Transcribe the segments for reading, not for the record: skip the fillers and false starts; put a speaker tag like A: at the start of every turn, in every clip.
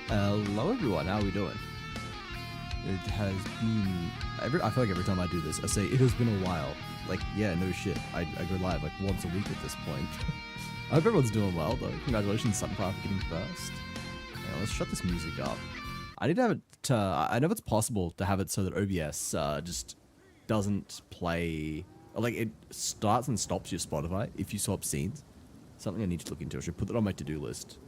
A: Hello everyone, how are we doing? It has been... I feel like every time I do this, I say, it has been a while. Like, yeah, no shit. I go live like once a week at this point. I hope everyone's doing well though. Congratulations, Sunfire, for getting first. Yeah, let's shut this music up. I need to have it... I know it's possible to have it so that OBS just doesn't play... Like, it starts and stops your Spotify if you swap scenes. Something I need to look into. I should put that on my to-do list.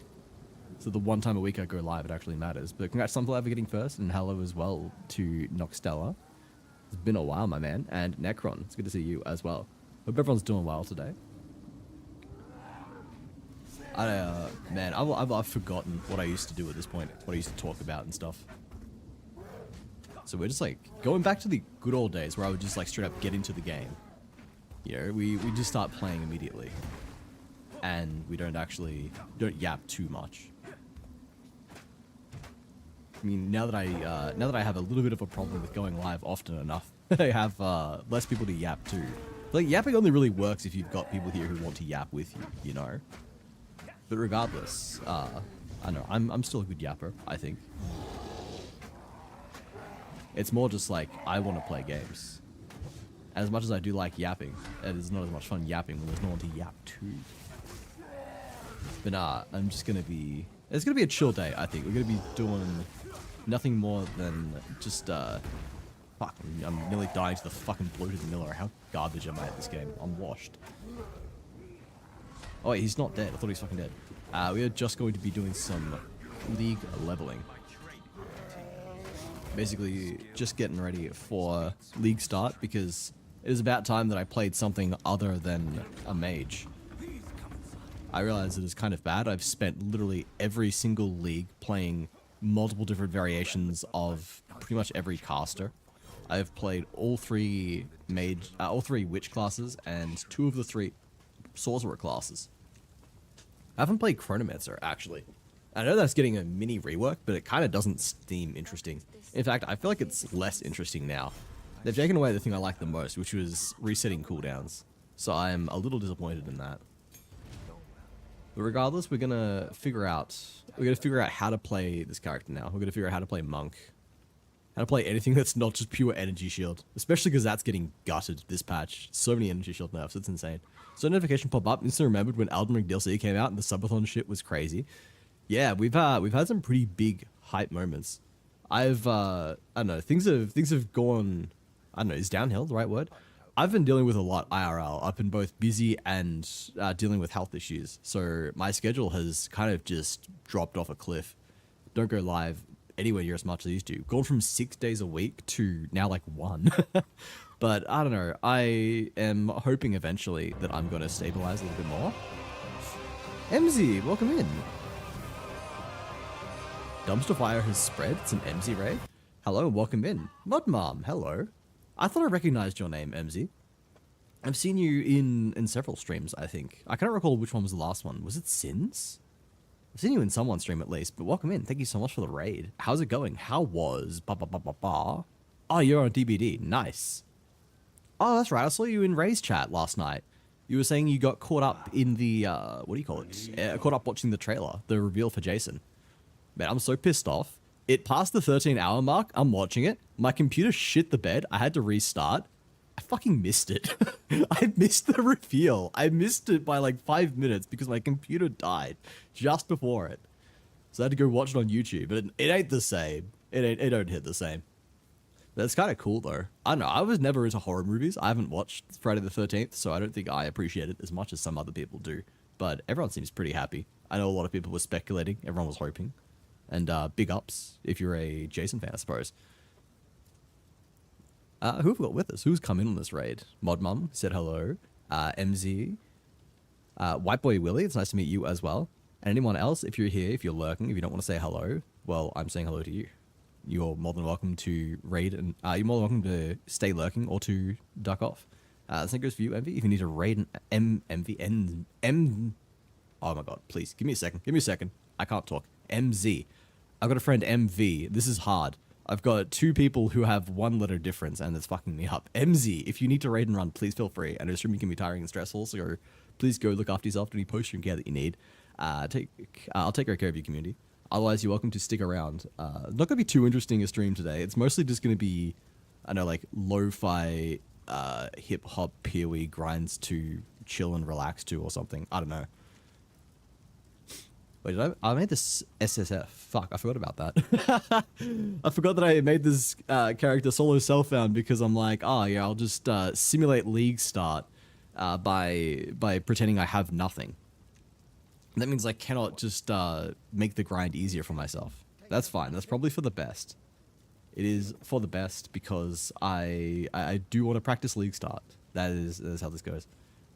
A: So the one time a week I go live, it actually matters. But congrats, Sunflower, for getting first, and hello as well to Noxtella. It's been a while, my man. And Necron, it's good to see you as well. Hope everyone's doing well today. Man, I've forgotten what I used to do at this point, what I used to talk about and stuff. So we're just like going back to the good old days where I would just like straight up get into the game. You know, we just start playing immediately. And we don't yap too much. I mean, now that I have a little bit of a problem with going live often enough, I have less people to yap to. Like, yapping only really works if you've got people here who want to yap with you, you know? But regardless, I don't know, I'm still a good yapper, I think. It's more just like, I want to play games. As much as I do like yapping, it is not as much fun yapping when there's no one to yap to. But nah, I'm just gonna be... It's gonna be a chill day, I think. We're gonna be doing nothing more than just, fuck, I'm nearly dying to the fucking bloated Miller. How garbage am I at this game? I'm washed. Oh wait, he's not dead. I thought he was fucking dead. We are just going to be doing some league leveling. Basically, just getting ready for league start, because it is about time that I played something other than a mage. I realize it is kind of bad. I've spent literally every single league playing multiple different variations of pretty much every caster. I've played all three witch classes and 2 of the 3 sorcerer classes. I haven't played Chronomancer, actually. I know that's getting a mini rework, but it kind of doesn't seem interesting. In fact, I feel like it's less interesting now. They've taken away the thing I like the most, which was resetting cooldowns. So I'm a little disappointed in that. But regardless, we're gonna figure out how to play this character now. We're gonna figure out how to play Monk. How to play anything that's not just pure energy shield. Especially because that's getting gutted this patch. So many energy shield nerfs, it's insane. So notification pop up, instantly remembered when Elden Ring DLC came out and the subathon shit was crazy. Yeah, we've had some pretty big hype moments. I don't know, things have gone, I don't know, is downhill the right word? I've been dealing with a lot IRL. I've been both busy and dealing with health issues. So my schedule has kind of just dropped off a cliff. Don't go live anywhere near as much as I used to. Gone from 6 days a week to now like 1. But I don't know. I am hoping eventually that I'm going to stabilize a little bit more. MZ, welcome in. Dumpster fire has spread. It's an MZ raid. Hello, welcome in. Mud Mom, hello. I thought I recognized your name, MZ. I've seen you in several streams, I think. I can't recall which one was the last one. Was it Sins? I've seen you in someone's stream at least, but welcome in. Thank you so much for the raid. How's it going? How was... Oh, you're on DBD. Nice. Oh, that's right. I saw you in Ray's chat last night. You were saying you got caught up in the, what do you call it? Caught up watching the trailer, the reveal for Jason. Man, I'm so pissed off. It passed the 13-hour mark. I'm watching it. My computer shit the bed. I had to restart. I fucking missed it. I missed the reveal. I missed it by like 5 minutes because my computer died just before it. So I had to go watch it on YouTube. But it ain't the same. It don't hit the same. That's kind of cool though. I don't know. I was never into horror movies. I haven't watched Friday the 13th, so I don't think I appreciate it as much as some other people do. But everyone seems pretty happy. I know a lot of people were speculating. Everyone was hoping. And big ups if you're a Jason fan, I suppose. Who have we got with us? Who's come in on this raid? Mod Mum said hello. MZ. White Boy Willie, it's nice to meet you as well. And anyone else, if you're here, if you're lurking, if you don't want to say hello, well, I'm saying hello to you. You're more than welcome to raid, and you're more than welcome to stay lurking or to duck off. The same goes for you, MV. If you need to raid an MV, oh my god, please, give me a second. Give me a second. I can't talk. MZ. I've got a friend MV. This is hard. I've got 2 people who have 1 letter difference, and it's fucking me up. MZ, if you need to raid and run, please feel free. I know streaming can be tiring and stressful, so please go look after yourself. Do any post-stream care that you need. I'll take great care of your community. Otherwise, you're welcome to stick around. Not going to be too interesting a stream today. It's mostly just going to be, I know, like, lo-fi, hip-hop, peer-wee grinds to chill and relax to or something. I don't know. Wait, I made this SSF. Fuck, I forgot about that. I forgot that I made this character solo self-found because I'm like, oh yeah, I'll just simulate League start by pretending I have nothing. That means I cannot just make the grind easier for myself. That's fine. That's probably for the best. It is for the best because I do want to practice League start. That is how this goes.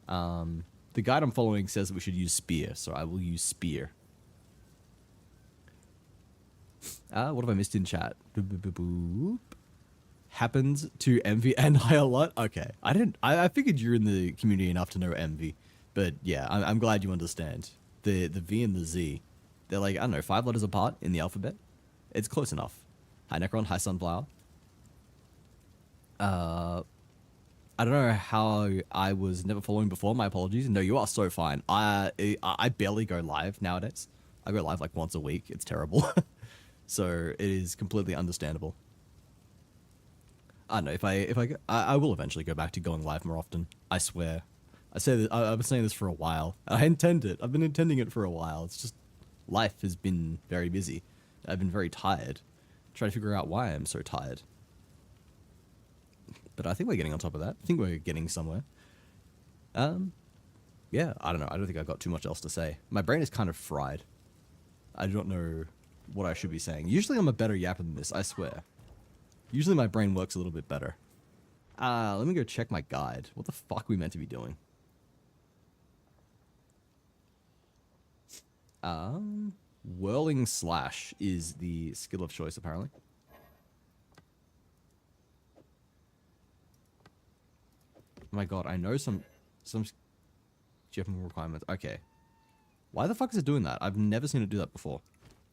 A: The guide I'm following says that we should use Spear, so I will use Spear. What have I missed in chat? Happens to Envy and I a lot? Okay. I figured you're in the community enough to know Envy. But yeah, I'm glad you understand. The V and the Z, they're like, I don't know, 5 letters apart in the alphabet. It's close enough. Hi Necron, hi Sunflower. I don't know how I was never following before, my apologies. No, you are so fine. I barely go live nowadays. I go live like once a week. It's terrible. So it is completely understandable. I don't know, I will eventually go back to going live more often. I swear. I've been saying this for a while. I intend it. I've been intending it for a while. It's just life has been very busy. I've been very tired. Trying to figure out why I'm so tired. But I think we're getting on top of that. I think we're getting somewhere. Yeah, I don't know. I don't think I've got too much else to say. My brain is kind of fried. I don't know what I should be saying. Usually I'm a better yapper than this, I swear. Usually my brain works a little bit better. Let me go check my guide. What the fuck are we meant to be doing? Whirling Slash is the skill of choice, apparently. Oh my god, I know some gem requirements. Okay. Why the fuck is it doing that? I've never seen it do that before.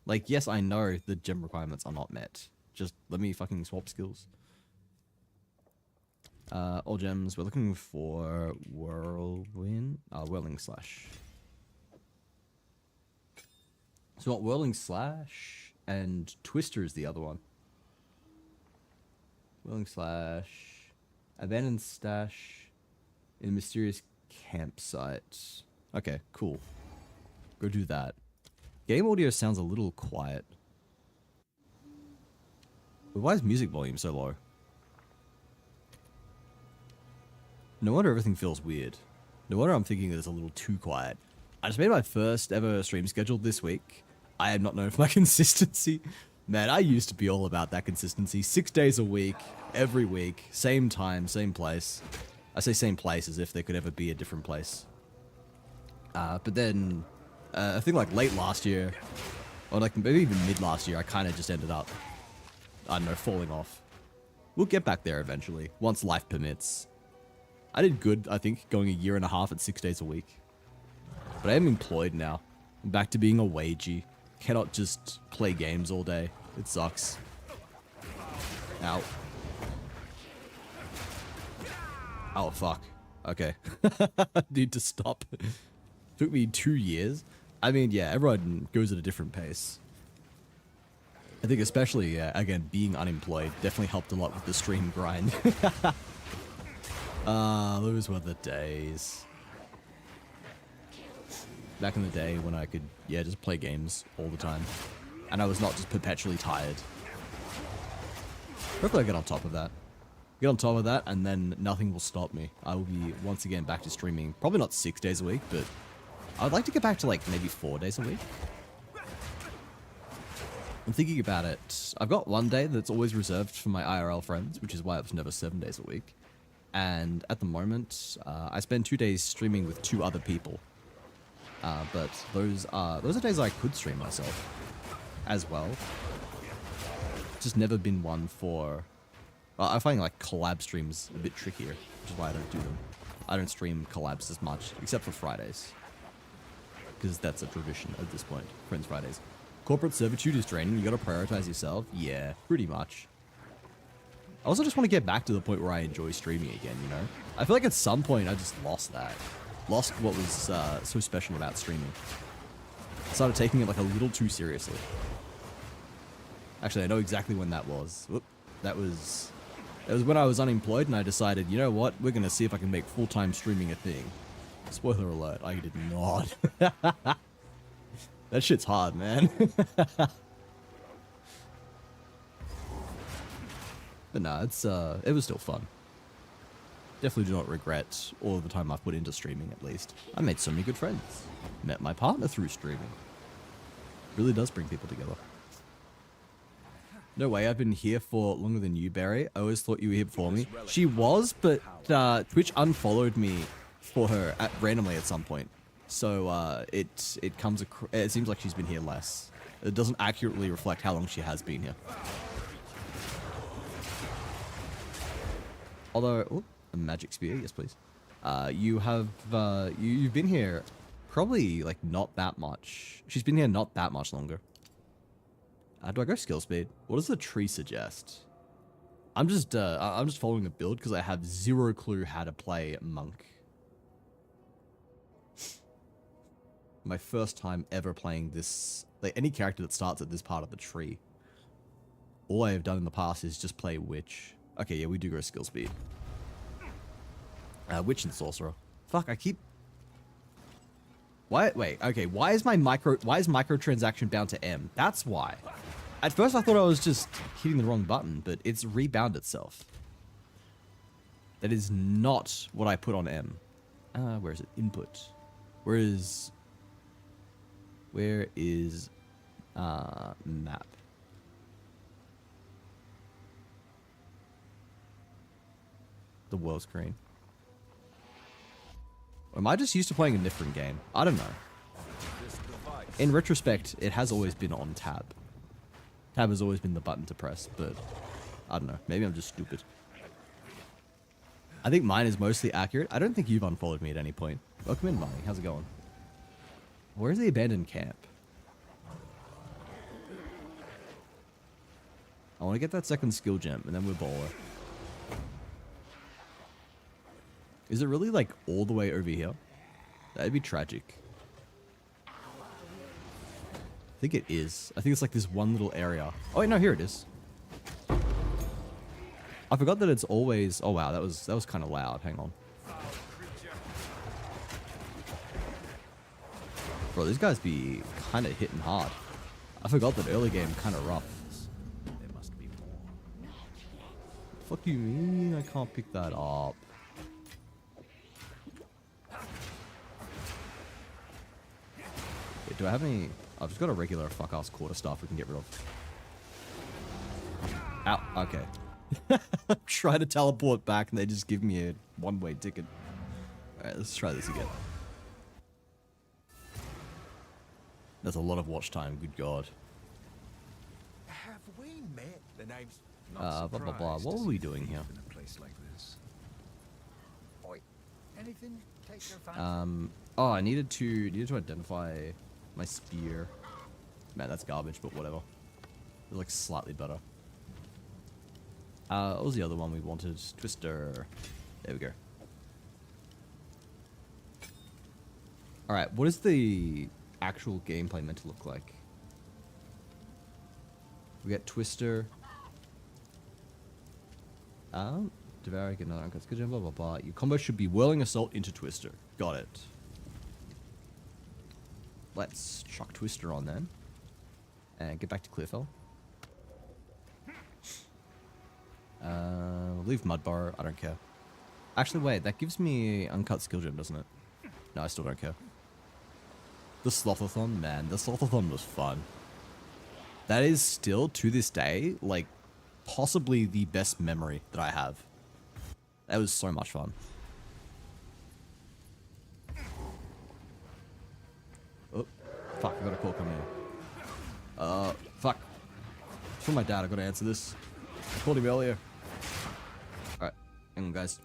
A: Like, yes, I know the gem requirements are not met. Just let me fucking swap skills. All gems. We're looking for Whirling Slash. So what, Whirling Slash and Twister is the other one. Whirling Slash, Abandoned Stash in a Mysterious Campsite. Okay, cool. Go do that. Game audio sounds a little quiet. But why is music volume so low? No wonder everything feels weird. No wonder I'm thinking that it's a little too quiet. I just made my first ever stream schedule this week. I am not known for my consistency. Man, I used to be all about that consistency. 6 days a week, every week, same time, same place. I say same place as if there could ever be a different place. But then, I think like late last year, or like maybe even mid last year, I kind of just ended up, I don't know, falling off. We'll get back there eventually, once life permits. I did good, I think, going 1.5 years at 6 days a week. But I am employed now. I'm back to being a wagey. Cannot just play games all day. It sucks. Ow. Oh, fuck. Okay. Need to stop. Took me 2 years. I mean, yeah, everyone goes at a different pace. I think especially, again, being unemployed definitely helped a lot with the stream grind. Those were the days. Back in the day when I could, yeah, just play games all the time. And I was not just perpetually tired. Hopefully I get on top of that. Get on top of that, and then nothing will stop me. I will be once again back to streaming. Probably not 6 days a week, but I'd like to get back to like maybe 4 days a week. I'm thinking about it. I've got one day that's always reserved for my IRL friends, which is why it was never 7 days a week. And at the moment, I spend 2 days streaming with 2 other people. But those are days I could stream myself as well. Just never been one for... I find like collab streams a bit trickier, which is why I don't do them. I don't stream collabs as much, except for Fridays. Because that's a tradition at this point, Friends Fridays. Corporate servitude is draining, you gotta prioritize yourself? Yeah, pretty much. I also just want to get back to the point where I enjoy streaming again, you know? I feel like at some point I just lost that. Lost what was so special about streaming. Started taking it like a little too seriously. Actually, I know exactly when that was. Whoop. That was when I was unemployed and I decided, you know what, we're gonna see if I can make full-time streaming a thing. Spoiler alert, I did not. That shit's hard, man. But nah, it was still fun. Definitely do not regret all of the time I've put into streaming, at least. I made so many good friends. Met my partner through streaming. Really does bring people together. No way, I've been here for longer than you, Barry. I always thought you were here before me. She was, but Twitch unfollowed me for her randomly at some point. So it seems like she's been here less. It doesn't accurately reflect how long she has been here. Although, oh, a magic spear, yes please. You've been here probably like not that much. She's been here not that much longer. Do I go skill speed? What does the tree suggest? I'm just following the build because I have zero clue how to play monk. My first time ever playing this, like any character that starts at this part of the tree. All I have done in the past is just play witch. Okay, yeah, we do go skill speed. Witch and sorcerer. Fuck, I keep. Why? Wait. Okay. Why is microtransaction bound to M? That's why. At first, I thought I was just hitting the wrong button, but it's rebound itself. That is not what I put on M. Where is it? Input. Where is map? The world screen. Or am I just used to playing a different game? I don't know. In retrospect, it has always been on tab. Tab has always been the button to press, but I don't know. Maybe I'm just stupid. I think mine is mostly accurate. I don't think you've unfollowed me at any point. Welcome in, Molly. How's it going? Where's the abandoned camp? I want to get that second skill gem, and then we're baller. Is it really, like, all the way over here? That'd be tragic. I think it is. I think it's like this one little area. Oh, wait, no, here it is. I forgot that it's always... Oh, wow, that was kind of loud. Hang on. Bro, these guys be kind of hitting hard. I forgot that early game kind of rough. There must be more. Fuck you mean? I can't pick that up. Wait, do I have any... I've just got a regular fuck-ass quarter staff we can get rid of. Ow, okay. Try to teleport back and they just give me a one-way ticket. Alright, let's try this again. That's a lot of watch time, good god.
B: Have we met? The name's
A: blah blah blah. What were we doing here?
B: in a place like this. Oi, anything take your fancy?
A: Oh, I needed to identify my spear. Man, that's garbage, but whatever. It looks slightly better. What was the other one we wanted? Twister. There we go. Alright, what is the actual gameplay meant to look like? We got Twister. Devour, get another uncut skill, blah blah blah. Your combo should be Whirling Assault into Twister. Got it. Let's chuck Twister on then. And get back to Clearfell. Leave Mudbar, I don't care. Actually, wait, that gives me uncut skill gem, doesn't it? No, I still don't care. The Slothathon, man, the Slothathon was fun. That is still, to this day, like, possibly the best memory that I have. That was so much fun. Oh, fuck, I got a call coming in. Fuck. It's from my dad, I gotta answer this. I called him earlier. Alright, hang on, guys.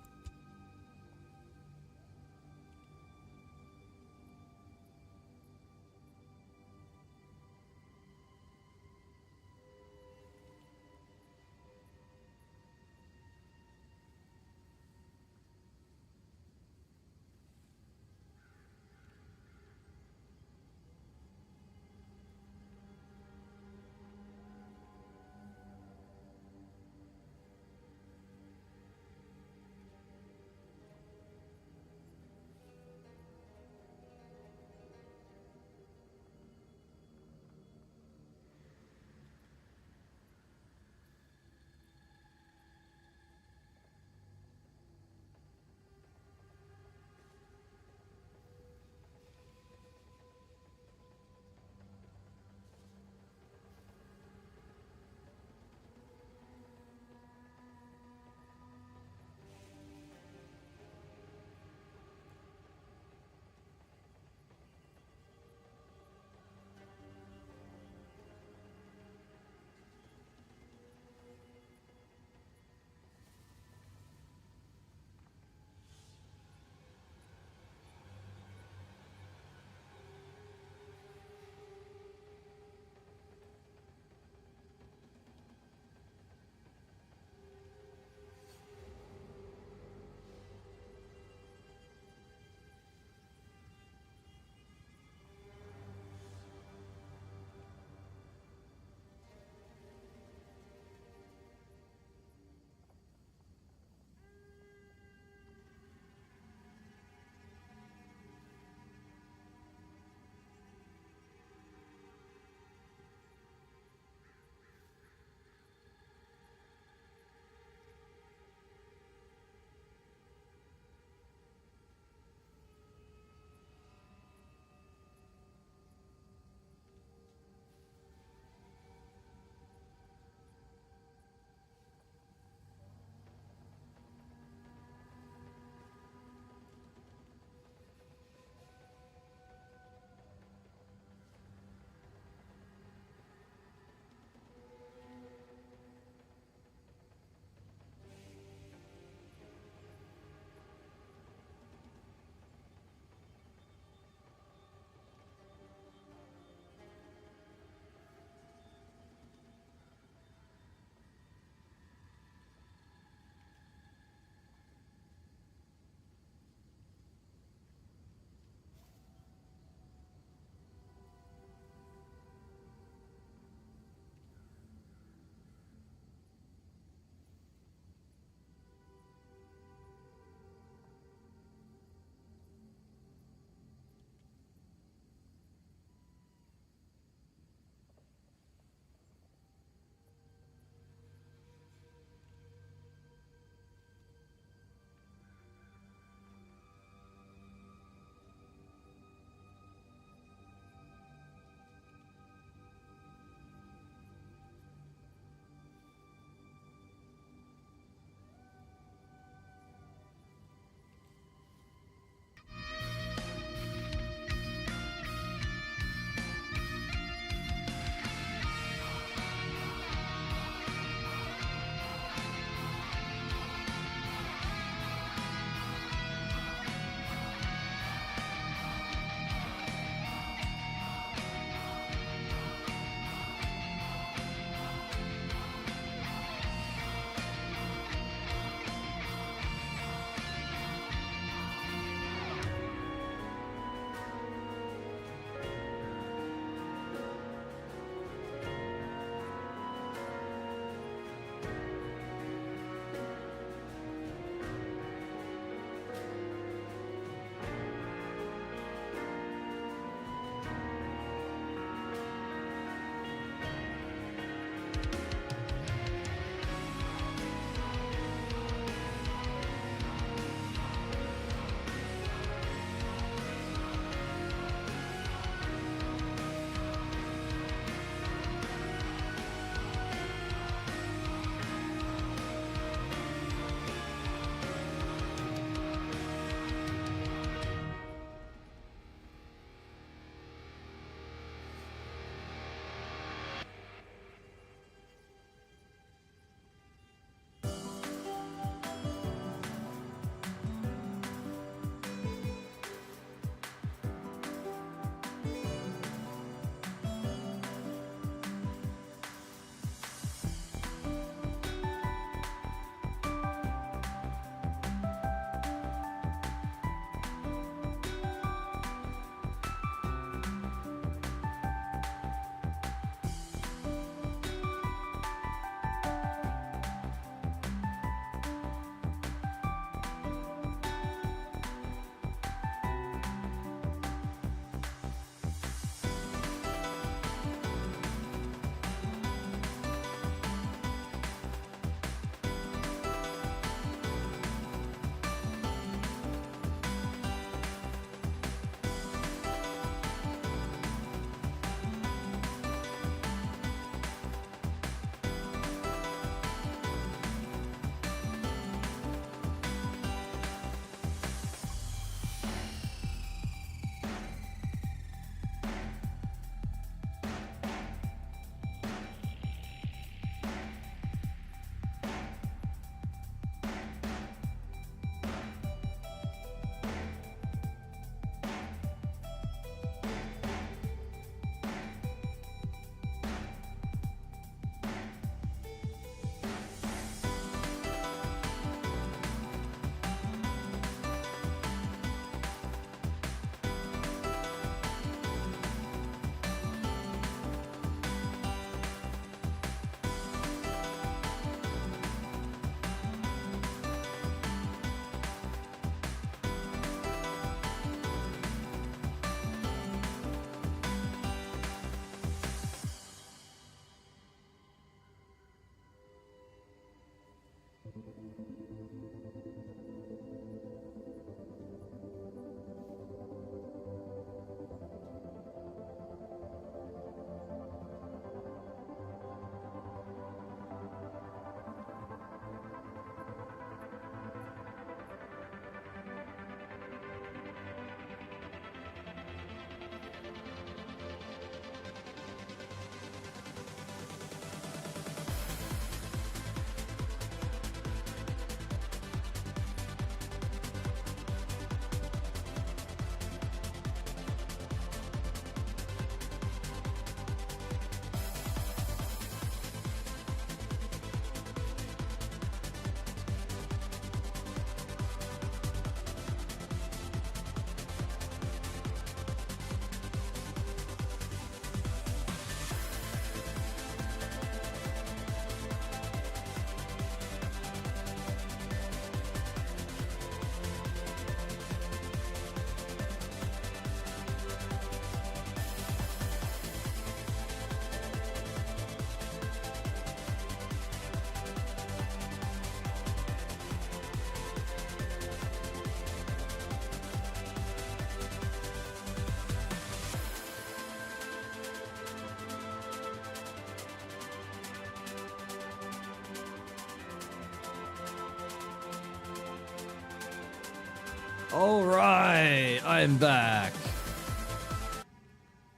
A: Alright, I'm back.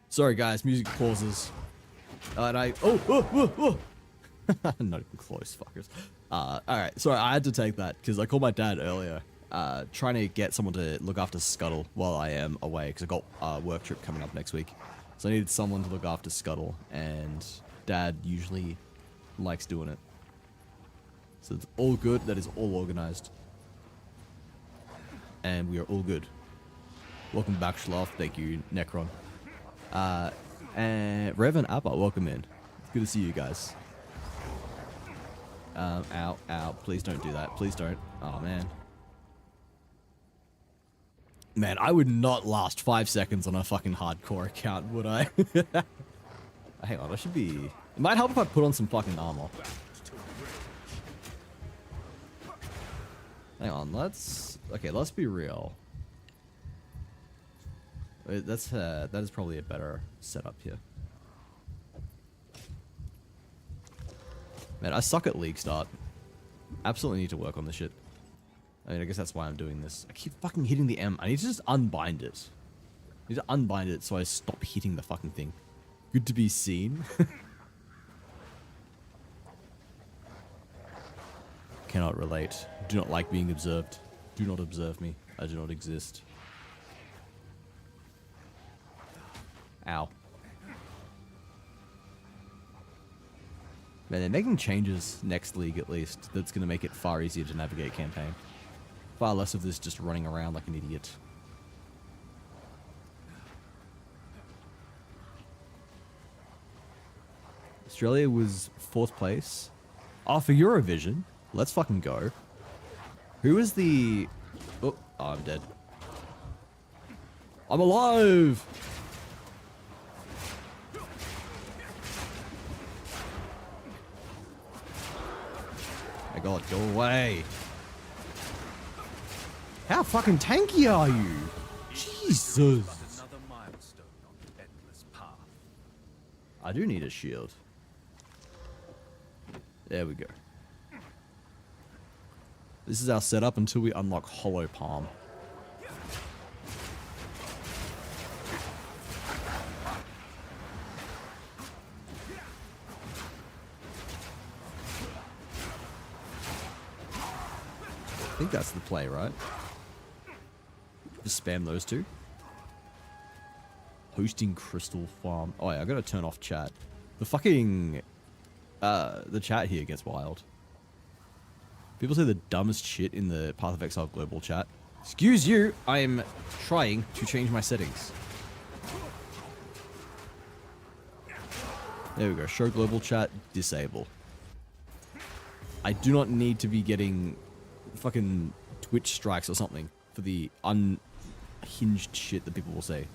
A: Sorry guys, music pauses. And I... Oh! Not even close, fuckers. Alright, sorry, I had to take that because I called my dad earlier. Trying to get someone to look after Scuttle while I am away because I got a work trip coming up next week. So I needed someone to look after Scuttle, and Dad usually likes doing it. So it's all good, that is all organized. And we are all good. Welcome back, Schlaf. Thank you, Necron. And Rev and Abba, welcome in. It's good to see you guys. Ow. Please don't do that. Please don't. Oh, man. Man, I would not last 5 seconds on a fucking hardcore account, would I? Hang on, I should be... It might help if I put on some fucking armor. Hang on, let's... Okay, let's be real. That is probably a better setup here. Man, I suck at League Start. Absolutely need to work on this shit. I mean, I guess that's why I'm doing this. I keep fucking hitting the M. I need to just unbind it. I need to unbind it so I stop hitting the fucking thing. Good to be seen. Cannot relate. Do not like being observed. Do not observe me. I do not exist. Ow. Man, they're making changes next league at least. That's going to make it far easier to navigate campaign. Far less of this just running around like an idiot. Australia was 4th place. Oh, for Eurovision. Let's fucking go. Who is the... Oh, I'm dead. I'm alive! My god, go away. How fucking tanky are you? Jesus.
B: Another milestone on the endless path.
A: I do need a shield. There we go. This is our setup until we unlock Hollow Palm. I think that's the play, right? Just spam those two. Hosting Crystal Farm. Oh yeah, I gotta turn off chat. The fucking... the chat here gets wild. People say the dumbest shit in the Path of Exile global chat. Excuse you, I am trying to change my settings. There we go, show global chat, disable. I do not need to be getting fucking Twitch strikes or something for the unhinged shit that people will say.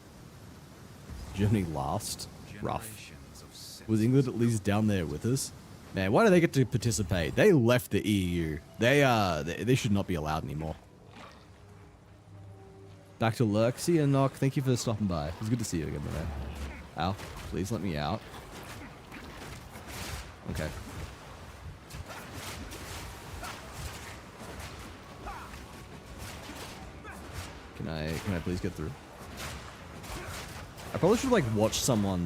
A: Germany last? Rough. Was England at least down there with us? Man, why do they get to participate? They left the EU. They should not be allowed anymore. Back to Lurk. See you, Knock. Thank you for stopping by. It was good to see you again, man. Ow. Please let me out. Okay. Can I please get through? I probably should like watch someone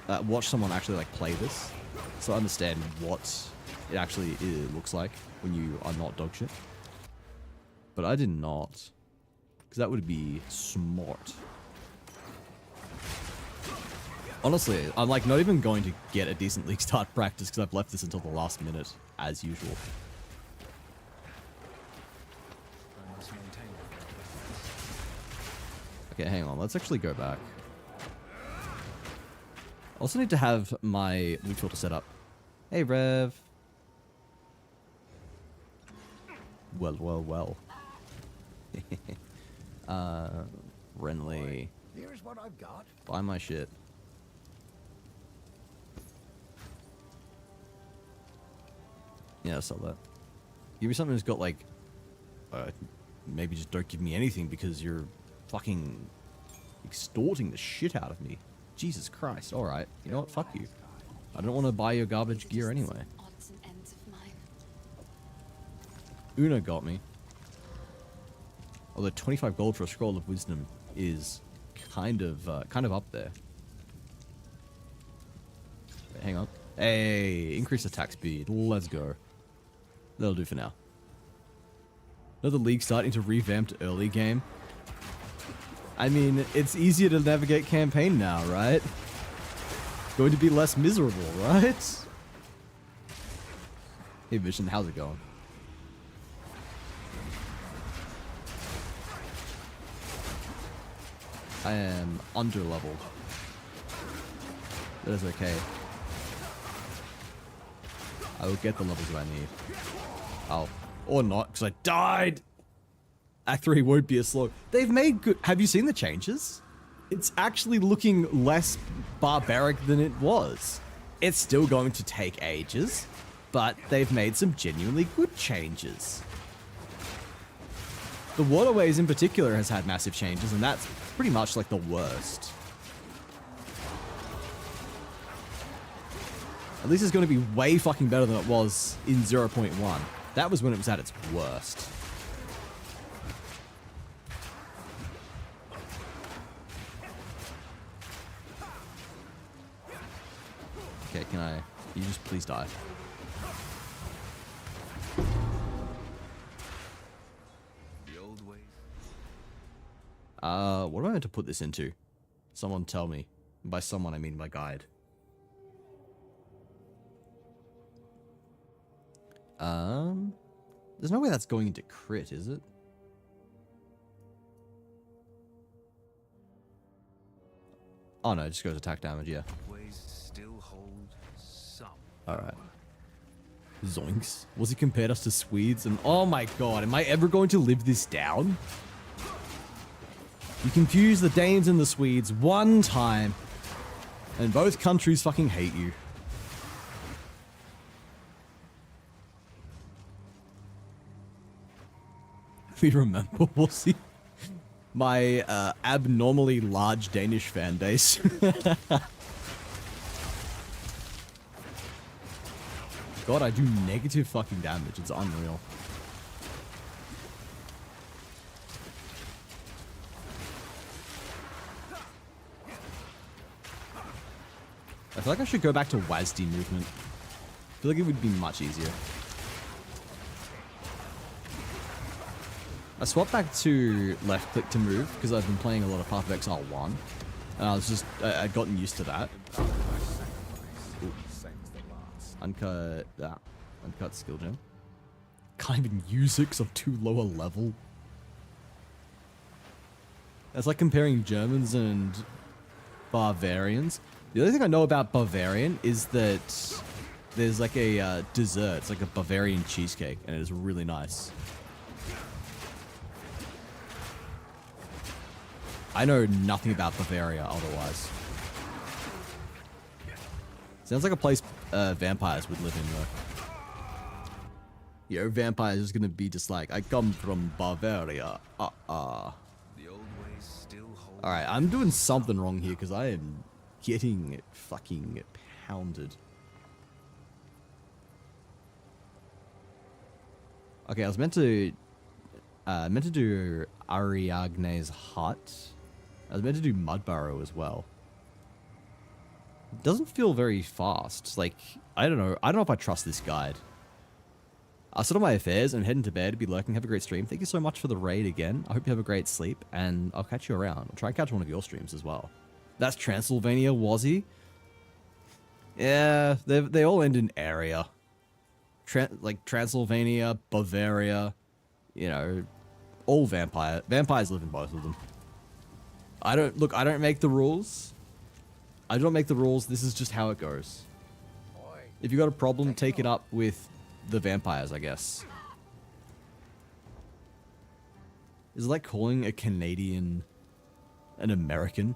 A: actually like play this, so I understand what it actually looks like when you are not dog shit. But I did not, because that would be smart. Honestly, I'm like not even going to get a decent League Start practice because I've left this until the last minute, as usual. Okay, hang on. Let's actually go back. I also need to have my loot filter set up. Hey, Rev. Well. Renly.
B: Here's what I've got.
A: Buy my shit. Yeah, I'll sell that. Give me something that's got like... maybe just don't give me anything because you're fucking extorting the shit out of me. Jesus Christ. Alright. You know what? Fuck you. I don't want to buy your garbage gear anyway. Una got me. Although 25 gold for a scroll of wisdom is kind of up there. Wait, hang on. Hey, increase attack speed. Let's go. That'll do for now. Another league starting to revamped early game. I mean, it's easier to navigate campaign now, right? Going to be less miserable, right? Hey Vision, how's it going? I am under-leveled. That is okay. I will get the levels that I need. Oh. Or not, because I died! Act 3 won't be as slow. They've made good... Have you seen the changes? It's actually looking less barbaric than it was. It's still going to take ages, but they've made some genuinely good changes. The waterways in particular has had massive changes, and that's pretty much like the worst. At least it's going to be way fucking better than it was in 0.1. That was when it was at its worst. Okay, can I... You just please die.
B: The old ways.
A: What am I meant to put this into? Someone tell me. By someone, I mean my guide. There's no way that's going into crit, is it? Oh no, it just goes attack damage, yeah.
B: Ways still hold some.
A: Alright. Zoinks. Was he compared us to Swedes? And oh my god, am I ever going to live this down? You confuse the Danes and the Swedes one time, and both countries fucking hate you. We remember, we'll see. My abnormally large Danish fan base. God, I do negative fucking damage. It's unreal. I feel like I should go back to WASD movement. I feel like it would be much easier. I swapped back to left click to move because I've been playing a lot of Path of Exile 1. And I was just, I'd gotten used to that. Ooh. Uncut, uncut skill gem. Can't even use it because I'm too lower level. It's like comparing Germans and Bavarians. The only thing I know about Bavarian is that there's like a dessert. It's like a Bavarian cheesecake and it is really nice. I know nothing about Bavaria otherwise. Sounds like a place vampires would live in though. Yo, vampires is gonna be just like, I come from Bavaria. The old ways still hold. Alright, I'm doing something wrong here because I am getting fucking pounded. Okay, I was meant to do Ariadne's hut. I was meant to do Mudburrow as well. It doesn't feel very fast. Like, I don't know. I don't know if I trust this guide. I'll settle my affairs and heading to bed. Be lurking. Have a great stream. Thank you so much for the raid again. I hope you have a great sleep, and I'll catch you around. I'll try and catch one of your streams as well. That's Transylvania, was he? Yeah, they all end in area. Like Transylvania, Bavaria, you know, all vampires live in both of them. I don't make the rules. I don't make the rules. This is just how it goes. If you got a problem, take it up with the vampires, I guess. Is it like calling a Canadian an American?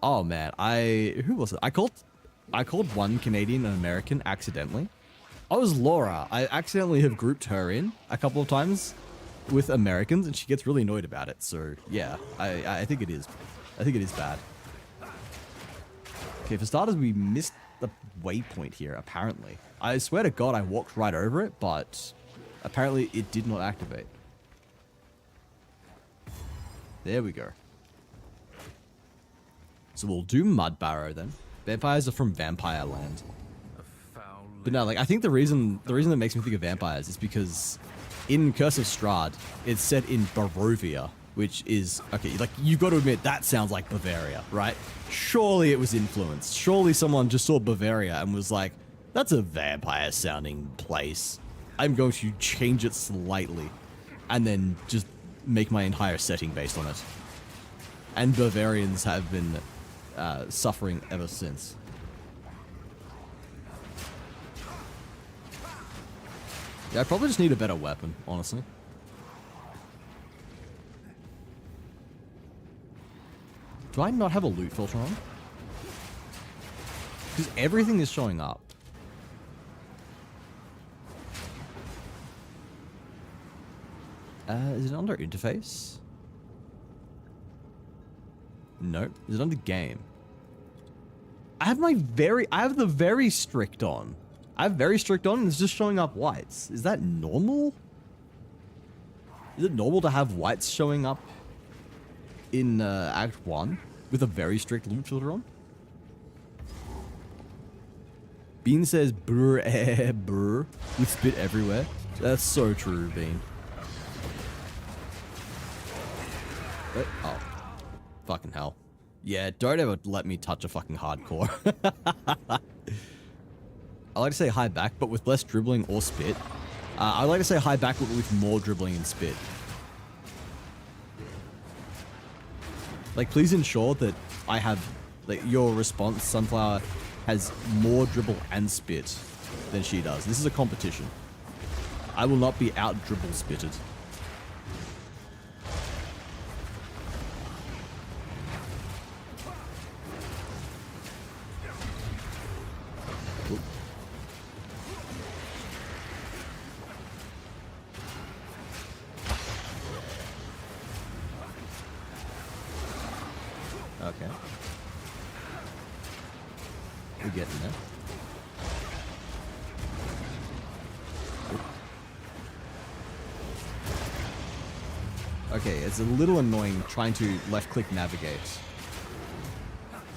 A: Oh man, who was it? I called one Canadian an American accidentally. I was Laura. I accidentally have grouped her in a couple of times with Americans, and she gets really annoyed about it. So yeah, I think it is. I think it is bad. Okay, for starters, we missed the waypoint here, apparently. I swear to God I walked right over it, but apparently it did not activate. There we go. So we'll do Mud Barrow then. Vampires are from Vampire Land. But no, like I think the reason that makes me think of vampires is because in Curse of Strahd, it's set in Barovia, which is okay. Like you've got to admit that sounds like Bavaria, right? Surely it was influenced. Surely someone just saw Bavaria and was like, "That's a vampire-sounding place. I'm going to change it slightly, and then just make my entire setting based on it." And Bavarians have been suffering ever since. Yeah, I probably just need a better weapon, honestly. Do I not have a loot filter on? Because everything is showing up. Is it under interface? Nope. Is it under game? I have the very strict on. I have very strict on and it's just showing up whites. Is that normal? Is it normal to have whites showing up in Act 1 with a very strict loot filter on? Bean says brr brr with spit everywhere. That's so true, Bean. Oh. Fucking hell. Yeah, don't ever let me touch a fucking hardcore. I like to say high back, but with less dribbling or spit. I like to say high back, but with more dribbling and spit. Like, please ensure that I have, like, your response, Sunflower, has more dribble and spit than she does. This is a competition. I will not be out dribble spitted. Okay. We're getting there. Okay, it's a little annoying trying to left-click navigate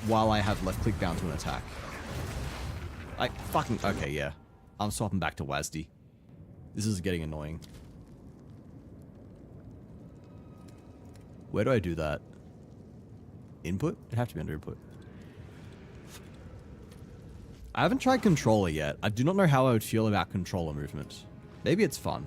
A: while I have left-click down to an attack. Okay, yeah. I'm swapping back to WASD. This is getting annoying. Where do I do that? Input? It'd have to be under input. I haven't tried controller yet. I do not know how I would feel about controller movement. Maybe it's fun.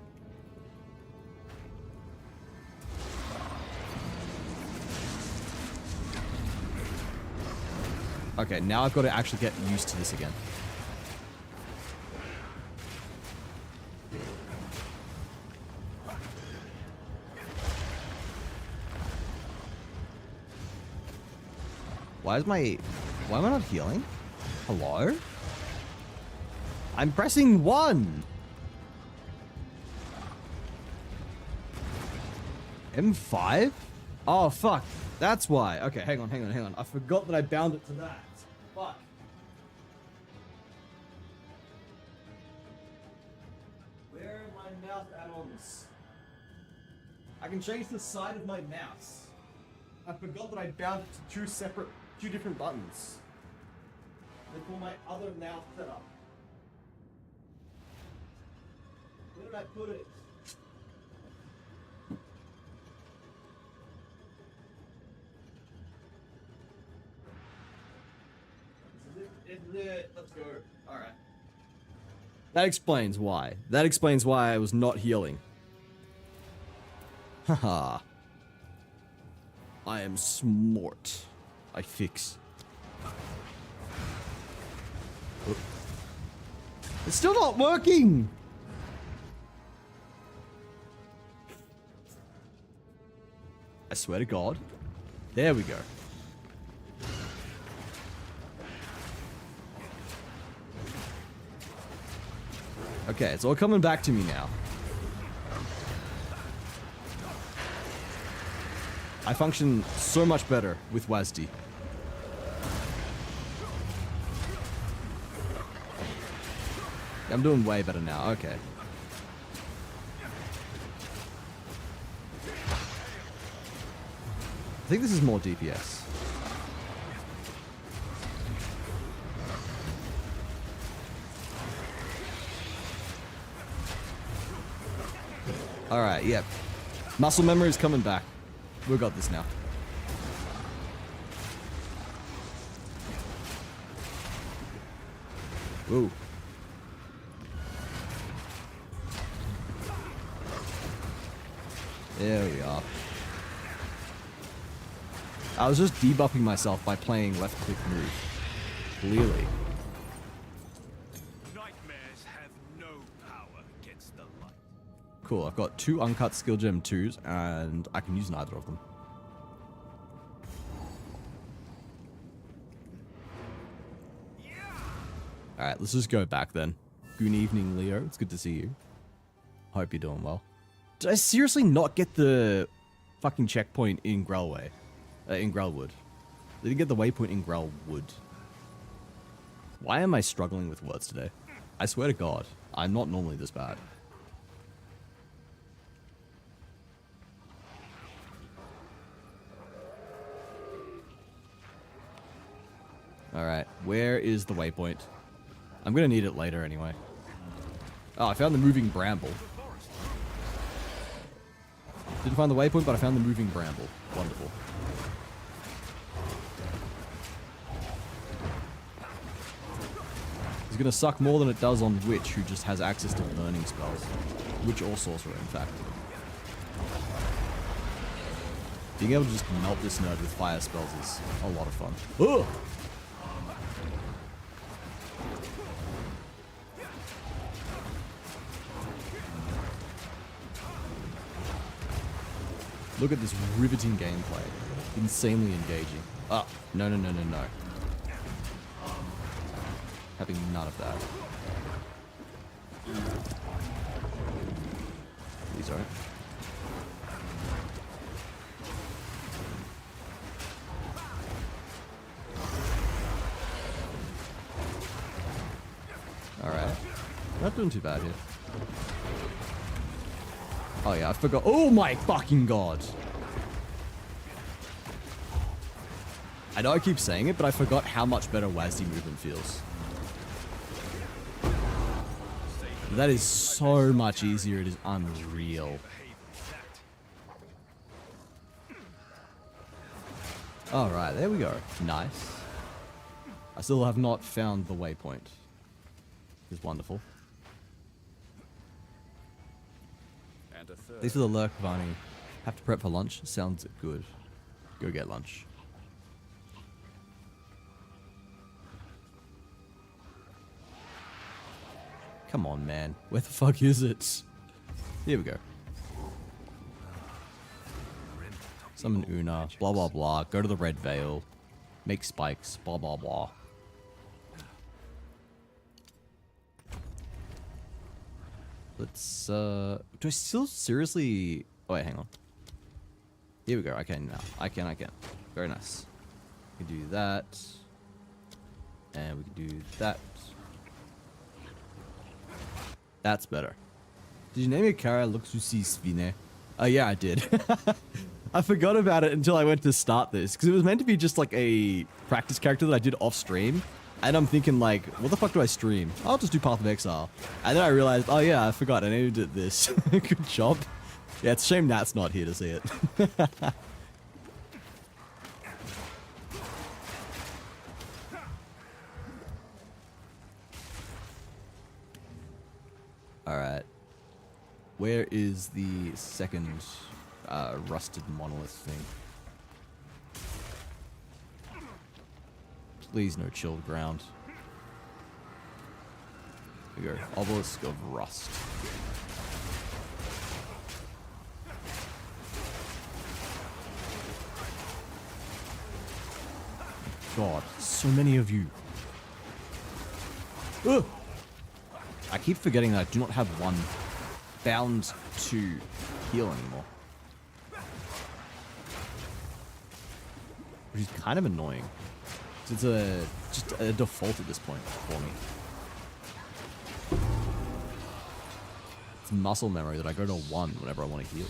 A: Okay, now I've got to actually get used to this again. Why am I not healing? Hello? I'm pressing 1! M5? Oh, fuck. That's why. Okay, hang on. I forgot that I bound it to that. Fuck. Where are my mouse add-ons? I can change the side of my mouse. I forgot that I bound it to two different buttons. They're for my other mouse setup. Where did I put it? Let's go. Alright. That explains why. That explains why I was not healing. Haha. I am smart. I fix. Oh. It's still not working! I swear to God. There we go. Okay, it's all coming back to me now. I function so much better with WASD. I'm doing way better now, okay. think this is more DPS. Alright, yep. Muscle memory is coming back. We've got this now. Ooh. There we are. I was just debuffing myself by playing left click move. Clearly.
C: Nightmares have no power against the light.
A: Cool, I've got 2 uncut skill gem 2s and I can use neither of them. Alright, let's just go back then. Good evening, Leo. It's good to see you. Hope you're doing well. Did I seriously not get the fucking checkpoint in Grelway? In Grelwood. I didn't get the waypoint in Grelwood. Why am I struggling with words today? I swear to God, I'm not normally this bad. Alright, where is the waypoint? I'm gonna need it later anyway. Oh, I found the moving bramble. Didn't find the waypoint, but I found the moving bramble. Wonderful. It's gonna suck more than it does on Witch, who just has access to burning spells. Witch or Sorcerer, in fact. Being able to just melt this nerd with fire spells is a lot of fun. Ugh! Look at this riveting gameplay. Insanely engaging. Ah, no, no, no, no, no. Having none of that. Please, alright. Alright. Not doing too bad here. Oh yeah, I forgot. Oh my fucking god. I know I keep saying it, but I forgot how much better WASD movement feels. That is so much easier, it is unreal. Alright, there we go. Nice. I still have not found the waypoint. It's wonderful. Thanks for the lurk, Varney. Have to prep for lunch? Sounds good. Go get lunch. Come on, man. Where the fuck is it? Here we go. Summon Una. Blah, blah, blah. Go to the Red Veil. Make spikes. Blah, blah, blah. Let's, do I still seriously... Oh, wait, hang on. Here we go. I can now. I can. Very nice. We can do that. And we can do that. That's better. Did you name your character Luxusi Svine? Oh, yeah, I did. I forgot about it until I went to start this. Because it was meant to be just like a practice character that I did off stream. And I'm thinking like, what the fuck do I stream? I'll just do Path of Exile. And then I realized, oh yeah, I forgot I named it this. Good job. Yeah, it's a shame Nat's not here to see it. Alright. Where is the second rusted monolith thing? Please no chilled ground. Here we go. Obelisk of Rust. God, so many of you. Ugh! I keep forgetting that I do not have one bound to heal anymore. Which is kind of annoying. It's just a default at this point for me. It's muscle memory that I go to 1 whenever I want to heal.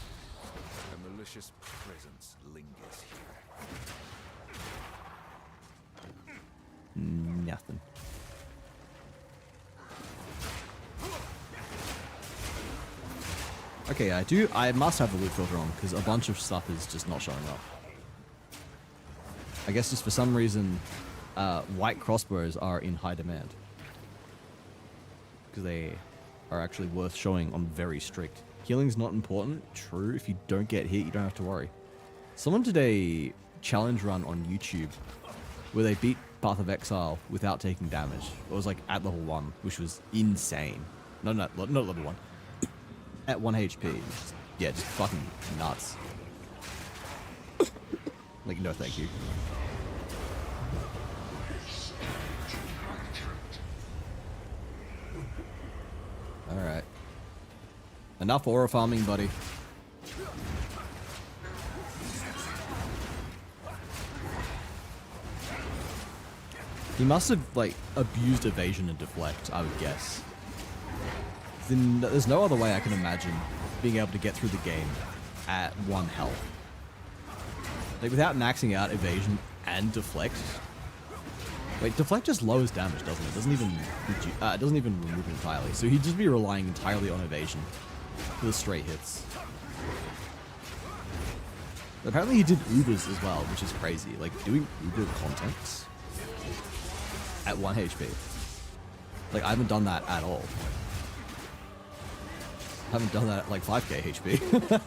B: malicious presence lingers here.
A: Nothing. Okay, I must have the loot filter on because a bunch of stuff is just not showing up. I guess just for some reason, white crossbows are in high demand. Because they are actually worth showing on very strict. Healing's not important. True, if you don't get hit, you don't have to worry. Someone did a challenge run on YouTube where they beat Path of Exile without taking damage. It was like at level 1, which was insane. No, not level 1. At 1 HP. Yeah, just fucking nuts. Like, no thank you. Alright. Enough aura farming, buddy. He must have, like, abused evasion and deflect, I would guess. Then there's no other way I can imagine being able to get through the game at 1 health. Like, without maxing out evasion and deflect. Wait, deflect just lowers damage, doesn't it? It doesn't even remove it entirely. So he'd just be relying entirely on evasion for the straight hits. Apparently he did Ubers as well, which is crazy. Like, doing Uber content at 1 HP. Like, I haven't done that at all. I haven't done that at like 5k HP.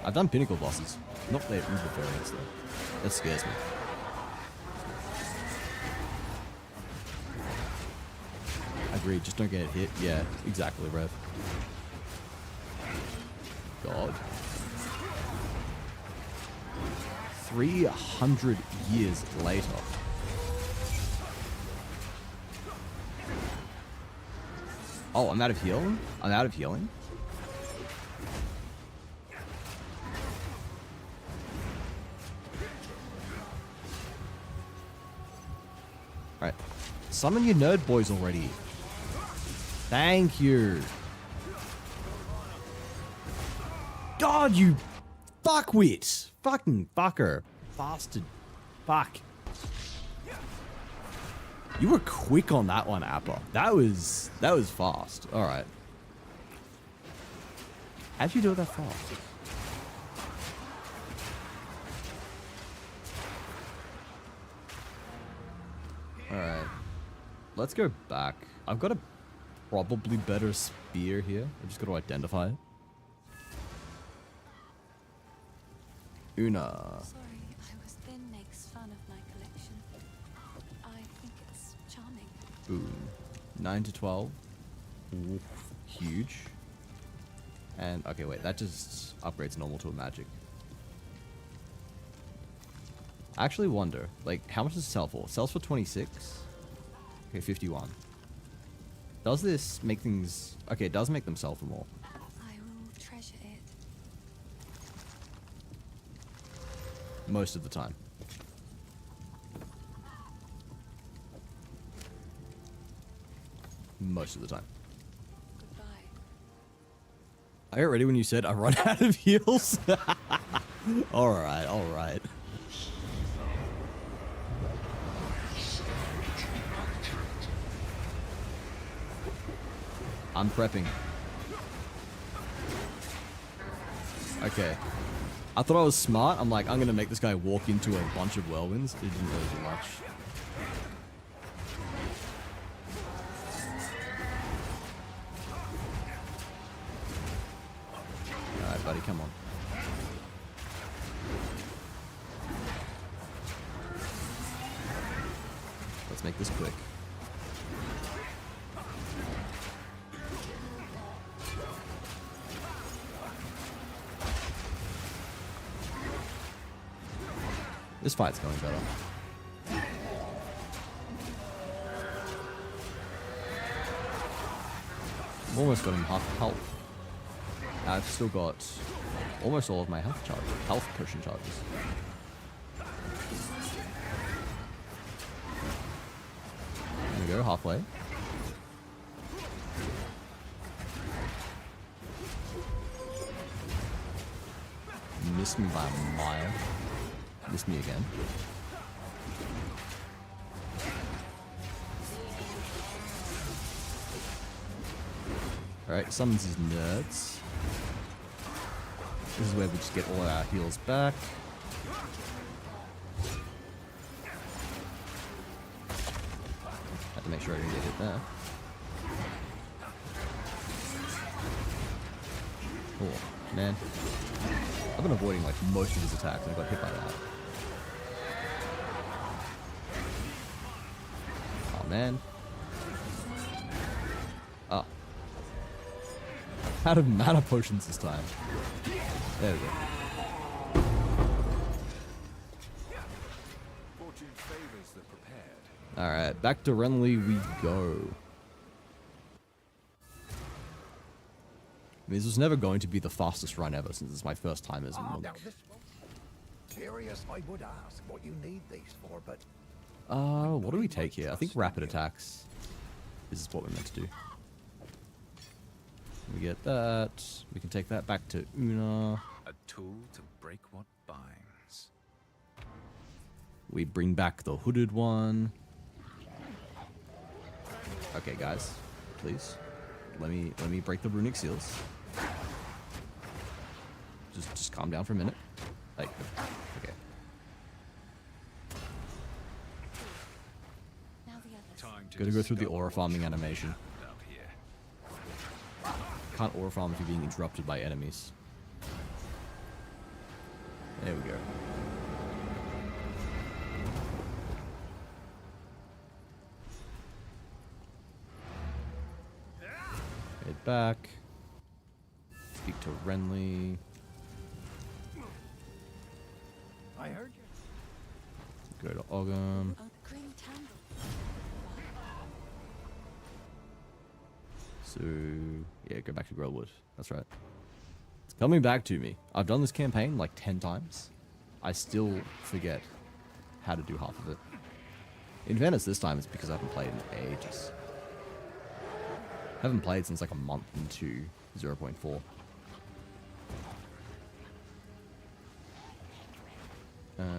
A: I've done pinnacle bosses. Not their Uber variants though. That scares me. Agreed, just don't get hit. Yeah, exactly, Rev. God. 300 years later. Oh, I'm out of healing? I'm out of healing? Alright. Summon your nerd boys already. Thank you. God, you fuckwit. Fucking fucker. Bastard. Fuck. You were quick on that one, Appa. That was fast. Alright. How'd you do it that fast? Alright. Let's go back. I've got a probably better spear here. I just got to identify it. Una.
D: Sorry, I was thin makes fun of my collection. I think it's charming.
A: Boom. 9 to 12. Oof, huge. And, okay, wait, that just upgrades normal to a magic. I actually wonder, like, how much does it sell for? It sells for 26. Okay, 51. Does this make things... Okay, it does make them sell for more.
D: I will treasure it.
A: Most of the time. Most of the time.
D: Goodbye.
A: I got ready when you said I run out of heals. Alright, alright. I'm prepping. Okay. I thought I was smart. I'm like, I'm gonna make this guy walk into a bunch of whirlwinds. It didn't really do much. Alright, buddy, come on. Let's make this quick. This fight's going better. I've almost got him half health. I've still got almost all of my health potion charges. There we go, halfway. missed me by a mile. Missed me again. Alright, summons these nerds. This is where we just get all our heals back. Have to make sure I didn't get hit there. Oh, man. I've been avoiding like most of his attacks and I got hit by that. Oh, man. Oh. Out of mana potions this time. There we go.
C: Fortune favors the prepared.
A: Alright, back to Renly we go. I mean, this was never going to be the fastest run ever since it's my first time as a monk.
B: Now this one. Curious, I would ask what you need these for, but
A: What do we take here? I think rapid attacks is what we're meant to do. We get that. We can take that back to Una.
C: A tool to break what binds.
A: We bring back the hooded one. Okay, guys, please let me break the runic seals. Just calm down for a minute. Like, okay.
D: Now the others.
C: Time to
A: Gotta go through the
C: discover
A: aura farming
C: what you
A: animation.
C: found out here.
A: Can't aura farm if you're being interrupted by enemies. There we go. Head back. Speak to Renly.
B: I heard you.
A: Go to Ogham.
D: Oh, the green tangle.
A: So, yeah, go back to Grellwood. That's right. It's coming back to me. I've done this campaign like 10 times. I still forget how to do half of it. In fairness, this time it's because I haven't played in ages. I haven't played since like a month into 0.4.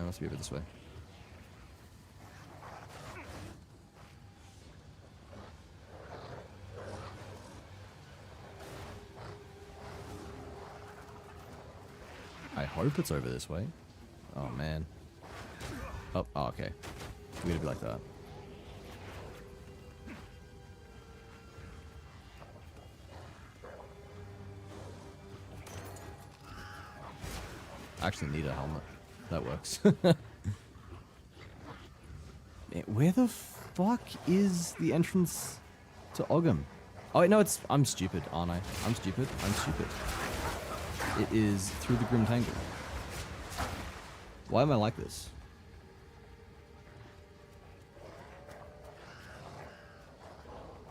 A: Must be over this way. I hope it's over this way. Oh man. Oh, okay. We gotta be like that. I actually need a helmet. That works. Man, where the fuck is the entrance to Ogham? Oh wait, no, it's... I'm stupid, aren't I? I'm stupid. I'm stupid. It is through the Grim Tangle. Why am I like this?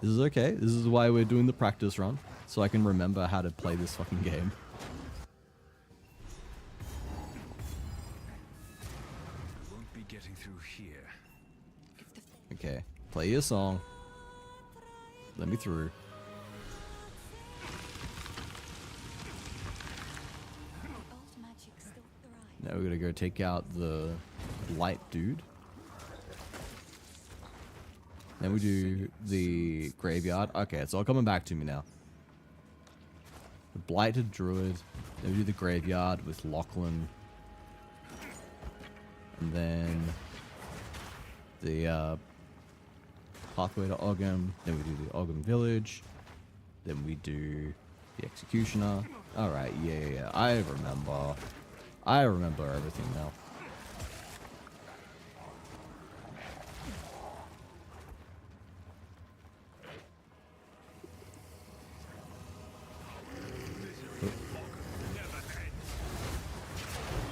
A: This is okay. This is why we're doing the practice run. So I can remember how to play this fucking game.
C: Won't be getting through here.
A: Okay, play your song. Let me through.
D: Old magic still thrives.
A: Now we're gonna go take out the light dude. Then we do the graveyard. Okay, it's all coming back to me now. The blighted druid. Then we do the graveyard with Lachlan. And then the pathway to Ogham. Then we do the Ogham village. Then we do the executioner. Alright, yeah. I remember. I remember everything now.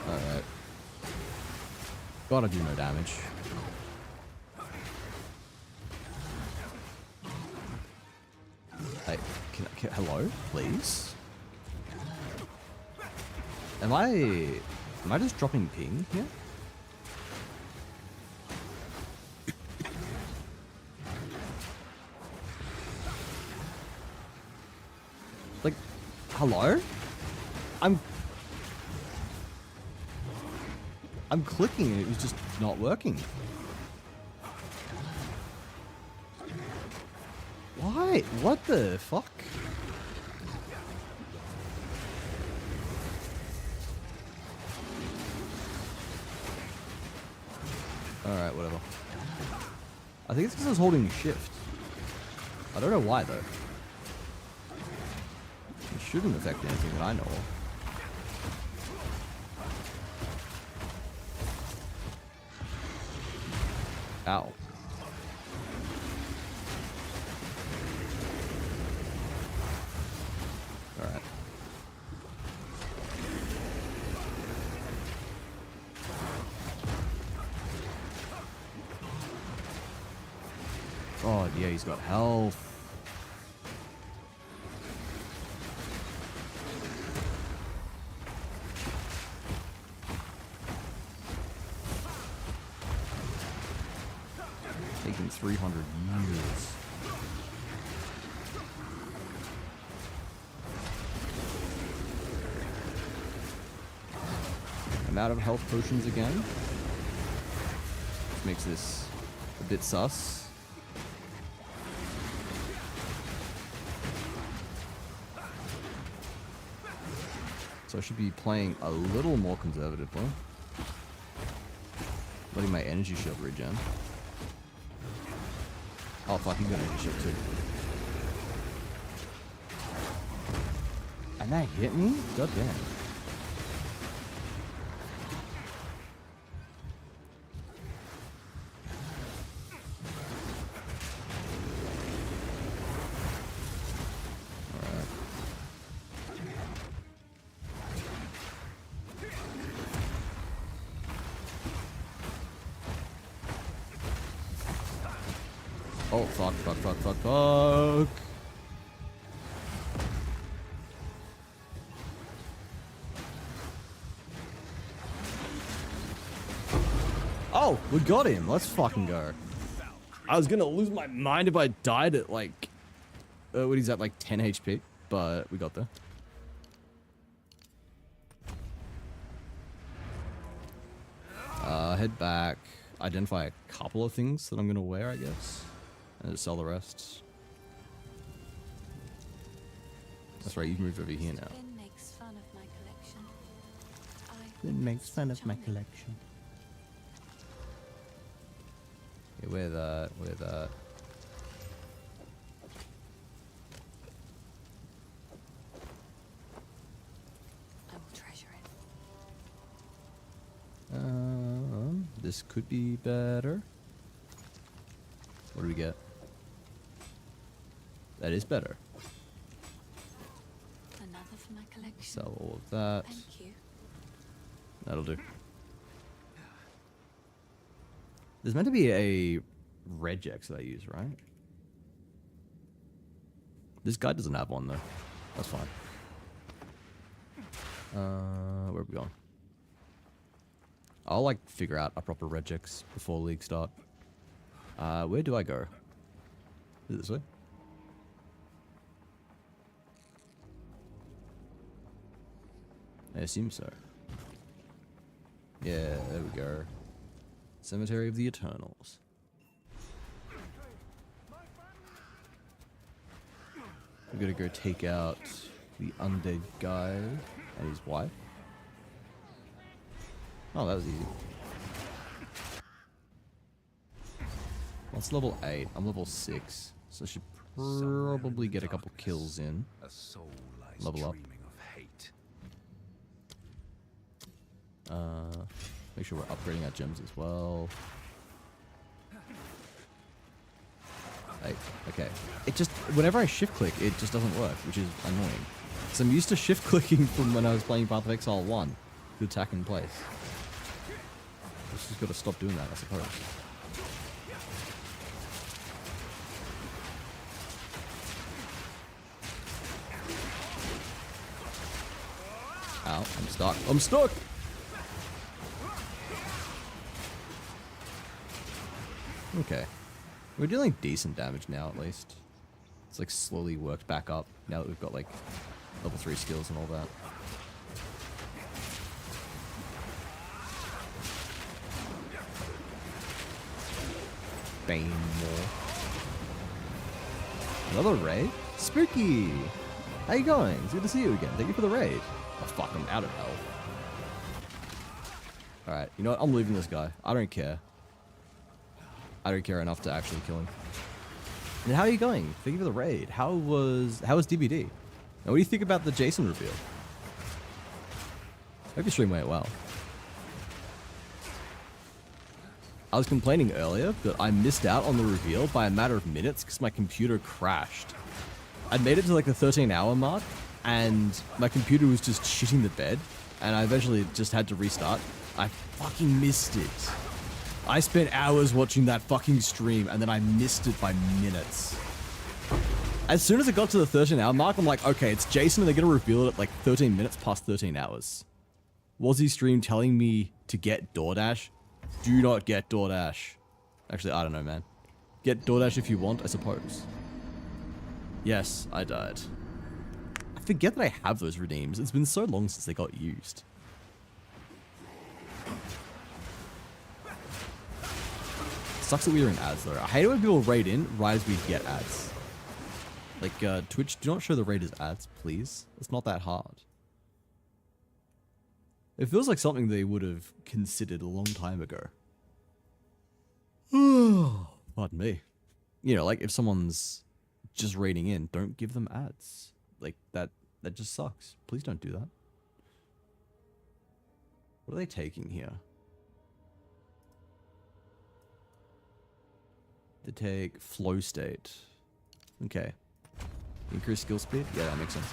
A: Alright. Gotta do no damage. Hey, hello, please? Am I just dropping ping here? Like, hello? I'm clicking and it was just not working. Why? What the fuck? Alright, whatever. I think it's because I was holding shift. I don't know why though. It shouldn't affect anything that I know of. Ow. Alright. Oh, yeah, he's got health. Taking 300 years. I'm out of health potions again. Which makes this a bit sus. So I should be playing a little more conservatively. Letting my energy shield regen. Oh fuck, he's got energy shield too. And that hit me? God damn. Oh, fuck, fuck, fuck, fuck, fuck. Oh, we got him. Let's fucking go. I was gonna lose my mind if I died at like, what is that, like 10 HP? But we got there. Head back. Identify a couple of things that I'm gonna wear, I guess. And just sell the rest. That's right, you've moved over here now.
D: Finn makes fun of my collection.
A: Finn makes fun of my collection. Yeah, wear that, wear that.
D: I will treasure it.
A: This could be better. What do we get? That is better.
D: Another for my collection.
A: Sell all of that.
D: Thank you.
A: That'll do. There's meant to be a regex that I use, right? This guy doesn't have one though. That's fine. Where are we going? I'll like figure out a proper regex before league start. Where do I go? Is it this way? I assume so. Yeah, there we go. Cemetery of the Eternals. We gotta go take out the undead guy and his wife. Oh, that was easy. What's level 8? I'm level 6. So I should probably get a couple kills in.
C: A soul lies
A: Level up.
C: dreaming of hate.
A: Make sure we're upgrading our gems as well. Hey, okay. It just, whenever I shift click, it just doesn't work, which is annoying. So I'm used to shift clicking from when I was playing Path of Exile 1 to attack in place. Just gotta stop doing that, I suppose. Ow, I'm stuck. I'm stuck! Okay. We're dealing decent damage now, at least. It's like slowly worked back up now that we've got like level 3 skills and all that. Bane more. Another raid? Spooky! How you going? It's good to see you again. Thank you for the raid. Oh fuck, I'm out of health. Alright, you know what? I'm leaving this guy. I don't care. I don't care enough to actually kill him. And how are you going? Thank you for the raid. How was DBD? Now what do you think about the Jason reveal? Hope your stream went well. I was complaining earlier, but I missed out on the reveal by a matter of minutes because my computer crashed. I'd made it to like the 13-hour mark, and my computer was just shitting the bed, and I eventually just had to restart. I fucking missed it. I spent hours watching that fucking stream, and then I missed it by minutes. As soon as it got to the 13-hour mark, I'm like, okay, it's Jason, and they're gonna reveal it at like 13 minutes past 13 hours. Was he stream telling me to get DoorDash? Do not get DoorDash. Actually, I don't know, man. Get DoorDash if you want, I suppose. Yes, I died. I forget that I have those redeems. It's been so long since they got used. Sucks that we are in ads, though. I hate it when people raid in right as we get ads. Like, Twitch, do not show the raid as ads, please. It's not that hard. It feels like something they would have considered a long time ago. Pardon me. You know, like if someone's just raiding in, don't give them ads. Like that just sucks. Please don't do that. What are they taking here? They take flow state. Okay. Increase skill speed? Yeah, that makes sense.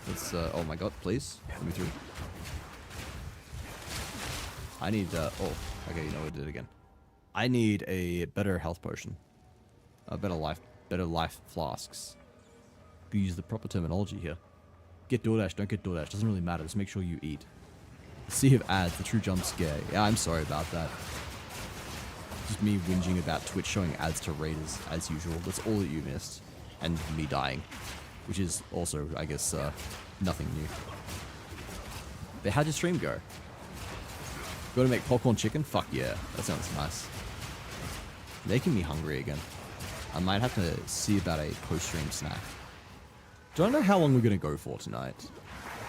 A: Let's, oh my god, please. Let me through. I need, oh, okay, you know what I did again. I need a better health potion. Better life flasks. You use the proper terminology here. Get DoorDash, don't get DoorDash. Doesn't really matter, just make sure you eat. Sea of ads, the true jump scare. Yeah, I'm sorry about that. Just me whinging about Twitch showing ads to raiders, as usual. That's all that you missed. And me dying. Which is also, I guess, nothing new. But how'd your stream go? Gotta make popcorn chicken? Fuck yeah, that sounds nice. Making me hungry again. I might have to see about a post-stream snack. Don't know how long we're gonna go for tonight.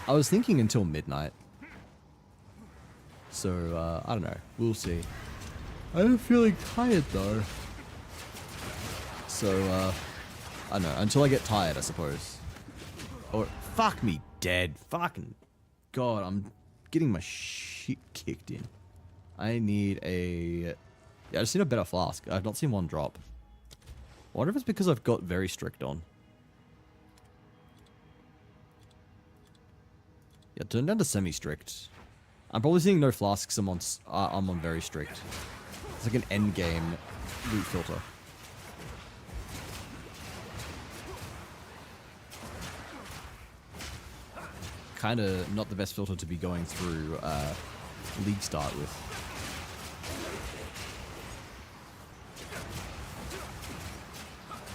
A: I was thinking until midnight. So, I don't know. We'll see. I'm feeling tired though. So, I don't know. Until I get tired, I suppose. Or, fuck me dead. Fucking God, I'm getting my shit kicked in. I need a... Yeah, I just need a better flask. I've not seen one drop. I wonder if it's because I've got very strict on. Yeah, turn down to semi-strict. I'm probably seeing no flasks. I'm on very strict. It's like an end game loot filter. Kind of not the best filter to be going through League Start with.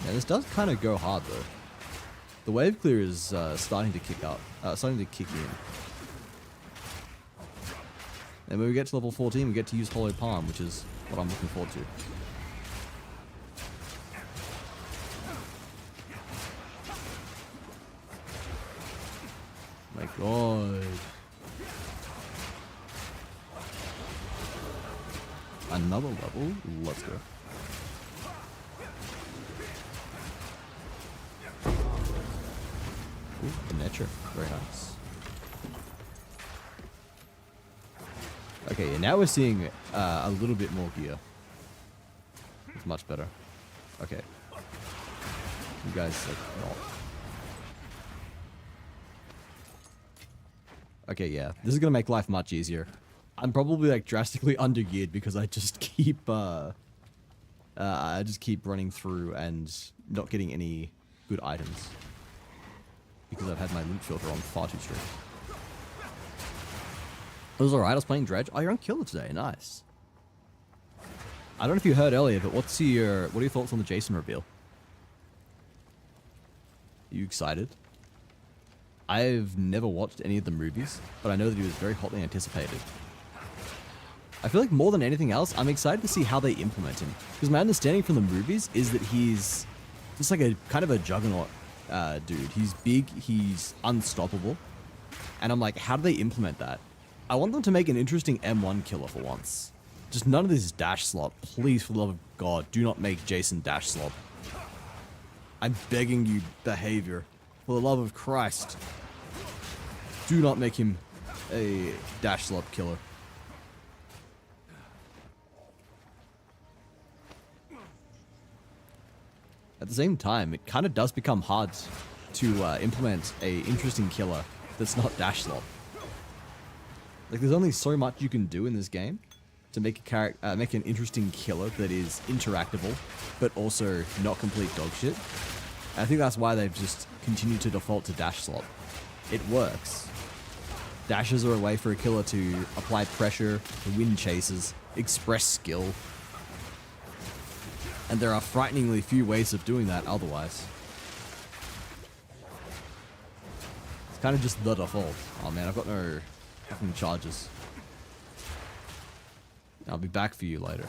A: Yeah, this does kind of go hard though. The wave clear is starting to kick up, starting to kick in. And when we get to level 14, we get to use Hollow Palm, which is what I'm looking forward to. My God. Another level? Let's go. Ooh, the nature. Very nice. Okay, and now we're seeing a little bit more gear. It's much better. Okay. You guys, like, not. Okay, yeah. This is gonna make life much easier. I'm probably, like, drastically undergeared because I just keep, running through and not getting any good items. Because I've had my loot filter on far too strict. It was alright, I was playing Dredge. Oh, you're on Killer today, nice. I don't know if you heard earlier, but what are your thoughts on the Jason reveal? Are you excited? I've never watched any of the movies, but I know that he was very hotly anticipated. I feel like more than anything else, I'm excited to see how they implement him. Because my understanding from the movies is that he's just like a kind of a juggernaut dude. He's big, he's unstoppable. And I'm like, how do they implement that? I want them to make an interesting M1 killer for once. Just none of this dash slot. Please, for the love of God, do not make Jason dash slot. I'm begging you, behavior. For the love of Christ. Do not make him a dash slot killer. At the same time, it kind of does become hard to implement a interesting killer that's not dash slot. Like, there's only so much you can do in this game to make a make an interesting killer that is interactable, but also not complete dog shit. And I think that's why they've just continued to default to dash slot. It works. Dashes are a way for a killer to apply pressure, win chases, express skill. And there are frighteningly few ways of doing that otherwise. It's kind of just the default. Oh man, I've got no fucking charges. I'll be back for you later.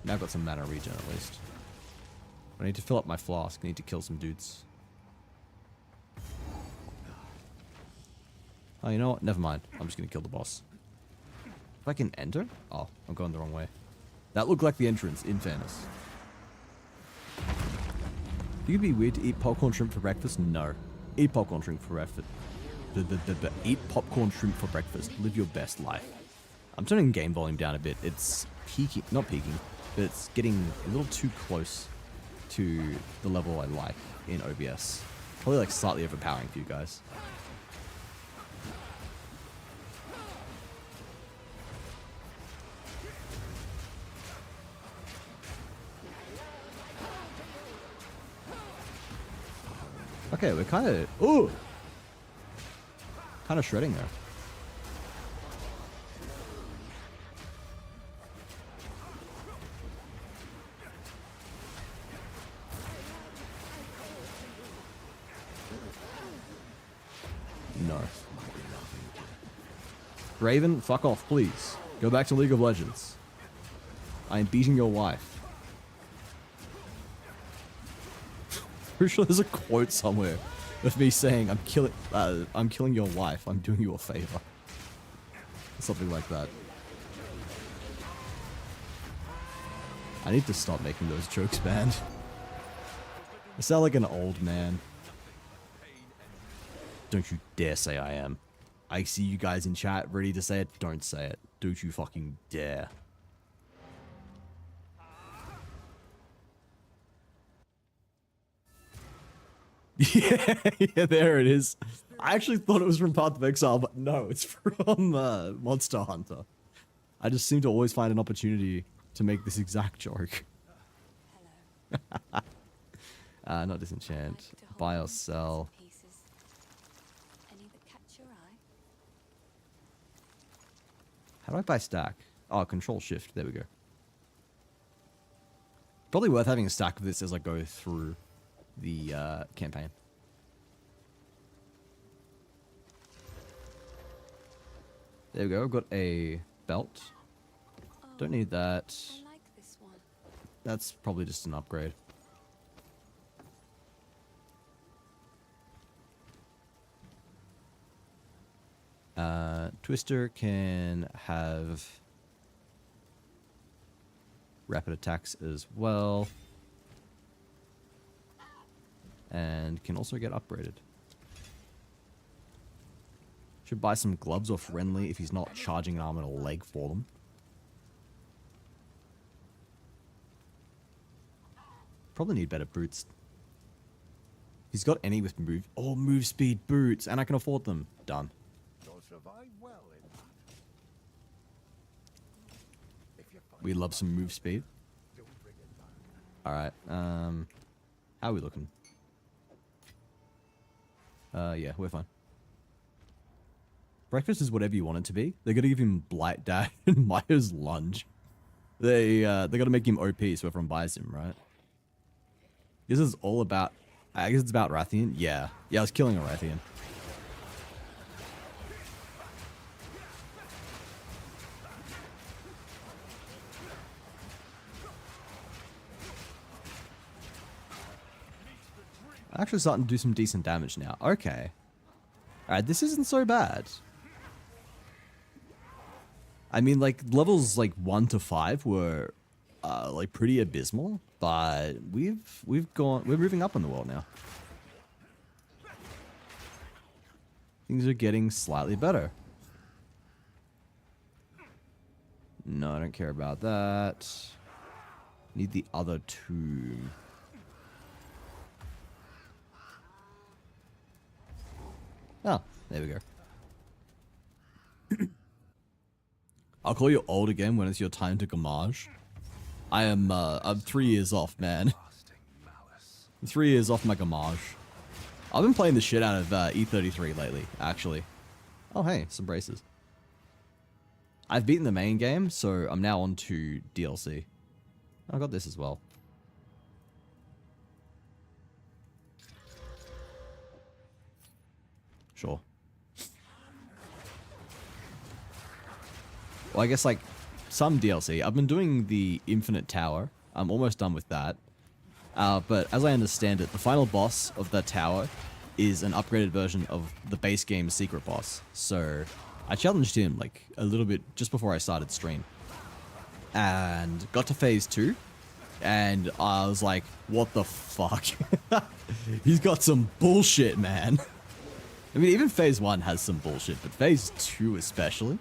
A: Now I've got some mana regen at least. I need to fill up my flask. I need to kill some dudes. Oh, you know what? Never mind. I'm just gonna kill the boss. If I can enter? Oh, I'm going the wrong way. That looked like the entrance, in fairness. You could be weird to eat popcorn shrimp for breakfast? No. Eat popcorn shrimp for breakfast. Eat popcorn shrimp for breakfast. Live your best life. I'm turning game volume down a bit. It's peaking, not peaking, but it's getting a little too close to the level I like in OBS. Probably like slightly overpowering for you guys. Okay, we're kind of shredding there. No. Raven, fuck off, please. Go back to League of Legends. I am beating your wife. Pretty sure there's a quote somewhere of me saying, I'm killing your wife, I'm doing you a favor. Something like that. I need to stop making those jokes, man. I sound like an old man. Don't you dare say I am. I see you guys in chat ready to say it. Don't say it. Don't you fucking dare. Yeah, there it is. I actually thought it was from Path of Exile, but no, it's from Monster Hunter. I just seem to always find an opportunity to make this exact joke. Not disenchant. Buy or sell. How do I buy stack? Oh, control shift. There we go. Probably worth having a stack of this as I go through the campaign. There we go. I've got a belt. Don't need that.
D: I like this one.
A: That's probably just an upgrade. Twister can have rapid attacks as well. And can also get upgraded. Should buy some gloves or friendly if he's not charging an arm and a leg for them. Probably need better boots. He's got any with move. Oh, move speed boots, and I can afford them. Done.
B: You'll survive well in that. If you find
A: We love some move speed.
B: don't bring it back.
A: All right. How are we looking? Yeah, we're fine. Breakfast is whatever you want it to be. They're gonna give him Blight Dash and Maya's Lunge. They gotta make him OP so everyone buys him, right? This is all about... I guess it's about Rathian? Yeah. Yeah, I was killing a Rathian. I'm actually starting to do some decent damage now. Okay. Alright, this isn't so bad. I mean, like, levels, like, 1 to 5 were, like, pretty abysmal, but we're moving up in the world now. Things are getting slightly better. No, I don't care about that. Need the other tomb. Oh, there we go. I'll call you old again when it's your time to gamage. I'm 3 years off, man. I'm 3 years off my gamage. I've been playing the shit out of E33 lately, actually. Oh, hey, some braces. I've beaten the main game, so I'm now on to DLC. I got this as well. Sure. Well, I guess, like, some DLC. I've been doing the Infinite Tower. I'm almost done with that. But as I understand it, the final boss of that tower is an upgraded version of the base game's secret boss. So I challenged him, like, a little bit just before I started stream. And got to phase 2. And I was like, what the fuck? He's got some bullshit, man. I mean, even phase 1 has some bullshit, but phase 2 especially?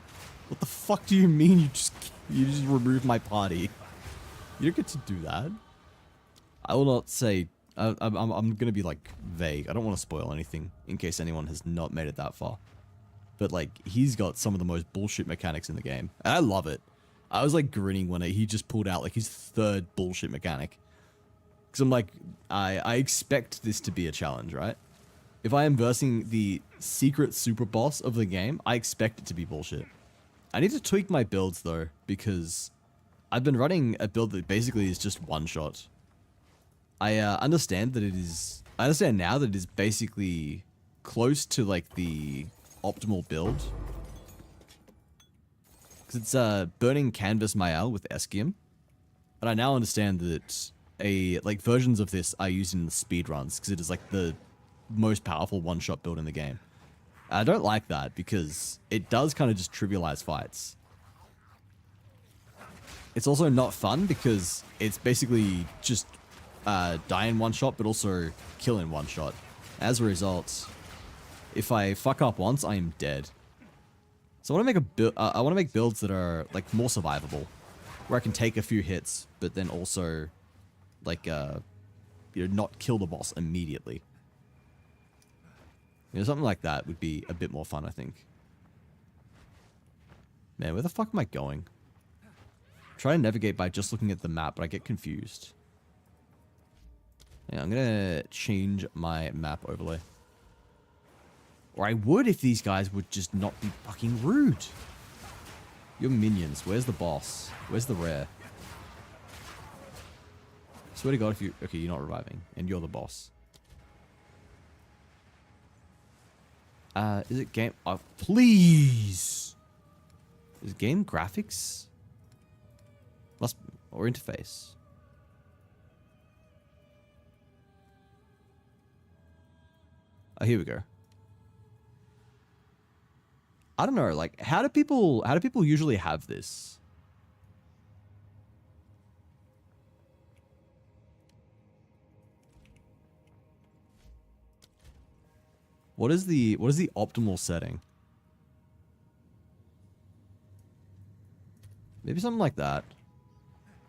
A: What the fuck do you mean you just removed my party? You don't get to do that. I will not say... I'm gonna be, like, vague. I don't want to spoil anything, in case anyone has not made it that far. But, like, he's got some of the most bullshit mechanics in the game. And I love it. I was, like, grinning when he just pulled out, like, his 3rd bullshit mechanic. Because I'm like, I expect this to be a challenge, right? If I am versing the secret super boss of the game, I expect it to be bullshit. I need to tweak my builds, though, because I've been running a build that basically is just one-shot. I understand that it is... I understand now that it is basically close to, like, the optimal build. Because it's Burning Canvas Mael with Eskium. But I now understand that versions of this are used in the speedruns, because it is, like, the most powerful one-shot build in the game. I don't like that because it does kind of just trivialize fights. It's also not fun because it's basically just die in one shot but also kill in one shot. As a result, if I fuck up once, I am dead. So I want to make I want to make builds that are like more survivable, where I can take a few hits but then also like not kill the boss immediately. You know, something like that would be a bit more fun, I think. Man, where the fuck am I going? Try to navigate by just looking at the map, but I get confused. Yeah, I'm gonna change my map overlay. Or I would if these guys would just not be fucking rude. Your minions, where's the boss? Where's the rare? Swear to God if you... Okay, you're not reviving, and you're the boss. Is it game... Oh, please! Is it game graphics? Must... Or interface? Oh, here we go. I don't know, like, how do people usually have this? What is the optimal setting? Maybe something like that.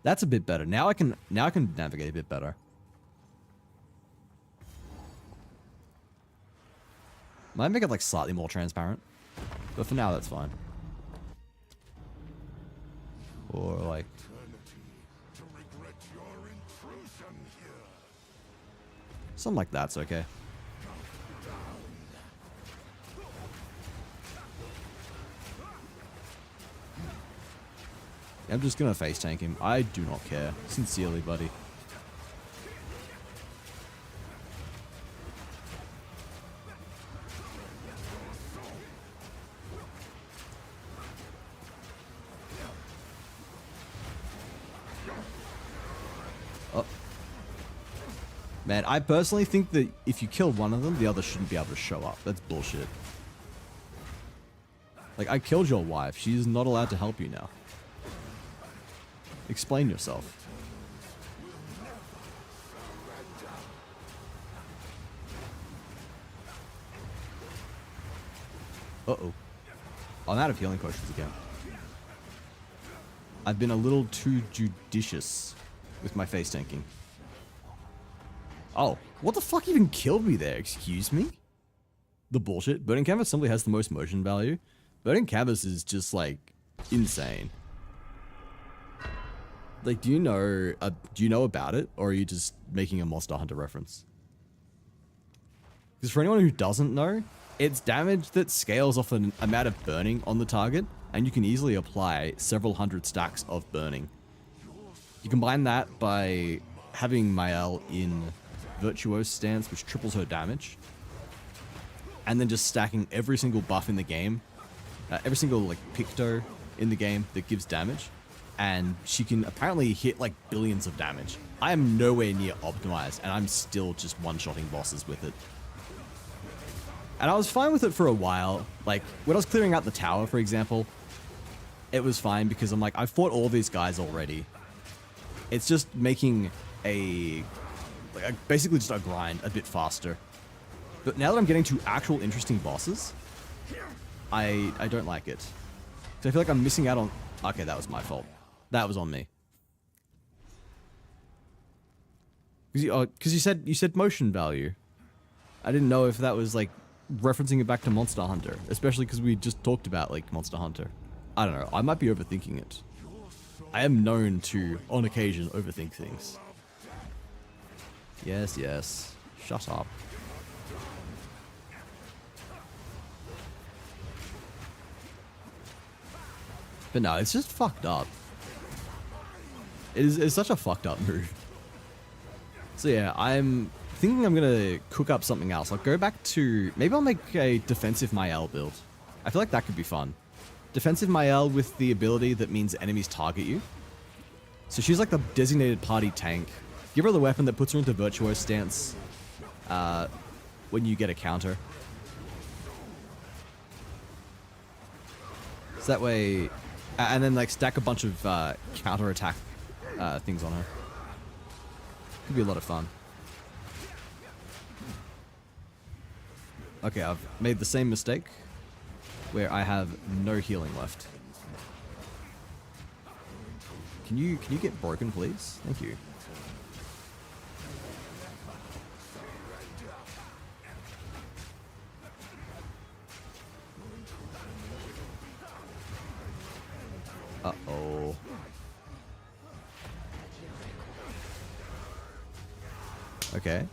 A: That's a bit better. Now I can navigate a bit better. Might make it like slightly more transparent, but for now that's fine. Or like something like that's okay. I'm just gonna face tank him. I do not care. Sincerely, buddy. Oh. Man, I personally think that if you kill one of them, the other shouldn't be able to show up. That's bullshit. Like, I killed your wife. She's not allowed to help you now. Explain yourself. Uh-oh. I'm out of healing potions again. I've been a little too judicious with my face tanking. Oh, what the fuck even killed me there? Excuse me? The bullshit. Burning Canvas simply has the most motion value. Burning Canvas is just, like, insane. Like, do you know about it? Or are you just making a Monster Hunter reference? Because for anyone who doesn't know, it's damage that scales off an amount of burning on the target, and you can easily apply several hundred stacks of burning. You combine that by having Mael in Virtuose stance, which triples her damage, and then just stacking every single buff in the game, every single like Picto in the game that gives damage, and she can apparently hit like billions of damage. I am nowhere near optimized, and I'm still just one-shotting bosses with it. And I was fine with it for a while. Like, when I was clearing out the tower, for example, it was fine because I'm like, I've fought all these guys already. It's just making basically just a grind a bit faster. But now that I'm getting to actual interesting bosses, I don't like it. So I feel like I'm missing out on... Okay, that was my fault. That was on me. Because you said motion value. I didn't know if that was like referencing it back to Monster Hunter, especially because we just talked about like Monster Hunter. I don't know. I might be overthinking it. I am known to, on occasion, overthink things. Yes, yes. Shut up. But no, it's just fucked up. It's such a fucked up move. So yeah, I'm thinking I'm gonna cook up something else. I'll go back to... Maybe I'll make a defensive Mael build. I feel like that could be fun. Defensive Mael with the ability that means enemies target you. So she's like the designated party tank. Give her the weapon that puts her into Virtuose stance when you get a counter. So that way... and then like stack a bunch of counter attack things on her. Could be a lot of fun. Okay, I've made the same mistake where I have no healing left. Can you get broken, please? Thank you. Uh-oh. Okay.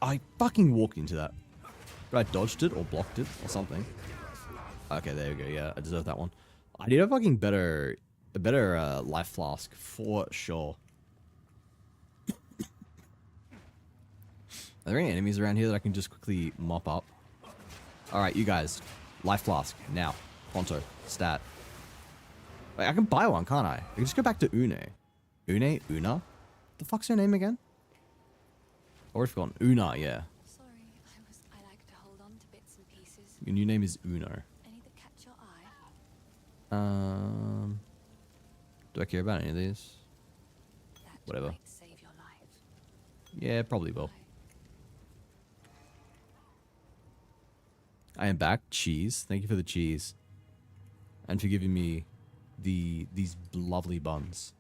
A: I fucking walked into that. But I dodged it or blocked it or something. Okay, there we go. Yeah, I deserve that one. I need a fucking better life flask for sure. Are there any enemies around here that I can just quickly mop up? Alright, you guys. Life flask. Now. Ponto. Stat. Wait, I can buy one, can't I? I can just go back to Une. Une? Una? The fuck's her name again? I already forgotten. Una, yeah.
D: Sorry, I like to hold on to bits and pieces.
A: Your new name is Uno.
D: Any that catch your eye?
A: Do I care about any of these?
D: That
A: Whatever.
D: might save your life.
A: Yeah, probably will. I am back. Cheese. Thank you for the cheese. And for giving me these lovely buns.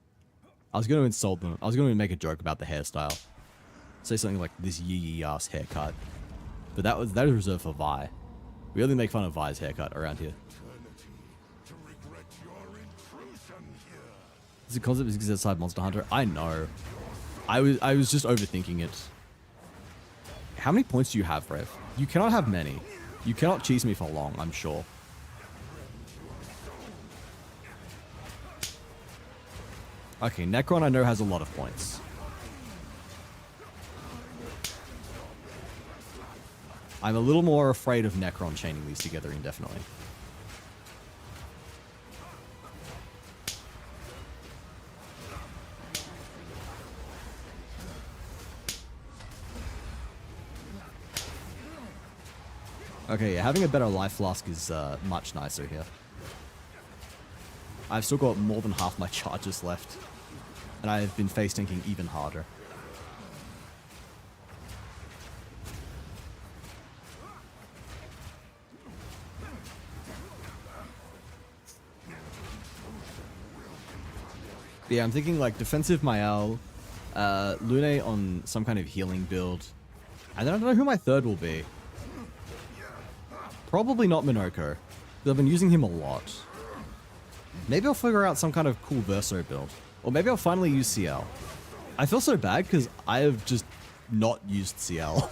A: I was going to insult them. I was going to make a joke about the hairstyle. Say something like this yee ass haircut. But that is reserved for Vi. We only make fun of Vi's haircut around here. This concept is outside Monster Hunter. I know. I was just overthinking it. How many points do you have, Rev? You cannot have many. You cannot cheese me for long, I'm sure. Okay, Necron I know has a lot of points. I'm a little more afraid of Necron chaining these together indefinitely. Okay, yeah, having a better life flask is much nicer here. I've still got more than half my charges left. And I've been face tanking even harder. Yeah, I'm thinking like defensive Mael, Lune on some kind of healing build. And then I don't know who my third will be. Probably not Minoko, because I've been using him a lot. Maybe I'll figure out some kind of cool Verso build. Or maybe I'll finally use CL. I feel so bad because I have just not used CL.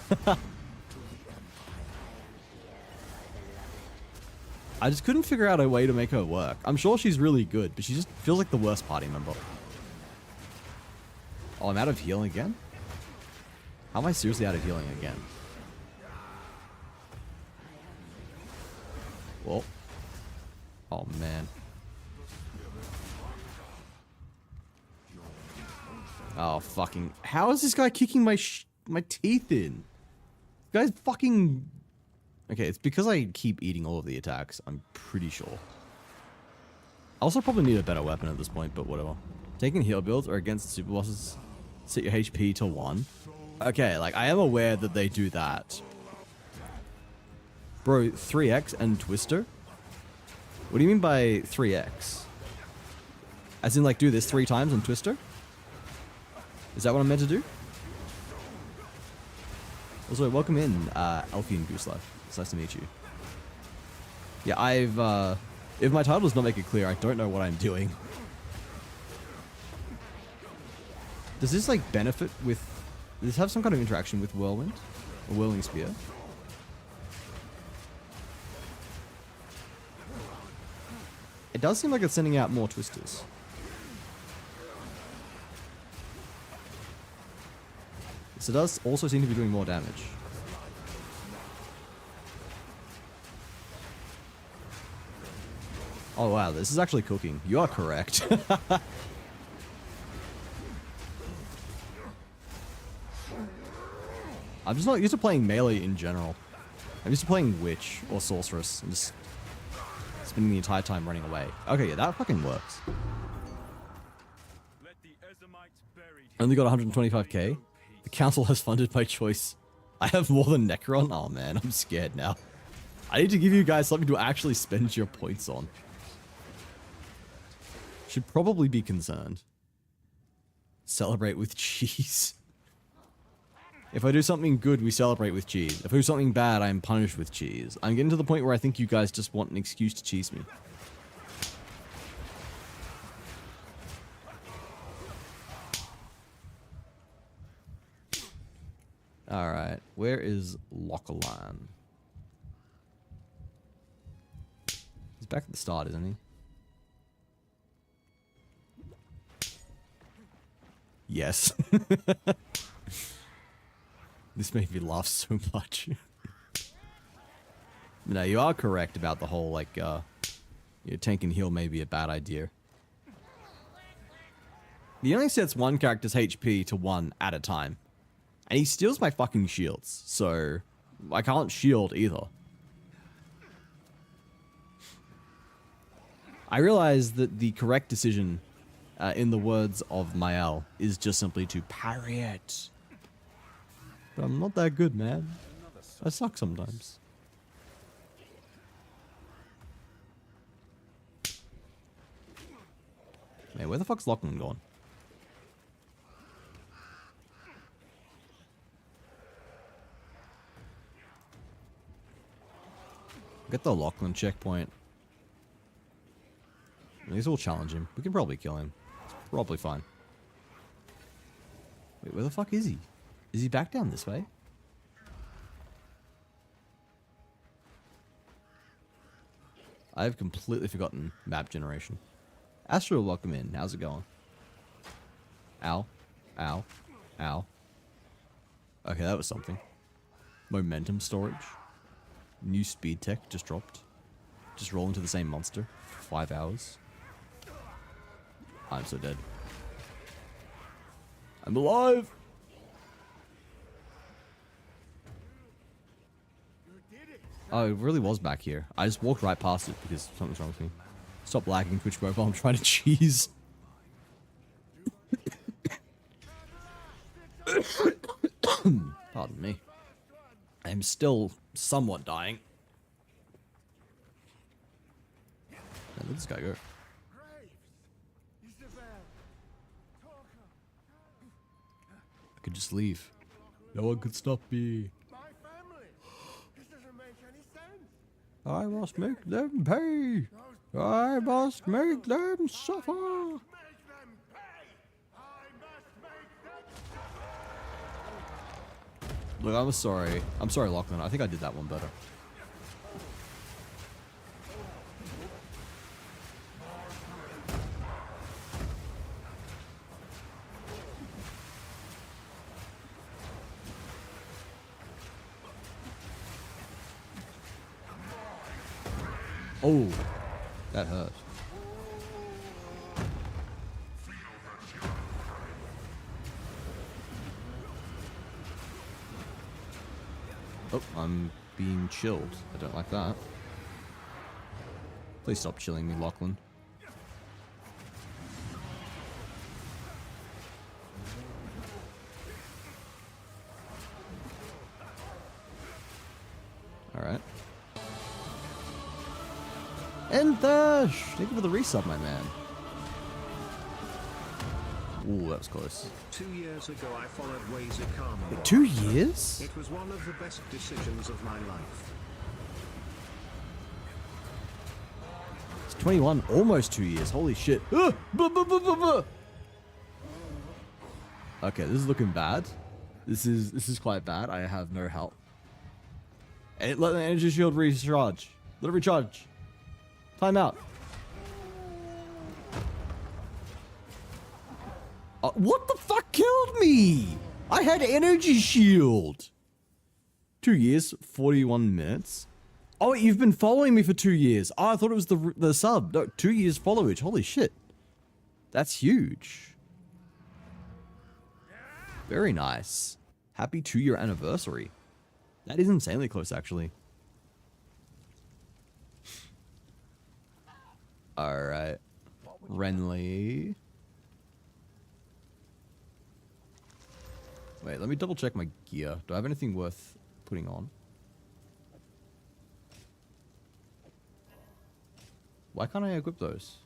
A: I just couldn't figure out a way to make her work. I'm sure she's really good, but she just feels like the worst party member. Oh, I'm out of healing again? How am I seriously out of healing again? Well. Oh, man. Oh, fucking... How is this guy kicking my teeth in? This guy's fucking... Okay, it's because I keep eating all of the attacks, I'm pretty sure. I also probably need a better weapon at this point, but whatever. Taking heal builds or against super bosses, set your HP to 1. Okay, like, I am aware that they do that. Bro, 3x and Twister? What do you mean by 3x? As in, like, do this 3 times on Twister? Is that what I'm meant to do? Also, welcome in, Elfie and Goose Life. It's nice to meet you. Yeah, if my title does not make it clear, I don't know what I'm doing. Does this, like, benefit with... Does this have some kind of interaction with Whirlwind? Or Whirling Spear? It does seem like it's sending out more Twisters. This does also seem to be doing more damage. Oh wow, this is actually cooking. You are correct. I'm just not used to playing melee in general. I'm used to playing Witch or Sorceress and just spending the entire time running away. Okay, yeah, that fucking works. Only got 125k. The council has funded my choice. I have more than Necron? Oh man, I'm scared now. I need to give you guys something to actually spend your points on. Should probably be concerned. Celebrate with cheese. If I do something good, we celebrate with cheese. If I do something bad, I am punished with cheese. I'm getting to the point where I think you guys just want an excuse to cheese me. Alright, where is Lockeline? He's back at the start, isn't he? Yes. This made me laugh so much. No, you are correct about the whole, like, tank and heal may be a bad idea. He only sets one character's HP to 1 at a time. And he steals my fucking shields, so I can't shield either. I realize that the correct decision, in the words of Mael, is just simply to parry it. But I'm not that good, man. I suck sometimes. Man, where the fuck's Lachlan gone? Get the Lachlan checkpoint. At least we'll challenge him. We can probably kill him. It's probably fine. Wait, where the fuck is he? Is he back down this way? I've completely forgotten map generation. Astro, welcome in. How's it going? Ow. Ow. Ow. Okay, that was something. Momentum storage. New speed tech just dropped. Just roll into the same monster for 5 hours. I'm so dead. I'm alive! Oh, it really was back here. I just walked right past it because something's wrong with me. Stop lagging Twitch mobile. I'm trying to cheese. Pardon me. I'm still somewhat dying. Now, where'd this guy go? I could just leave. No one could stop me.
E: My family. This doesn't make any sense.
A: I must make them pay. I must make them suffer.
E: Make them pay. I must make them suffer.
A: Look, I'm sorry. I'm sorry, Lachlan. I think I did that one better. Oh, that hurt. Oh, I'm being chilled. I don't like that. Please stop chilling me, Lachlan. Alright. And thank you for the resub, my man. Ooh, that was close.
F: 2 years ago, I followed Wazy Karma.
A: 2 years?
F: It was one of the best decisions of my life.
A: It's 21, almost 2 years. Holy shit. Okay, this is looking bad. This is quite bad. I have no help. And let the energy shield recharge. Let it recharge. Time out. What the fuck killed me? I had energy shield. 2 years, 41 minutes. Oh, you've been following me for 2 years. Oh, I thought it was the sub. No, 2 years followage. Holy shit. That's huge. Very nice. Happy 2-year anniversary. That is insanely close, actually. Alright. Renly. Wait, let me double check my gear. Do I have anything worth putting on? Why can't I equip those?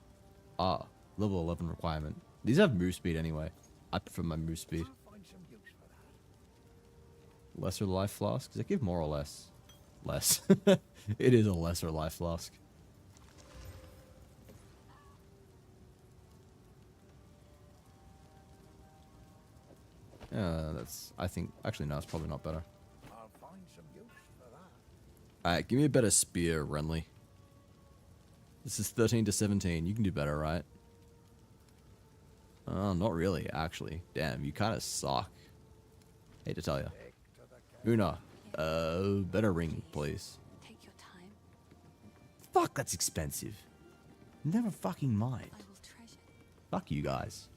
A: Ah, level 11 requirement. These have move speed anyway. I prefer my move speed. Lesser life flask? Does it give more or less? Less. It is a lesser life flask. That's, I think, actually no, it's probably not better.
B: I'll find some use for that.
A: Alright, give me a better spear, Renly. This is 13 to 17. You can do better, right? Oh, not really, actually. Damn, you kind of suck. Hate to tell you. Una, better ring, please.
D: Take your time.
A: Fuck, that's expensive. Never fucking mind.
D: I will treasure it.
A: Fuck you guys.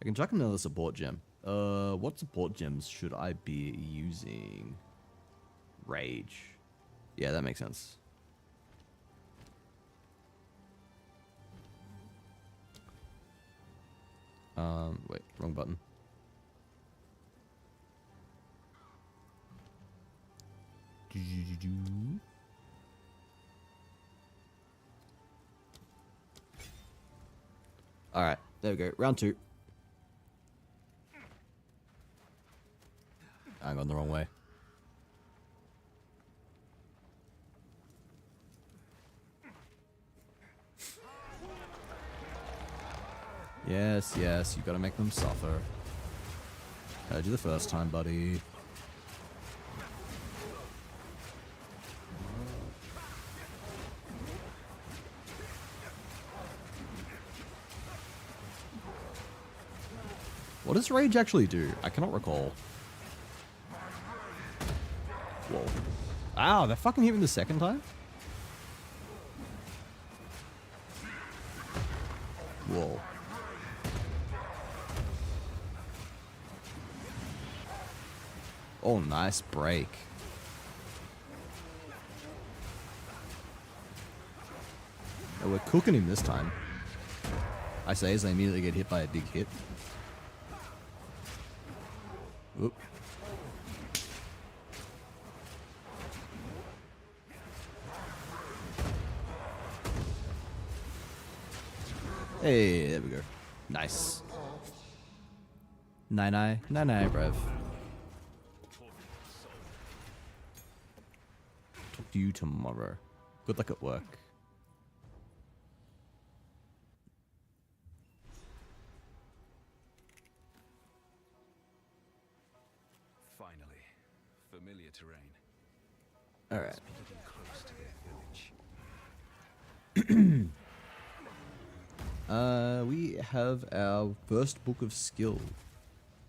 A: I can chuck another support gem. What support gems should I be using? Rage. Yeah, that makes sense. Wait, wrong button. Alright, there we go. Round 2. I'm going the wrong way. Yes, yes, you gotta make them suffer. Heard you the first time, buddy. What does rage actually do? I cannot recall. Whoa. Ow, that fucking hit me the second time? Whoa. Oh, nice break. Oh, we're cooking him this time. I say as I immediately get hit by a big hit. Oop. Hey, there we go. Nice. Nine, bruv. Talk to you tomorrow. Good luck at work.
C: Finally, familiar terrain.
A: Alright.
C: Getting close to their village.
A: We have our first book of skill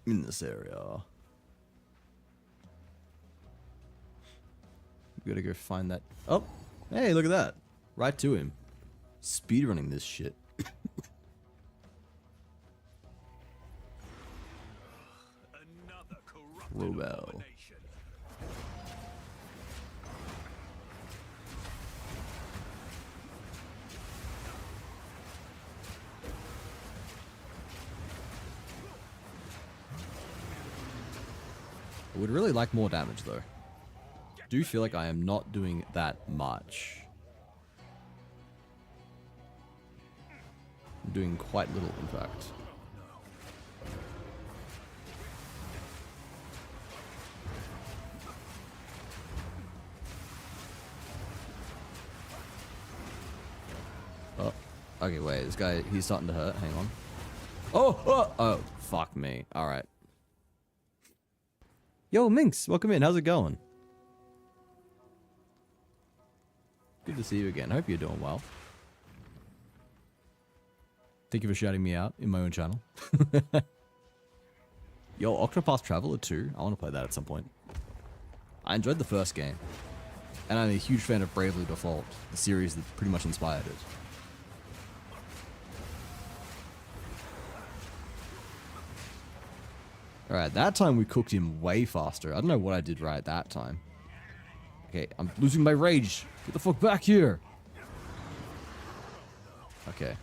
A: in this area. We gotta go find that. Oh, hey, look at that. Right to him. Speedrunning this shit.
C: Another corrupted
A: Robel.
C: abomination.
A: I would really like more damage though. Do feel like I am not doing that much. I'm doing quite little, in fact. Oh, okay, wait, this guy, he's starting to hurt. Hang on. Oh, fuck me. All right. Yo, Minx, welcome in. How's it going? Good to see you again. Hope you're doing well. Thank you for shouting me out in my own channel. Yo, Octopath Traveler 2. I want to play that at some point. I enjoyed the first game. And I'm a huge fan of Bravely Default, the series that pretty much inspired it. Alright, that time we cooked him way faster. I don't know what I did right that time. Okay, I'm losing my rage. Get the fuck back here. Okay.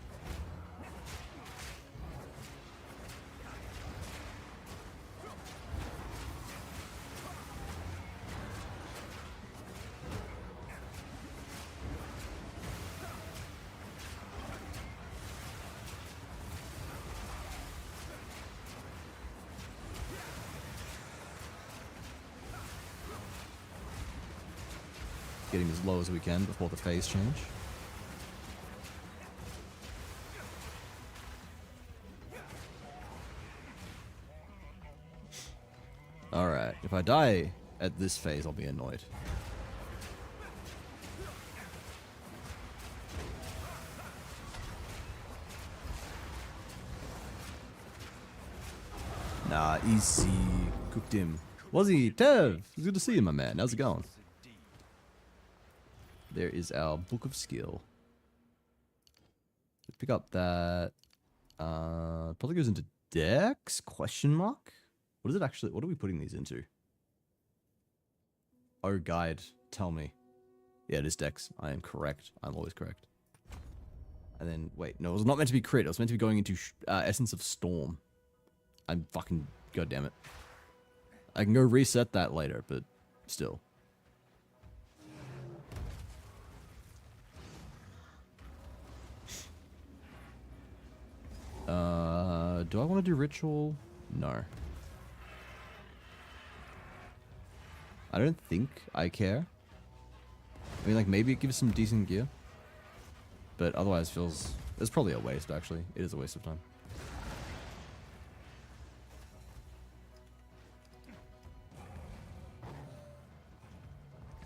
A: Getting as low as we can before the phase change. Alright, if I die at this phase, I'll be annoyed. Nah, easy. Cooked him. Was he? Tev! It's good to see you, my man. How's it going? There is our book of skill. Let's pick up that. Probably goes into Dex? Question mark? What is it actually? What are we putting these into? Oh, guide. Tell me. Yeah, it is Dex. I am correct. I'm always correct. And then, wait. No, it was not meant to be crit. It was meant to be going into Essence of Storm. I'm fucking... God damn it. I can go reset that later, but still. Do I want to do ritual? No. I don't think I care. I mean, like, maybe it gives some decent gear. But otherwise feels... It's probably a waste, actually. It is a waste of time.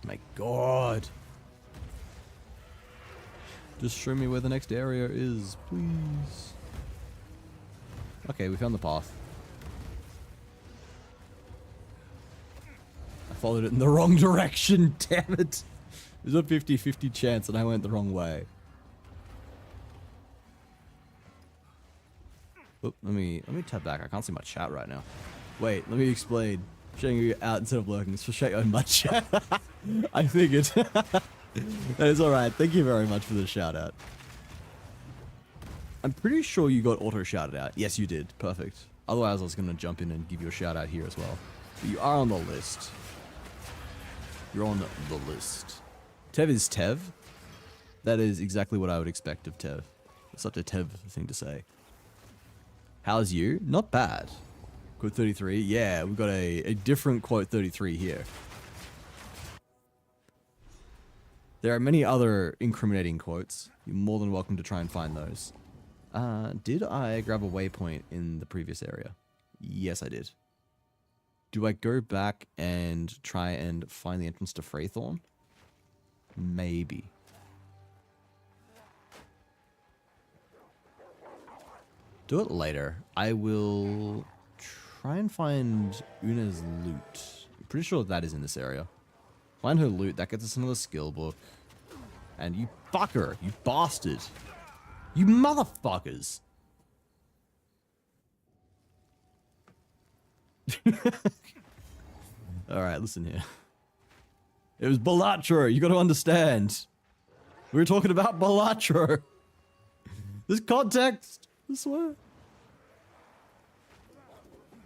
A: My god. Just show me where the next area is, please. Okay, we found the path. I followed it in the wrong direction, damn it. There's a 50-50 chance and I went the wrong way. Oop, let me tab back. I can't see my chat right now. Wait, let me explain. Showing you out instead of lurking. It's for show your own much. I figured. That is alright. Thank you very much for the shout out. I'm pretty sure you got auto shouted out. Yes, you did. Perfect. Otherwise, I was going to jump in and give you a shout out here as well. But you are on the list. You're on the list. Tev is Tev. That is exactly what I would expect of Tev. It's such a Tev thing to say. How's you? Not bad. Quote 33. Yeah, we've got a different quote 33 here. There are many other incriminating quotes. You're more than welcome to try and find those. Did I grab a waypoint in the previous area? Yes, I did. Do I go back and try and find the entrance to Freythorn? Maybe. Do it later. I will try and find Una's loot. I'm pretty sure that is in this area. Find her loot. That gets us another skill book. And you fucker. You bastard. You motherfuckers. Alright, listen here. It was Balatro. You got to understand. We were talking about Balatro. There's context. I swear.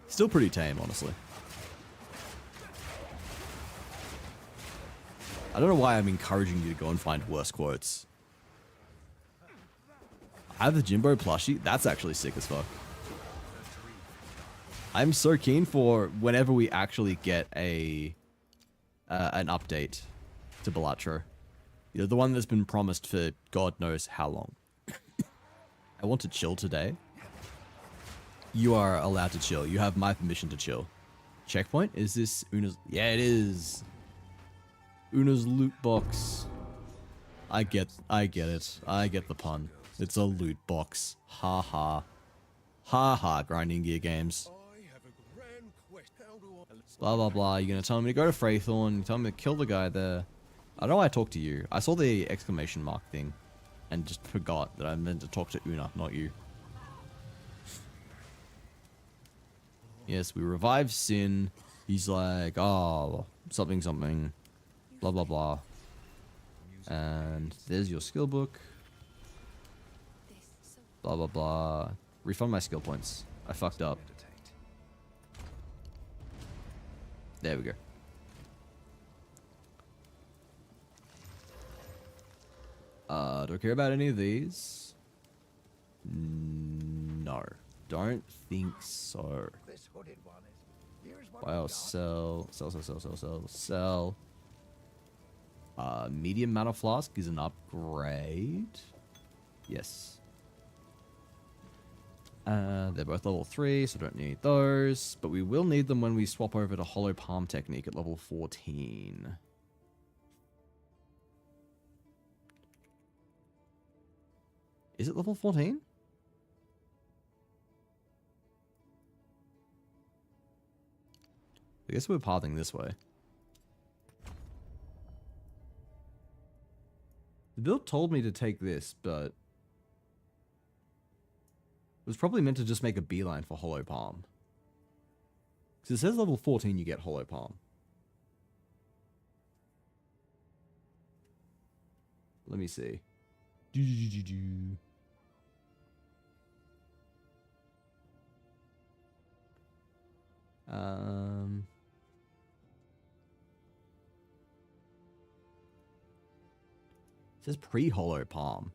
A: Still pretty tame, honestly. I don't know why I'm encouraging you to go and find worse quotes. I have the Jimbo plushie. That's actually sick as fuck. I'm so keen for whenever we actually get an update to Balatro. You know, the one that's been promised for God knows how long. I want to chill today. You are allowed to chill. You have my permission to chill. Checkpoint? Is this Una's? Yeah, it is. Una's loot box. I get it. I get the pun. It's a loot box. Ha ha. Ha ha, grinding gear games. Blah blah blah. You're gonna tell me to go to Freythorn, you tell me to kill the guy there. I don't know why I talked to you. I saw the exclamation mark thing and just forgot that I meant to talk to Una, not you. Yes, we revive Sin. He's like, oh, something something. Blah blah blah. And there's your skill book. Blah blah blah. Refund my skill points. I fucked up. There we go. Don't care about any of these. No. Don't think so.
B: This hooded one is. Here's what
A: Buy
B: we
A: or
B: got.
A: sell. Medium mana flask is an upgrade. Yes. They're both level 3, so don't need those. But we will need them when we swap over to Hollow Palm Technique at level 14. Is it level 14? I guess we're pathing this way. The build told me to take this, but it was probably meant to just make a beeline for Hollow Palm. Because it says level 14 you get Hollow Palm. Let me see. It says pre-Hollow Palm.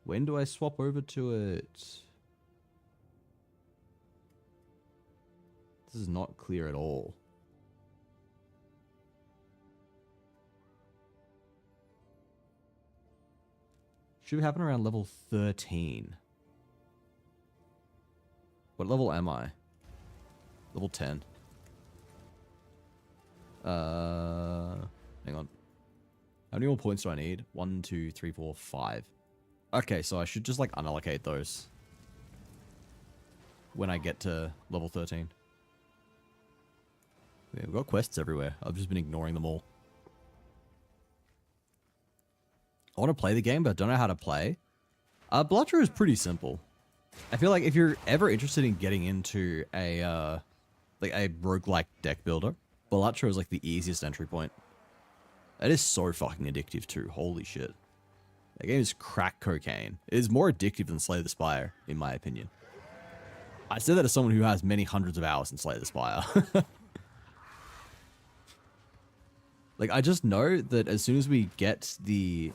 A: When do I swap over to it? This is not clear at all. Should happen around level 13. What level am I? Level 10. Hang on. How many more points do I need? 1, 2, 3, 4, 5. Okay, so I should just like unallocate those when I get to level 13. Yeah, we've got quests everywhere. I've just been ignoring them all. I want to play the game, but I don't know how to play. Balatro is pretty simple. I feel like if you're ever interested in getting into a like a roguelike deck builder, Balatro is like the easiest entry point. It is so fucking addictive too. Holy shit. That game is crack cocaine. It is more addictive than Slay the Spire, in my opinion. I say that as someone who has many hundreds of hours in Slay the Spire. Like, I just know that as soon as we get the...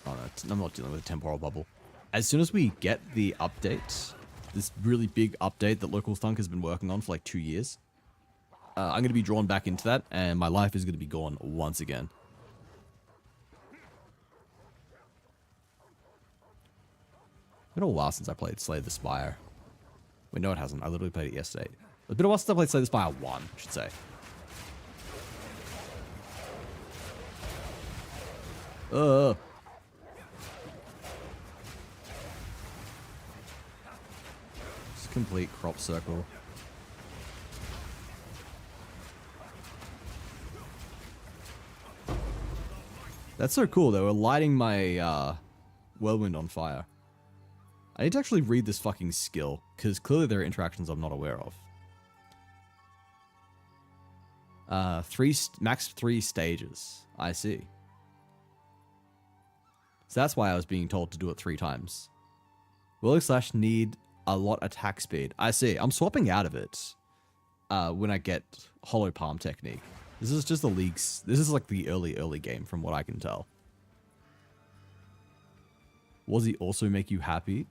A: Oh no, I'm not dealing with a temporal bubble. As soon as we get the update, this really big update that Local Thunk has been working on for like 2 years, I'm going to be drawn back into that, and my life is going to be gone once again. It's been a while since I played Slay the Spire. Wait, no it hasn't. I literally played it yesterday. It's been a while since I played Slay the Spire 1, I should say. Just complete crop circle. That's so cool. They were lighting my whirlwind on fire. I need to actually read this fucking skill, because clearly there are interactions I'm not aware of. Max 3 stages. I see. So that's why I was being told to do it 3 times. Will slash need a lot attack speed. I see. I'm swapping out of it when I get Hollow Palm Technique. This is just the leagues. This is like the early game from what I can tell. Was he also make you happy?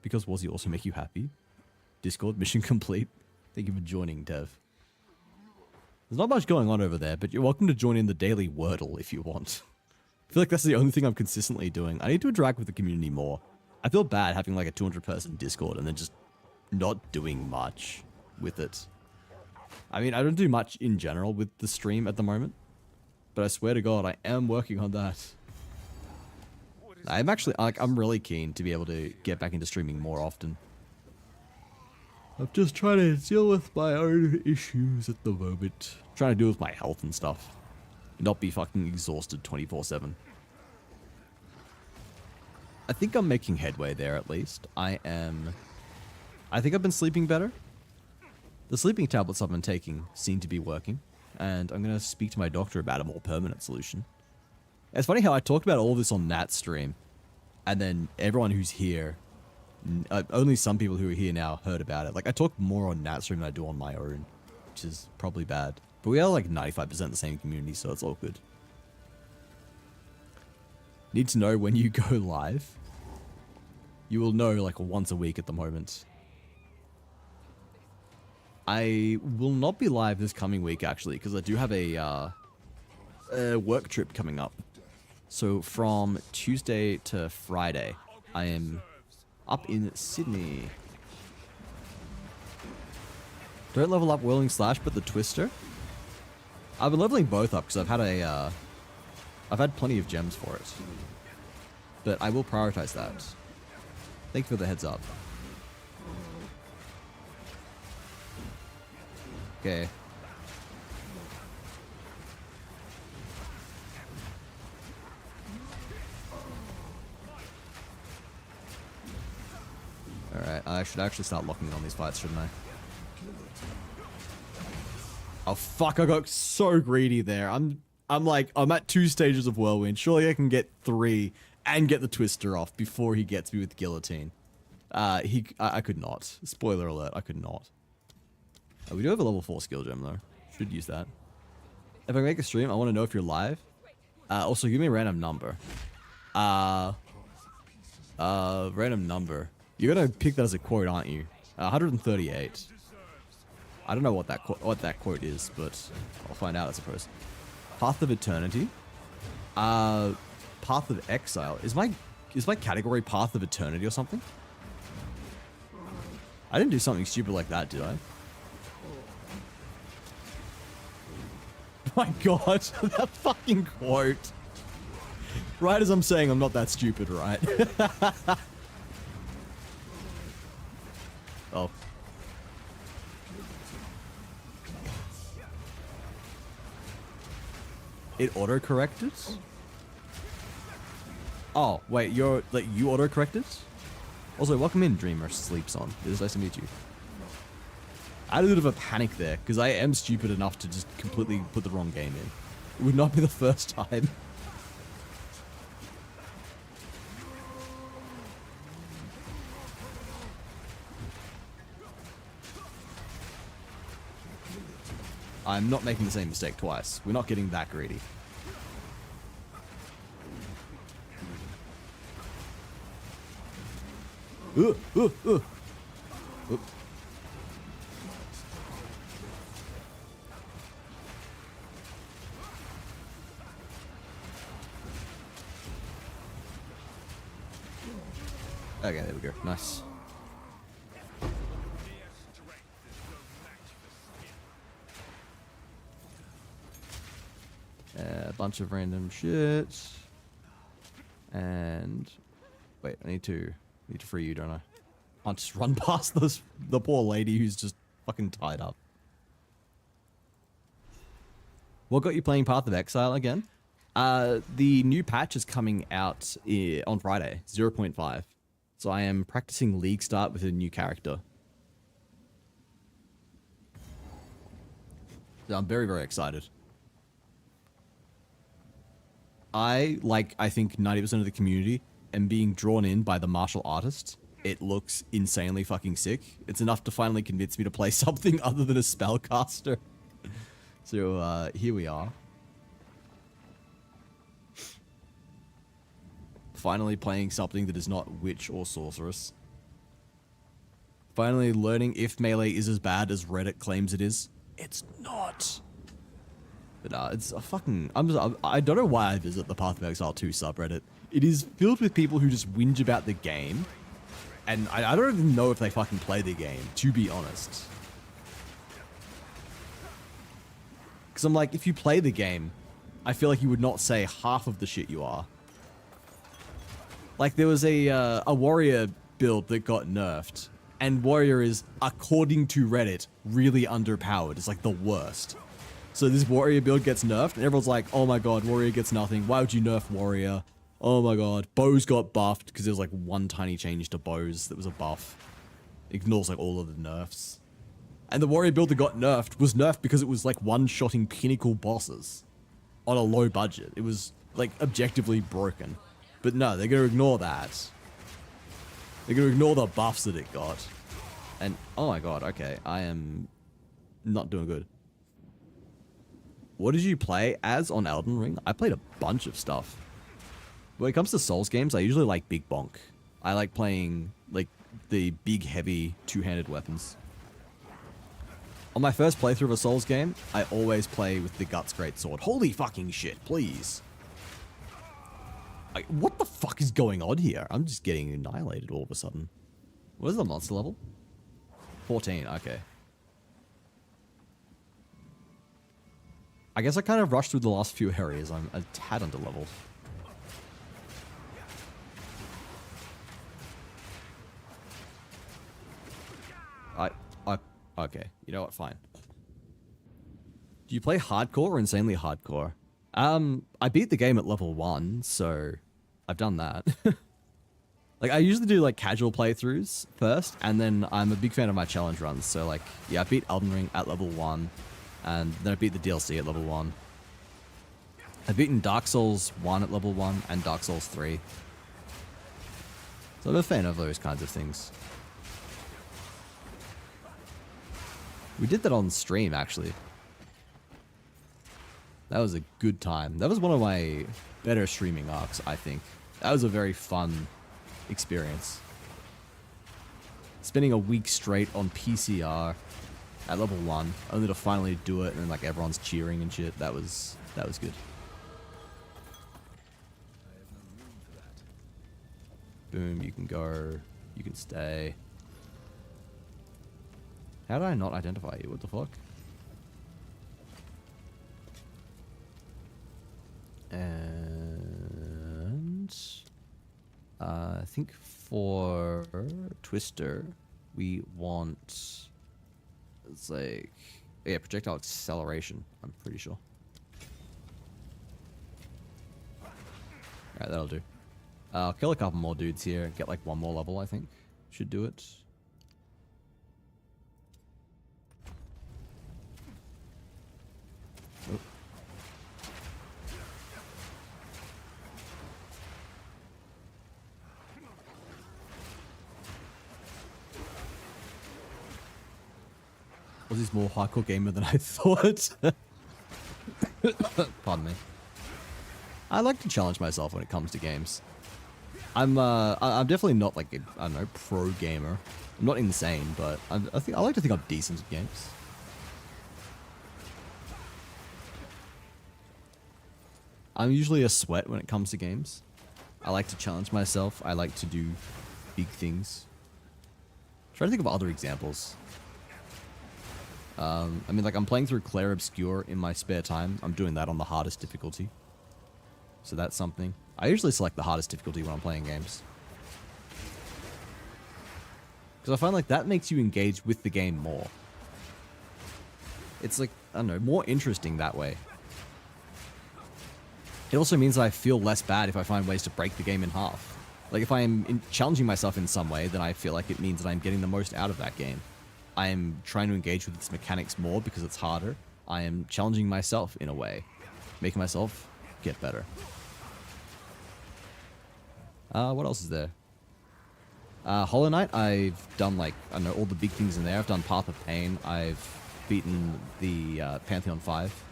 A: Because was he also make you happy? Discord mission complete. Thank you for joining, Dev. There's not much going on over there, but you're welcome to join in the daily Wordle if you want. I feel like that's the only thing I'm consistently doing. I need to interact with the community more. I feel bad having like a 200-person Discord and then just not doing much with it. I mean, I don't do much in general with the stream at the moment, but I swear to God, I am working on that. I'm actually, like, I'm really keen to be able to get back into streaming more often. I'm just trying to deal with my own issues at the moment. Trying to deal with my health and stuff. Not be fucking exhausted 24/7. I think I'm making headway there at least. I think I've been sleeping better. The sleeping tablets I've been taking seem to be working, and I'm going to speak to my doctor about a more permanent solution. It's funny how I talked about all this on that stream, and then everyone who's here, only some people who are here now heard about it. Like, I talk more on that stream than I do on my own, which is probably bad. But we are like 95% the same community, so it's all good. Need to know when you go live? You will know like once a week at the moment. I will not be live this coming week actually, because I do have a work trip coming up. So from Tuesday to Friday, I am up in Sydney. Don't level up Whirling Slash, but the Twister. I've been leveling both up because I've had plenty of gems for it. But I will prioritize that. Thank you for the heads up. Okay. Alright, I should actually start locking in on these fights, shouldn't I? Oh fuck, I got so greedy there. I'm at 2 stages of Whirlwind. Surely I can get 3 and get the Twister off before he gets me with Guillotine. I could not. Spoiler alert, I could not. We do have a level 4 skill gem though. Should use that. If I make a stream, I want to know if you're live. Also, give me a random number. Random number. You're gonna pick that as a quote, aren't you? 138. I don't know what that quote is, but I'll find out, I suppose. Path of Eternity. Path of Exile. Is my category Path of Eternity or something? I didn't do something stupid like that, did I? My God, that fucking quote. Right as I'm saying I'm not that stupid, right? Oh. It auto-corrected? Oh, wait, you're, like, you auto-corrected? Also, welcome in, Dreamer Sleeps On. It is nice to meet you. I had a bit of a panic there, because I am stupid enough to just completely put the wrong game in. It would not be the first time. I'm not making the same mistake twice. We're not getting that greedy. Oop. Okay, there we go. Nice. A bunch of random shit. And wait, I need to free you, don't I? I'll just run past the poor lady who's just fucking tied up. What got you playing Path of Exile again? The new patch is coming out on Friday, 0.5. So I am practicing League Start with a new character. So I'm very, very excited. I think 90% of the community am being drawn in by the martial artist. It looks insanely fucking sick. It's enough to finally convince me to play something other than a spellcaster. So here we are. Finally playing something that is not witch or sorceress. Finally learning if melee is as bad as Reddit claims it is. It's not. But it's a fucking... I don't know why I visit the Path of Exile 2 subreddit. It is filled with people who just whinge about the game. And I don't even know if they fucking play the game, to be honest. Because I'm like, if you play the game, I feel like you would not say half of the shit you are. Like, there was a warrior build that got nerfed. And warrior is, according to Reddit, really underpowered. It's like the worst. So this warrior build gets nerfed, and everyone's like, oh my god, warrior gets nothing. Why would you nerf warrior? Oh my god. Bows got buffed, because there was like one tiny change to bows that was a buff. Ignores like all of the nerfs. And the warrior build that got nerfed was nerfed because it was like one-shotting pinnacle bosses. On a low budget. It was like objectively broken. But no, they're going to ignore that. They're going to ignore the buffs that it got. And, oh my god, okay. I am not doing good. What did you play as on Elden Ring? I played a bunch of stuff. When it comes to Souls games, I usually like Big Bonk. I like playing, like, the big, heavy, two-handed weapons. On my first playthrough of a Souls game, I always play with the Guts Greatsword. Holy fucking shit, please. What the fuck is going on here? I'm just getting annihilated all of a sudden. What is the monster level? 14, okay. I guess I kind of rushed through the last few areas. I'm a tad under-leveled. Okay, you know what, fine. Do you play hardcore or insanely hardcore? I beat the game at level 1, so I've done that. Like, I usually do, like, casual playthroughs first, and then I'm a big fan of my challenge runs. So, like, yeah, I beat Elden Ring at level 1, and then I beat the DLC at level 1. I've beaten Dark Souls 1 at level 1, and Dark Souls 3. So I'm a fan of those kinds of things. We did that on stream, actually. That was a good time. That was one of my better streaming arcs, I think. That was a very fun experience. Spending a week straight on PCR at level 1, only to finally do it, and then, like, everyone's cheering and shit. That was good. Boom, you can go. You can stay. How did I not identify you? What the fuck? And I think for Twister, we want, it's like, yeah, projectile acceleration, I'm pretty sure. Alright, that'll do. I'll kill a couple more dudes here. Get like one more level, I think. Should do it. Oh. Was this more hardcore gamer than I thought? Pardon me. I like to challenge myself when it comes to games. I'm definitely not like a, I don't know, pro gamer. I'm not insane, but I like to think I'm decent at games. I'm usually a sweat when it comes to games. I like to challenge myself. I like to do big things. Try to think of other examples. I mean, like, I'm playing through Clair Obscure in my spare time. I'm doing that on the hardest difficulty. So that's something. I usually select the hardest difficulty when I'm playing games. Because I find like that makes you engage with the game more. It's like, I don't know, more interesting that way. It also means that I feel less bad if I find ways to break the game in half. Like if I am challenging myself in some way, then I feel like it means that I'm getting the most out of that game. I am trying to engage with its mechanics more because it's harder. I am challenging myself in a way, making myself get better. What else is there? Hollow Knight, I've done like, I don't know, all the big things in there. I've done Path of Pain. I've beaten the Pantheon 5.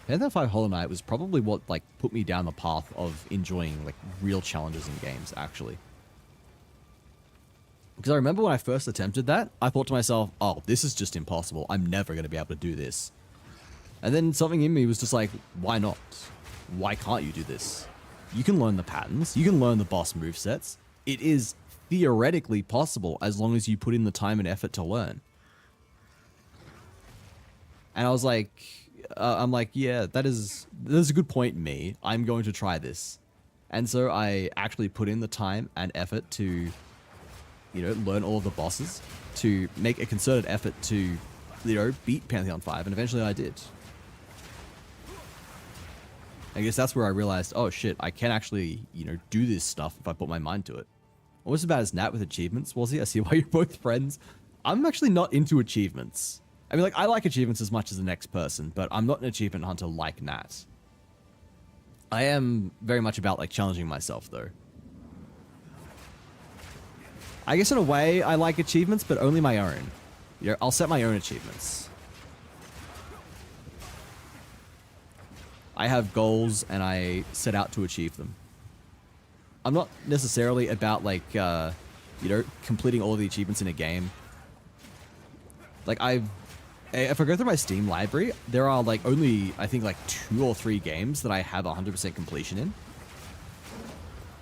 A: Pantheon 5 Hollow Knight was probably what like put me down the path of enjoying like real challenges in games, actually. Because I remember when I first attempted that, I thought to myself, oh, this is just impossible. I'm never going to be able to do this. And then something in me was just like, why not? Why can't you do this? You can learn the patterns. You can learn the boss movesets. It is theoretically possible as long as you put in the time and effort to learn. And I was like, I'm like, yeah, that's a good point, me. I'm going to try this. And so I actually put in the time and effort to, you know, learn all of the bosses, to make a concerted effort to, you know, beat Pantheon 5, and eventually I did. I guess that's where I realized, oh shit, I can actually, you know, do this stuff if I put my mind to it. Almost about as Nat with achievements, Wazzy. I see why you're both friends. I'm actually not into achievements. I mean, like, I like achievements as much as the next person, but I'm not an achievement hunter like Nat. I am very much about, like, challenging myself, though. I guess in a way, I like achievements, but only my own. You know, I'll set my own achievements. I have goals, and I set out to achieve them. I'm not necessarily about, like, you know, completing all of the achievements in a game. Like, if I go through my Steam library, there are, like, only, I think, like, 2 or 3 games that I have 100% completion in.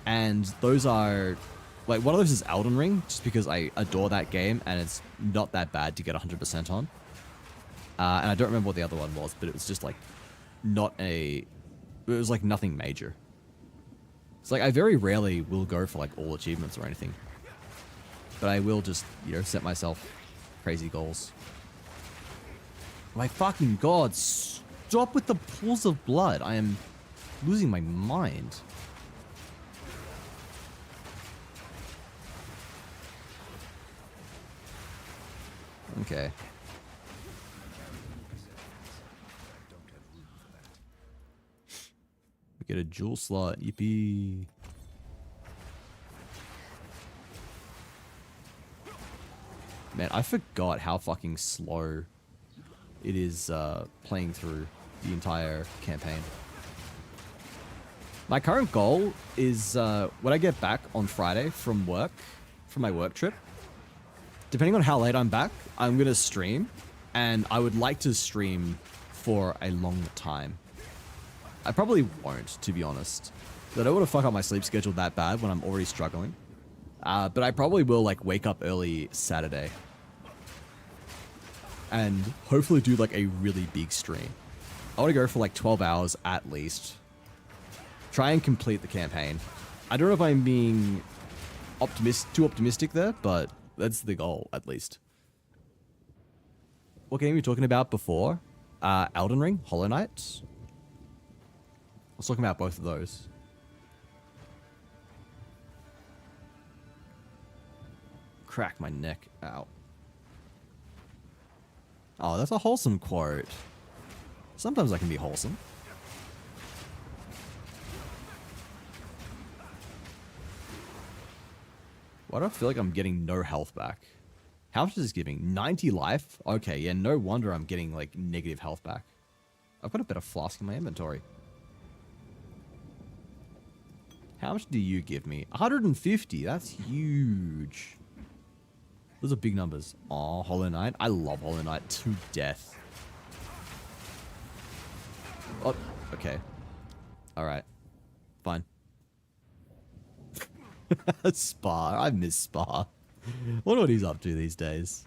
A: And those are, like, one of those is Elden Ring, just because I adore that game, and it's not that bad to get 100% on. And I don't remember what the other one was, but it was just, like, it was like nothing major. It's like I very rarely will go for like all achievements or anything, but I will just, you know, set myself crazy goals. My fucking god, stop with the pools of blood. I am losing my mind. Okay. Get a jewel slot, yippee. Man, I forgot how fucking slow it is playing through the entire campaign. My current goal is when I get back on Friday from work, from my work trip, depending on how late I'm back, I'm going to stream, and I would like to stream for a long time. I probably won't, to be honest. I don't want to fuck up my sleep schedule that bad when I'm already struggling. But I probably will, like, wake up early Saturday. And hopefully do, like, a really big stream. I want to go for, like, 12 hours at least. Try and complete the campaign. I don't know if I'm being too optimistic there, but that's the goal, at least. What game were you talking about before? Elden Ring? Hollow Knight? I was talking about both of those. crack my neck. Ow. Oh, that's a wholesome quote. Sometimes I can be wholesome. Why do I feel like I'm getting no health back? How much is this giving? 90 life? Okay, yeah, no wonder I'm getting, like, negative health back. I've got a better flask in my inventory. How much do you give me? 150. That's huge. Those are big numbers. Oh, Hollow Knight. I love Hollow Knight to death. Oh, okay. Alright. Fine. Spa. I miss Spa. Wonder what he's up to these days.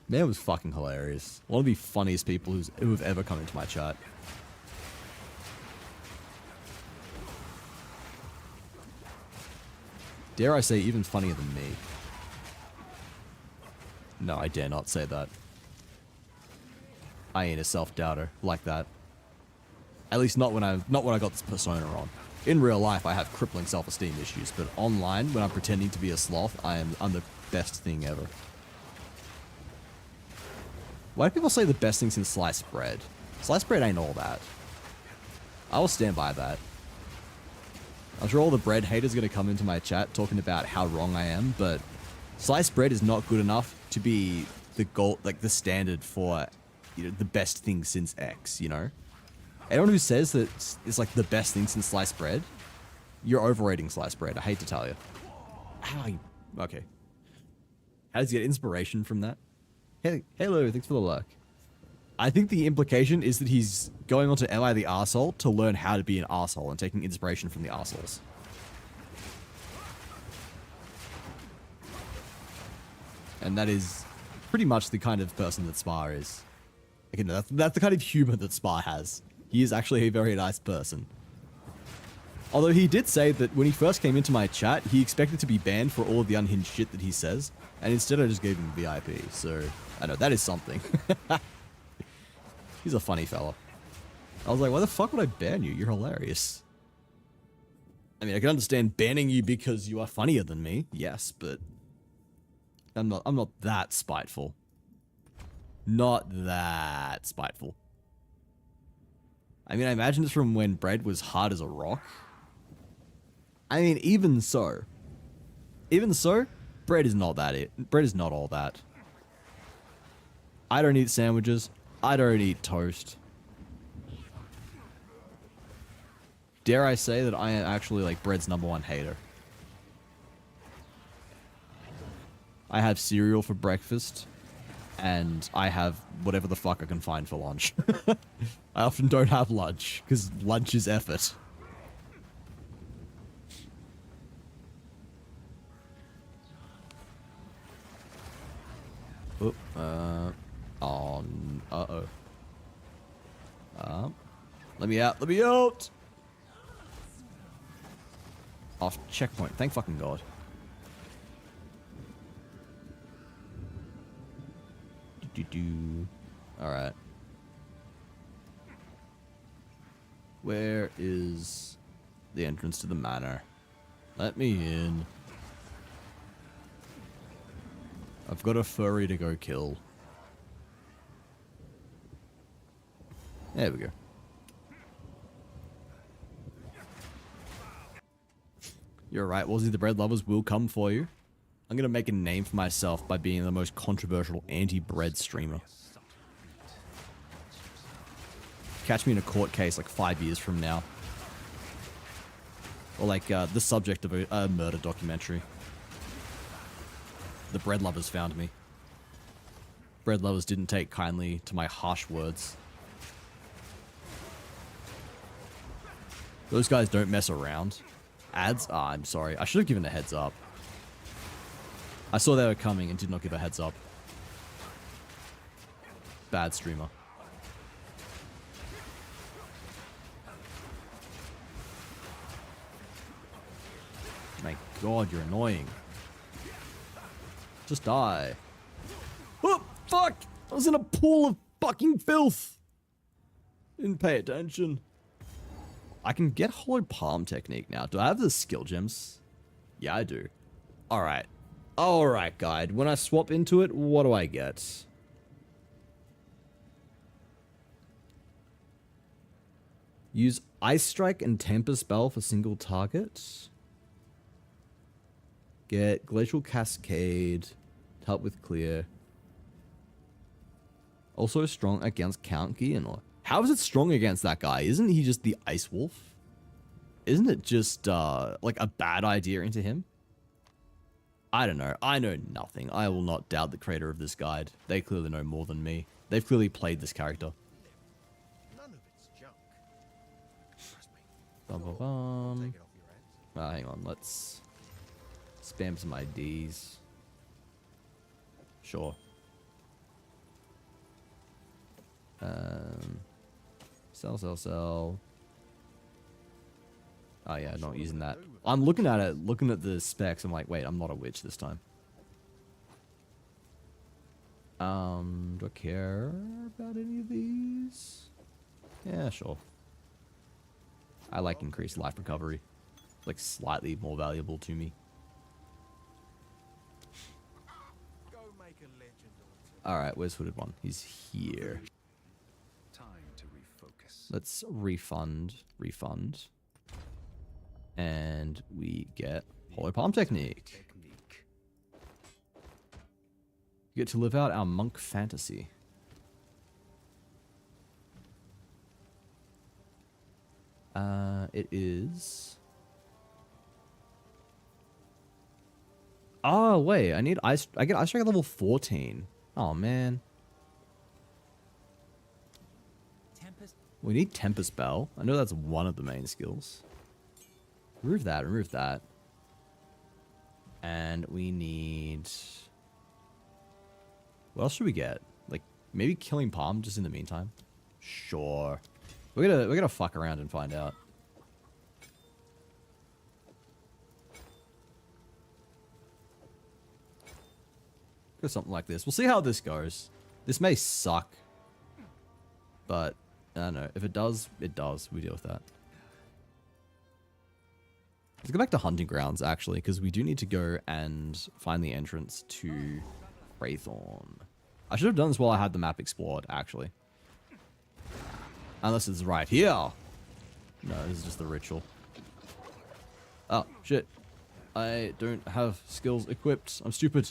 A: Man was fucking hilarious. One of the funniest people who have ever come into my chat. Dare I say, even funnier than me. No, I dare not say that. I ain't a self-doubter like that. At least not when I got this persona on. In real life, I have crippling self-esteem issues, but online, when I'm pretending to be a sloth, I'm the best thing ever. Why do people say the best thing since sliced bread? Sliced bread ain't all that. I will stand by that. I'm sure all the bread haters are going to come into my chat talking about how wrong I am, but sliced bread is not good enough to be the goal, like the standard for, you know, the best thing since X, you know? Anyone who says that it's like the best thing since sliced bread, you're overrating sliced bread. I hate to tell you. Okay. How does he get inspiration from that? Hey, hello, thanks for the luck. I think the implication is that he's going on to Am I the Arsehole to learn how to be an arsehole and taking inspiration from the arseholes. And that is pretty much the kind of person that Spa is. Again, that's the kind of humor that Spa has. He is actually a very nice person. Although he did say that when he first came into my chat, he expected to be banned for all of the unhinged shit that he says, and instead I just gave him VIP, so I know, that is something. He's a funny fella. I was like, why the fuck would I ban you? You're hilarious. I mean, I can understand banning you because you are funnier than me, yes, but I'm not that spiteful. Not that spiteful. I mean, I imagine it's from when bread was hard as a rock. I mean, even so, bread is not that it. Bread is not all that. I don't eat sandwiches. I don't eat toast. Dare I say that I am actually like bread's #1 hater. I have cereal for breakfast, and I have whatever the fuck I can find for lunch. I often don't have lunch, because lunch is effort. Oh, uh-oh. Let me out, let me out! Off checkpoint, thank fucking God. Alright. Where is the entrance to the manor? Let me in. I've got a furry to go kill. There we go. You're right, Wazzy, the bread lovers will come for you. I'm gonna make a name for myself by being the most controversial anti-bread streamer. Catch me in a court case like 5 years from now. Or like the subject of a murder documentary. The bread lovers found me. Bread lovers didn't take kindly to my harsh words. Those guys don't mess around. Ads? Ah, I'm sorry. I should have given a heads up. I saw they were coming and did not give a heads up. Bad streamer. My God, you're annoying. Just die. Oh, fuck! I was in a pool of fucking filth. Didn't pay attention. I can get Hollow Palm technique now. Do I have the skill gems? Yeah, I do. Alright. Alright, guide. When I swap into it, what do I get? Use Ice Strike and Temper Spell for single target. Get Glacial Cascade. Help with clear. Also strong against Count Geonor. How is it strong against that guy? Isn't he just the Ice Wolf? Isn't it just, like a bad idea into him? I don't know. I know nothing. I will not doubt the creator of this guide. They clearly know more than me. They've clearly played this character.
B: None of it's junk. Trust me.
A: Bum, bum,
B: Take
A: bum.
B: it off your hands.
A: Hang on. Let's spam some IDs. Sure. Sell. Oh yeah, not using that. I'm looking at it, looking at the specs. I'm like, wait, I'm not a witch this time. Do I care about any of these? Yeah, sure. I like increased life recovery. Like slightly more valuable to me.
B: Go make a legend or two.
A: Alright, where's Hooded One? He's here.
C: Time to refocus.
A: Let's refund. And we get Hollow Palm Technique. We get to live out our monk fantasy. It is... Oh, wait, I get Ice Strike at level 14. Oh, man.
G: Tempest.
A: We need Temper Spell. I know that's one of the main skills. Remove that. And we need... What else should we get? Like, maybe Killing Palm just in the meantime? Sure. We're gonna fuck around and find out. Go something like this. We'll see how this goes. This may suck. But, I don't know. If it does, it does. We deal with that. Let's go back to Hunting Grounds, actually, because we do need to go and find the entrance to Wraithorn. I should have done this while I had the map explored, actually. Unless it's right here. No, this is just the ritual. Oh, shit. I don't have skills equipped. I'm stupid.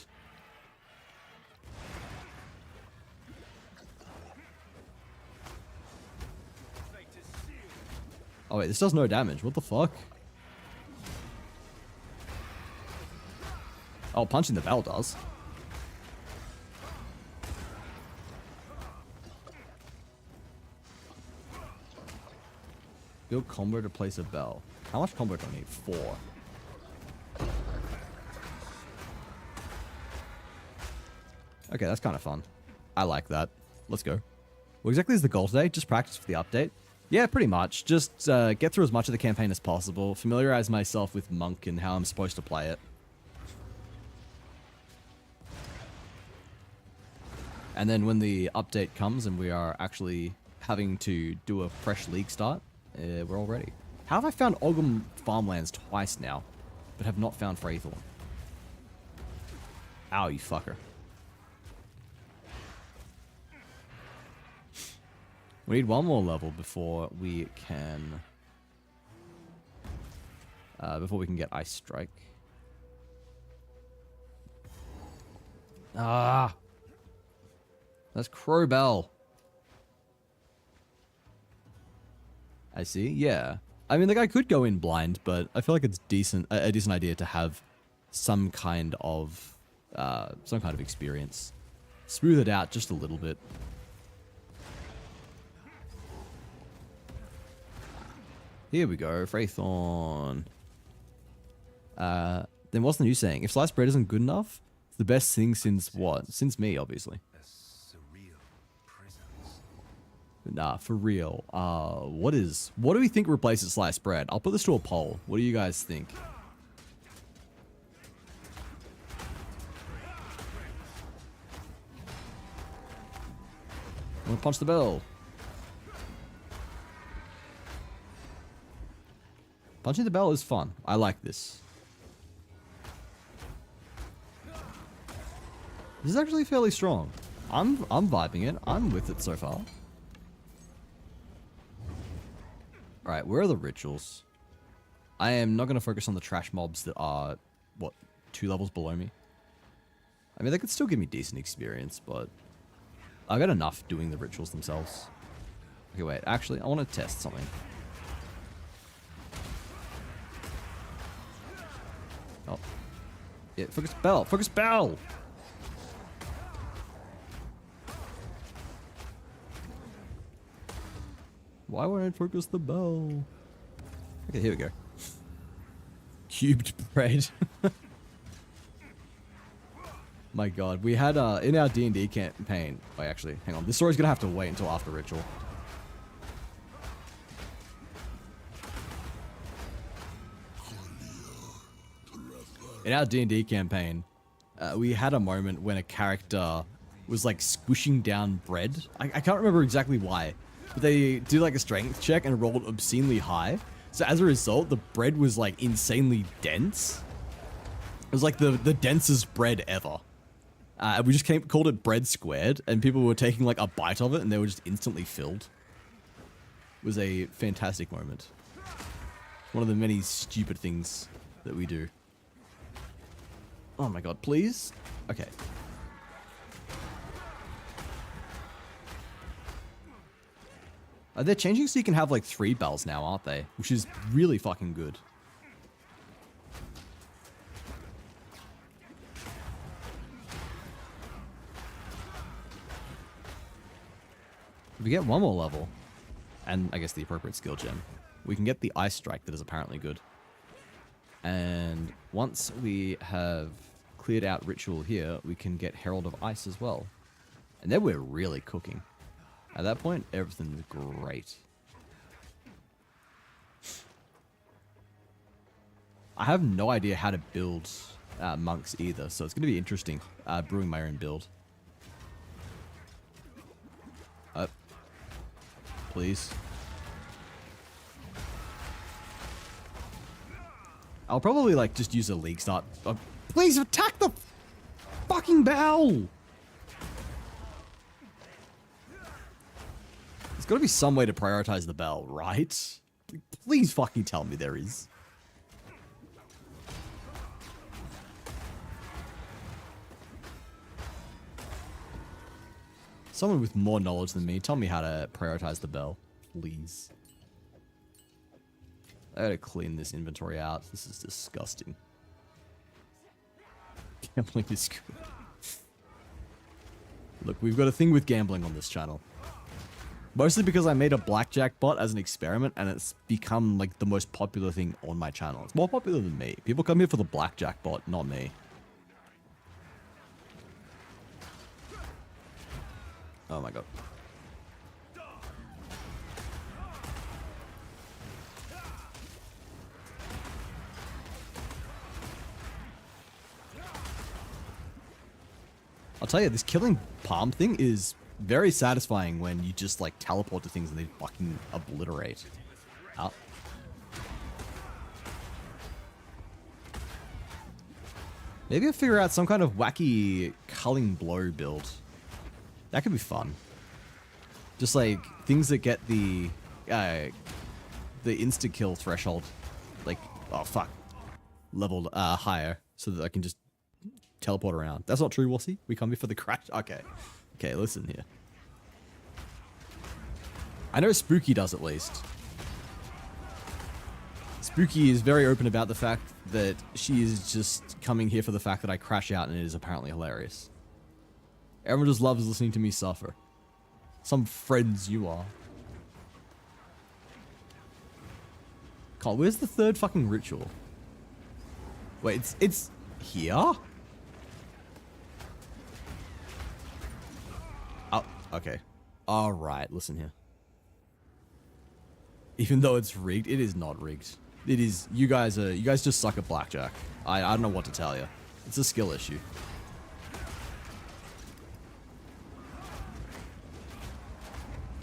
A: Oh, wait, this does no damage. What the fuck? Oh, punching the bell does. Build combo to place a bell. How much combo do I need? 4. Okay, that's kind of fun. I like that. Let's go. What exactly is the goal today? Just practice for the update? Yeah, pretty much. Just get through as much of the campaign as possible. Familiarize myself with Monk and how I'm supposed to play it. And then when the update comes and we are actually having to do a fresh league start, we're all ready. How have I found Ogum farmlands twice now, but have not found Wraithorn? Ow, you fucker. We need one more level before we can get Ice Strike. Ah! That's Crowbell. I see. Yeah. I mean, like, I could go in blind, but I feel like it's a decent idea to have some kind of experience. Smooth it out just a little bit. Here we go, Wraithorn. Then what's the new saying? If sliced bread isn't good enough, it's the best thing since what? Since me, obviously.
C: A surreal presence.
A: Nah, for real. What do we think replaces sliced bread? I'll put this to a poll. What do you guys think? I'm gonna punch the bell. Punching the bell is fun. I like this. This is actually fairly strong. I'm vibing it. I'm with it so far. Alright, where are the rituals? I am not going to focus on the trash mobs that are, what, 2 levels below me? I mean, they could still give me decent experience, but I got enough doing the rituals themselves. Okay, wait, actually, I want to test something. Oh. Yeah, focus bell! Focus bell! Why won't it focus the bell? Okay, here we go. Cubed bread. My god, we had in our D&D campaign. Wait, actually, hang on. This story's gonna have to wait until after ritual. In our D&D campaign, we had a moment when a character was like squishing down bread. I can't remember exactly why, but they do like a strength check and rolled obscenely high. So as a result, the bread was like insanely dense. It was like the densest bread ever. We just called it bread squared, and people were taking like a bite of it and they were just instantly filled. It was a fantastic moment. One of the many stupid things that we do. Oh my god, please? Okay. They're changing so you can have like 3 bells now, aren't they? Which is really fucking good. If we get 1 more level, and I guess the appropriate skill gem, we can get the Ice Strike that is apparently good. And once we have cleared out Ritual here, we can get Herald of Ice as well. And then we're really cooking. At that point, everything's great. I have no idea how to build monks either, so it's going to be interesting brewing my own build. Please. I'll probably like just use a league start. Please attack the fucking bell! There's got to be some way to prioritize the bell, right? Please fucking tell me there is. Someone with more knowledge than me, tell me how to prioritize the bell, please. I gotta clean this inventory out. This is disgusting. Gambling is good. Look, we've got a thing with gambling on this channel. Mostly because I made a blackjack bot as an experiment and it's become like the most popular thing on my channel. It's more popular than me. People come here for the blackjack bot, not me. Oh my god. I'll tell you, this killing palm thing is very satisfying when you just like teleport to things and they fucking obliterate. Oh. Maybe I'll figure out some kind of wacky culling blow build. That could be fun. Just like things that get the insta-kill threshold, like, oh fuck, leveled higher so that I can just teleport around. That's not true, Wussy. We come here for the crash. Okay. Okay, listen here. I know Spooky does at least. Spooky is very open about the fact that she is just coming here for the fact that I crash out and it is apparently hilarious. Everyone just loves listening to me suffer. Some friends you are. Carl, where's the 3rd fucking ritual? Wait, it's here? Oh, okay. Alright, listen here. Even though it's rigged, it is not rigged. It is, you guys just suck at blackjack. I don't know what to tell you. It's a skill issue.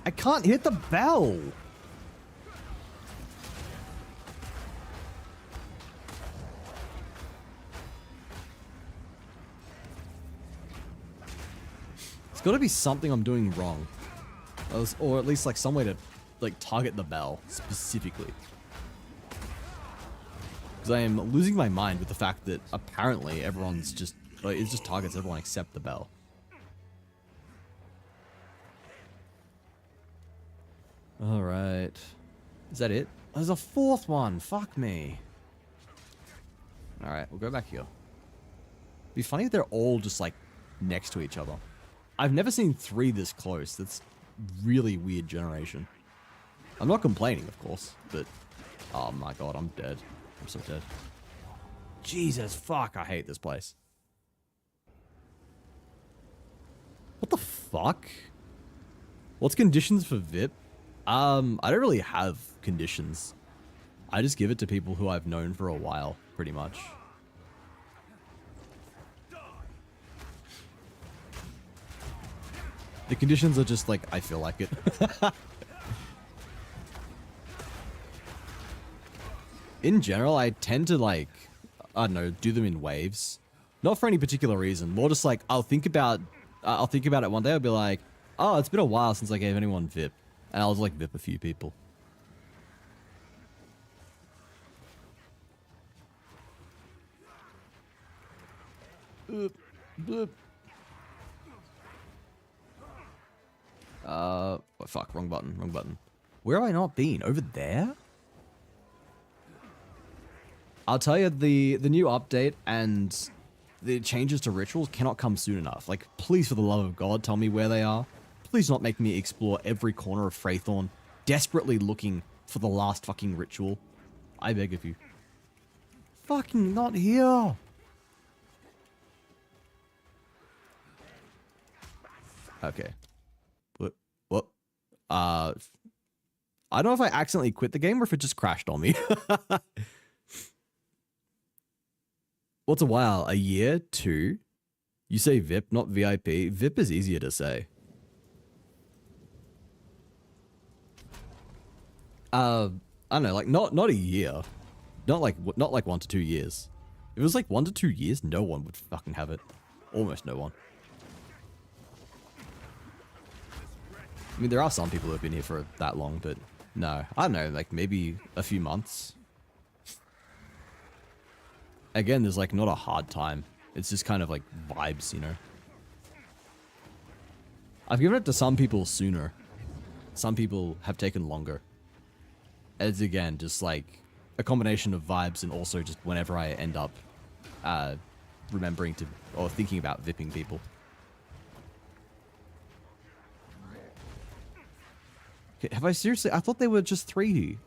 A: I can't hit the bell. It's got to be something I'm doing wrong. Or at least like some way to like target the bell specifically. Because I am losing my mind with the fact that apparently everyone's just, like, it just targets everyone except the bell. Alright. Is that it? There's a fourth one. Fuck me. Alright, we'll go back here. Be funny if they're all just like next to each other. I've never seen 3 this close. That's really weird generation. I'm not complaining, of course, but oh my god, I'm dead. I'm so dead. Jesus fuck, I hate this place. What the fuck? What's conditions for VIP? I don't really have conditions. I just give it to people who I've known for a while, pretty much. The conditions are just like, I feel like it. In general, I tend to like, I don't know, do them in waves. Not for any particular reason. More just like, I'll think about it one day. I'll be like, oh, it's been a while since I gave anyone VIP. And I'll just like VIP a few people. Boop, boop. Oh, fuck, wrong button, wrong button. Where have I not been? Over there? I'll tell you, the new update and the changes to rituals cannot come soon enough. Like, please, for the love of God, tell me where they are. Please not make me explore every corner of Freythorn, desperately looking for the last fucking ritual. I beg of you. Fucking not here. Okay. What? I don't know if I accidentally quit the game or if it just crashed on me. What's a while? A year? 2? You say VIP, not VIP. VIP is easier to say. I don't know, like not a year. Not like 1 to 2 years. If it was like 1 to 2 years, no one would fucking have it. Almost no one. I mean, there are some people who have been here for that long, but no. I don't know, like maybe a few months. Again, there's like not a hard time. It's just kind of like vibes, you know. I've given it to some people sooner. Some people have taken longer. It's again just like a combination of vibes and also just whenever I end up remembering to or thinking about vipping people. Okay, have I seriously? I thought they were just 3.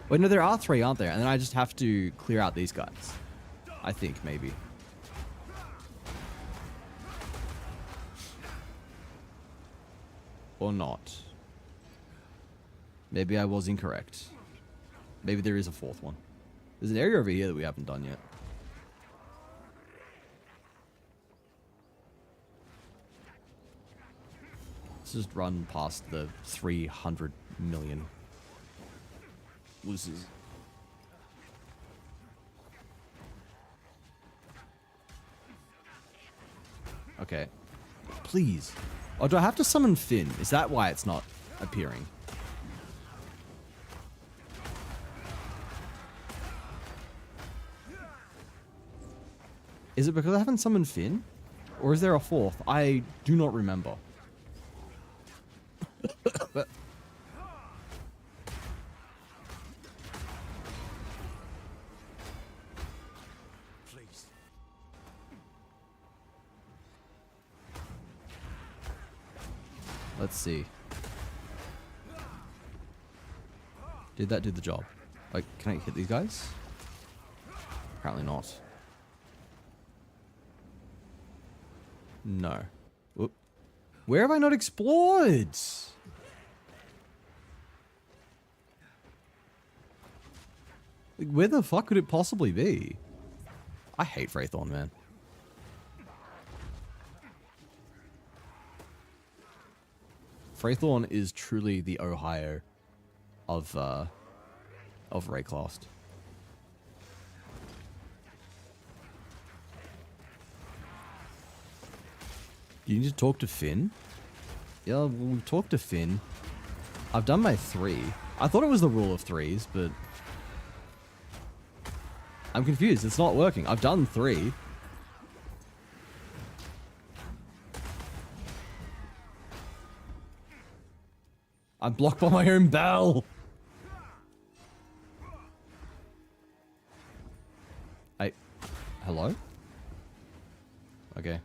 A: Wait, no, there are 3, aren't there? And then I just have to clear out these guys. I think, maybe. Or not. Maybe I was incorrect. Maybe there is a 4th one. There's an area over here that we haven't done yet. Let's just run past the 300 million losers. Okay. Please. Oh, do I have to summon Finn? Is that why it's not appearing? Is it because I haven't summoned Finn? Or is there a 4th? I do not remember. But
C: Please.
A: let's see. Did that do the job? Like, can I hit these guys? Apparently not. No. Whoop. Where have I not explored? Like, where the fuck could it possibly be? I hate Freythorn, man. Freythorn is truly the Ohio of Rayclast. You need to talk to Finn? Yeah, well, we've talked to Finn. I've done my 3. I thought it was the rule of 3s, but... I'm confused. It's not working. I've done 3. I'm blocked by my own bell! Hello? Okay.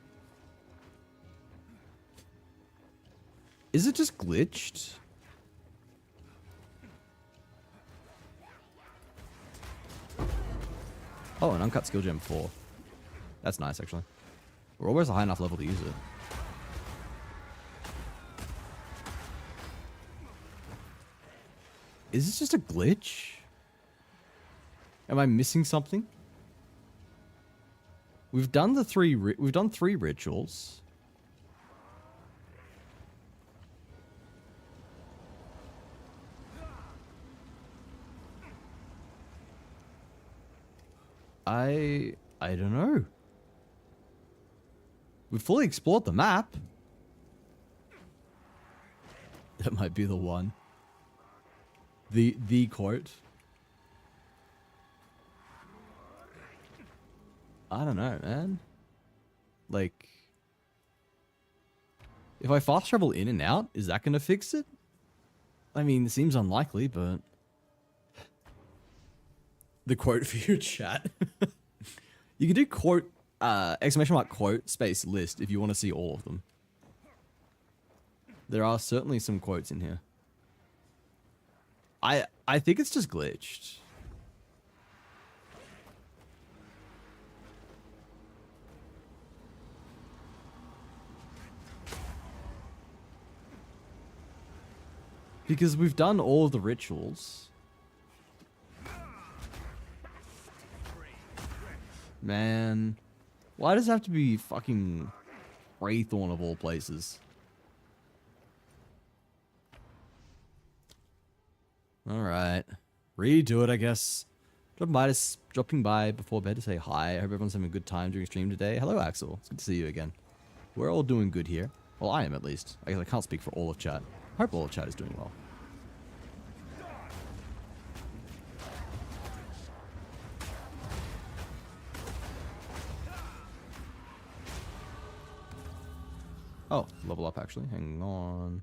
A: Is it just glitched? Oh, an uncut skill gem 4. That's nice, actually. We're almost a high enough level to use it. Is this just a glitch? Am I missing something? We've done the 3 rituals. I don't know. We've fully explored the map. That might be the one. The quote. I don't know, man. Like, if I fast travel in and out, is that gonna fix it? I mean, it seems unlikely, but the quote for your chat. You can do quote, exclamation mark quote space list if you want to see all of them. There are certainly some quotes in here. I think it's just glitched. Because we've done all of the rituals. Man. Why does it have to be fucking Wraithorn of all places? Alright. Redo it, I guess. Dropping by before bed to say hi. I hope everyone's having a good time during stream today. Hello, Axel. It's good to see you again. We're all doing good here. Well, I am at least. I guess I can't speak for all of chat. I hope all of chat is doing well. Oh, level up actually. Hang on.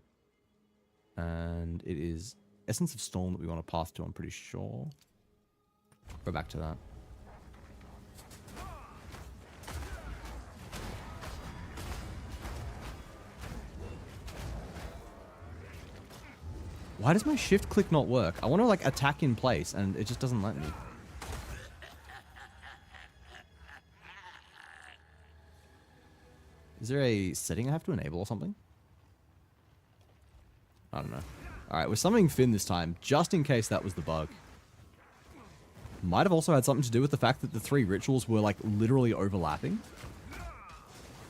A: And it is Essence of Storm that we want to pass to, I'm pretty sure. Go back to that. Why does my shift click not work? I want to like attack in place and it just doesn't let me. Is there a setting I have to enable or something? I don't know. Alright, we're summoning Finn this time, just in case that was the bug. Might have also had something to do with the fact that the 3 rituals were like literally overlapping.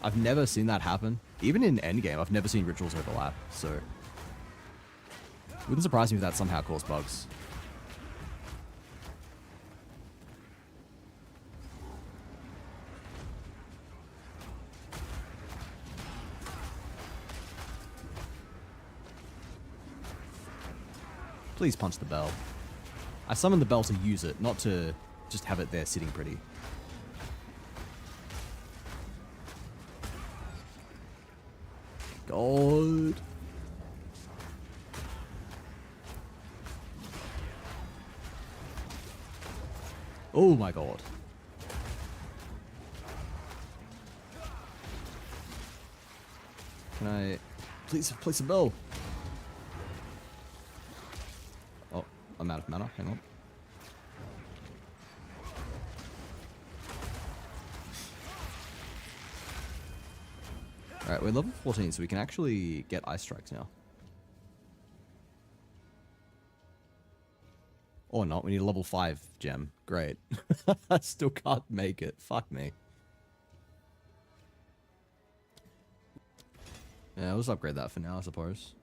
A: I've never seen that happen. Even in endgame, I've never seen rituals overlap, so... Wouldn't surprise me if that somehow caused bugs. Please punch the bell. I summoned the bell to use it, not to just have it there sitting pretty. God. Oh my god. Can I please place a bell? Oh, I'm out of mana. Hang on. Alright, we're level 14, so we can actually get Ice Strikes now. Or not, we need a level 5 gem. Great. I still can't make it. Fuck me. Yeah, we'll just upgrade that for now, I suppose.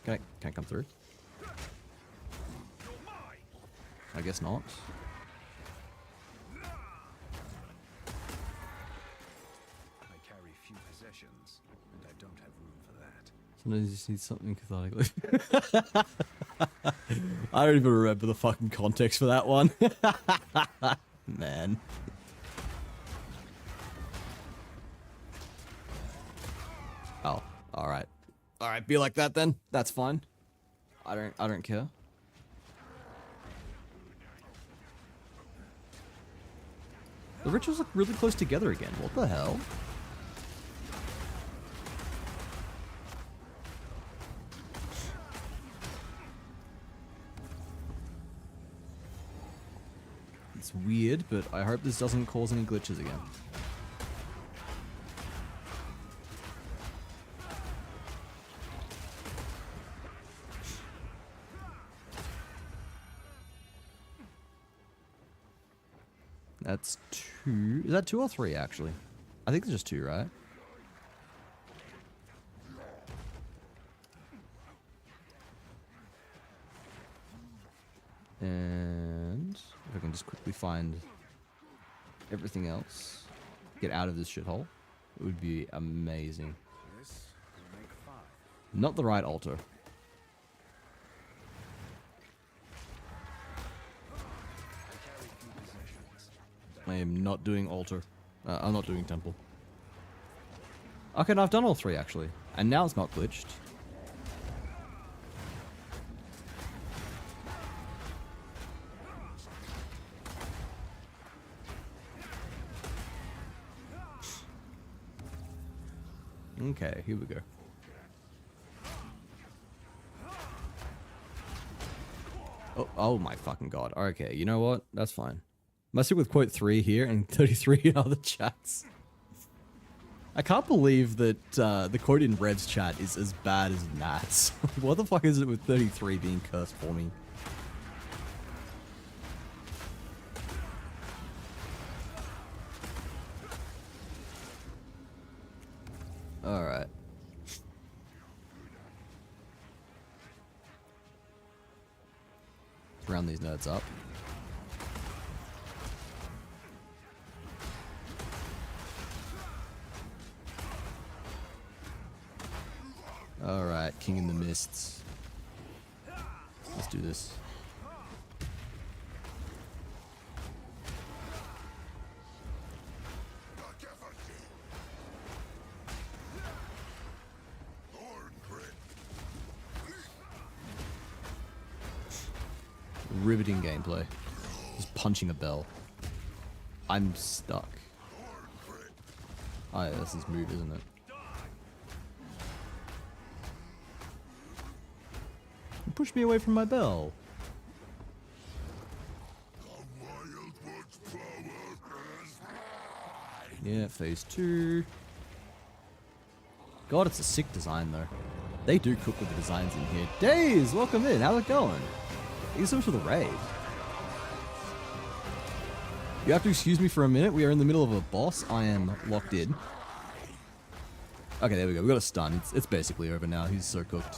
A: Can I come through? I guess not. Sometimes you just need something cathartic. I don't even remember the fucking context for that one. Man. Oh, alright. Alright, be like that then. That's fine. I don't care. The rituals look really close together again. What the hell? It's weird, but I hope this doesn't cause any glitches again. That's 2. Is that 2 or 3, actually? I think it's just 2, right? And if I can just quickly find everything else, get out of this shithole, it would be amazing. Not the right altar. I am not doing altar. I'm not doing temple. Okay, no, I've done all 3 actually. And now it's not glitched. Okay, here we go. Oh my fucking god. Okay, you know what? That's fine. Must stick with quote 3 here and 33 in other chats. I can't believe that the quote in Rev's chat is as bad as Nat's. What the fuck is it with 33 being cursed for me? Alright. Let's round these nerds up. Alright, King in the Mists. Let's do this. Riveting gameplay. Just punching a bell. I'm stuck. Oh yeah, that's his move, isn't it? Push me away from my bell. Yeah, phase 2. God, it's a sick design though. They do cook with the designs in here. Days, welcome in. How's it going? Thank you so much for the raid. You have to excuse me for a minute. We are in the middle of a boss. I am locked in. Okay, there we go. We got a stun. It's basically over now. He's so cooked.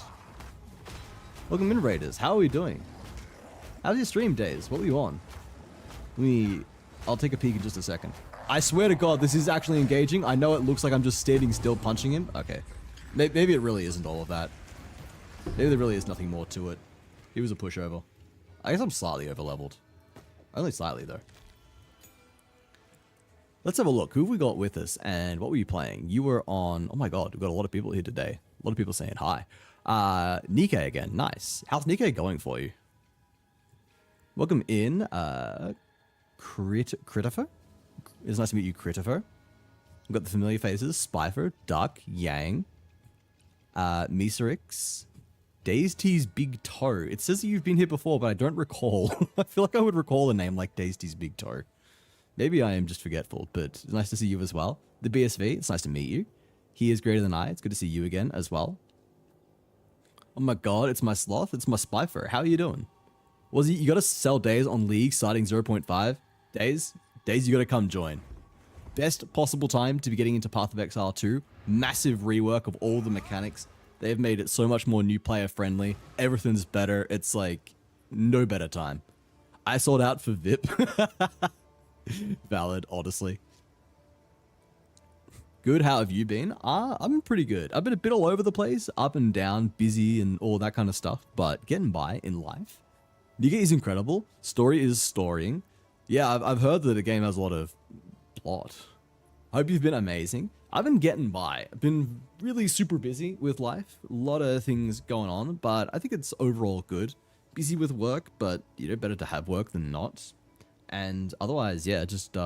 A: Welcome in, Raiders. How are we doing? How's your stream, Days? What were you on? I'll take a peek in just a second. I swear to God, this is actually engaging. I know it looks like I'm just standing still punching him. Okay. Maybe it really isn't all of that. Maybe there really is nothing more to it. He was a pushover. I guess I'm slightly over-leveled. Only slightly, though. Let's have a look. Who have we got with us, and what were you playing? You were on... Oh my God, we've got a lot of people here today. A lot of people saying hi. Nikkei again. Nice. How's Nikkei going for you? Welcome in, Critifer. It's nice to meet you, Critifer. We've got the familiar faces. Spyfer, Duck, Yang, Miserix, Dazed's Big Toe. It says that you've been here before, but I don't recall. I feel like I would recall a name like Dazed's Big Toe. Maybe I am just forgetful, but it's nice to see you as well. The BSV, it's nice to meet you. He is greater than I. It's good to see you again as well. Oh my God, it's my Sloth. It's my Spyfer. How are you doing? You got to sell Days on League starting 0.5? Days, you got to come join. Best possible time to be getting into Path of Exile 2. Massive rework of all the mechanics. They've made it so much more new player friendly. Everything's better. It's like no better time. I sold out for VIP. Valid, honestly. Good, how have you been? I've been pretty good. I've been a bit all over the place, up and down, busy and all that kind of stuff, but getting by in life. Nigga is incredible. Story is storying. Yeah, I've heard that the game has a lot of plot. Hope you've been amazing. I've been getting by. I've been really super busy with life. A lot of things going on, but I think it's overall good. Busy with work, but better to have work than not. And otherwise, yeah, just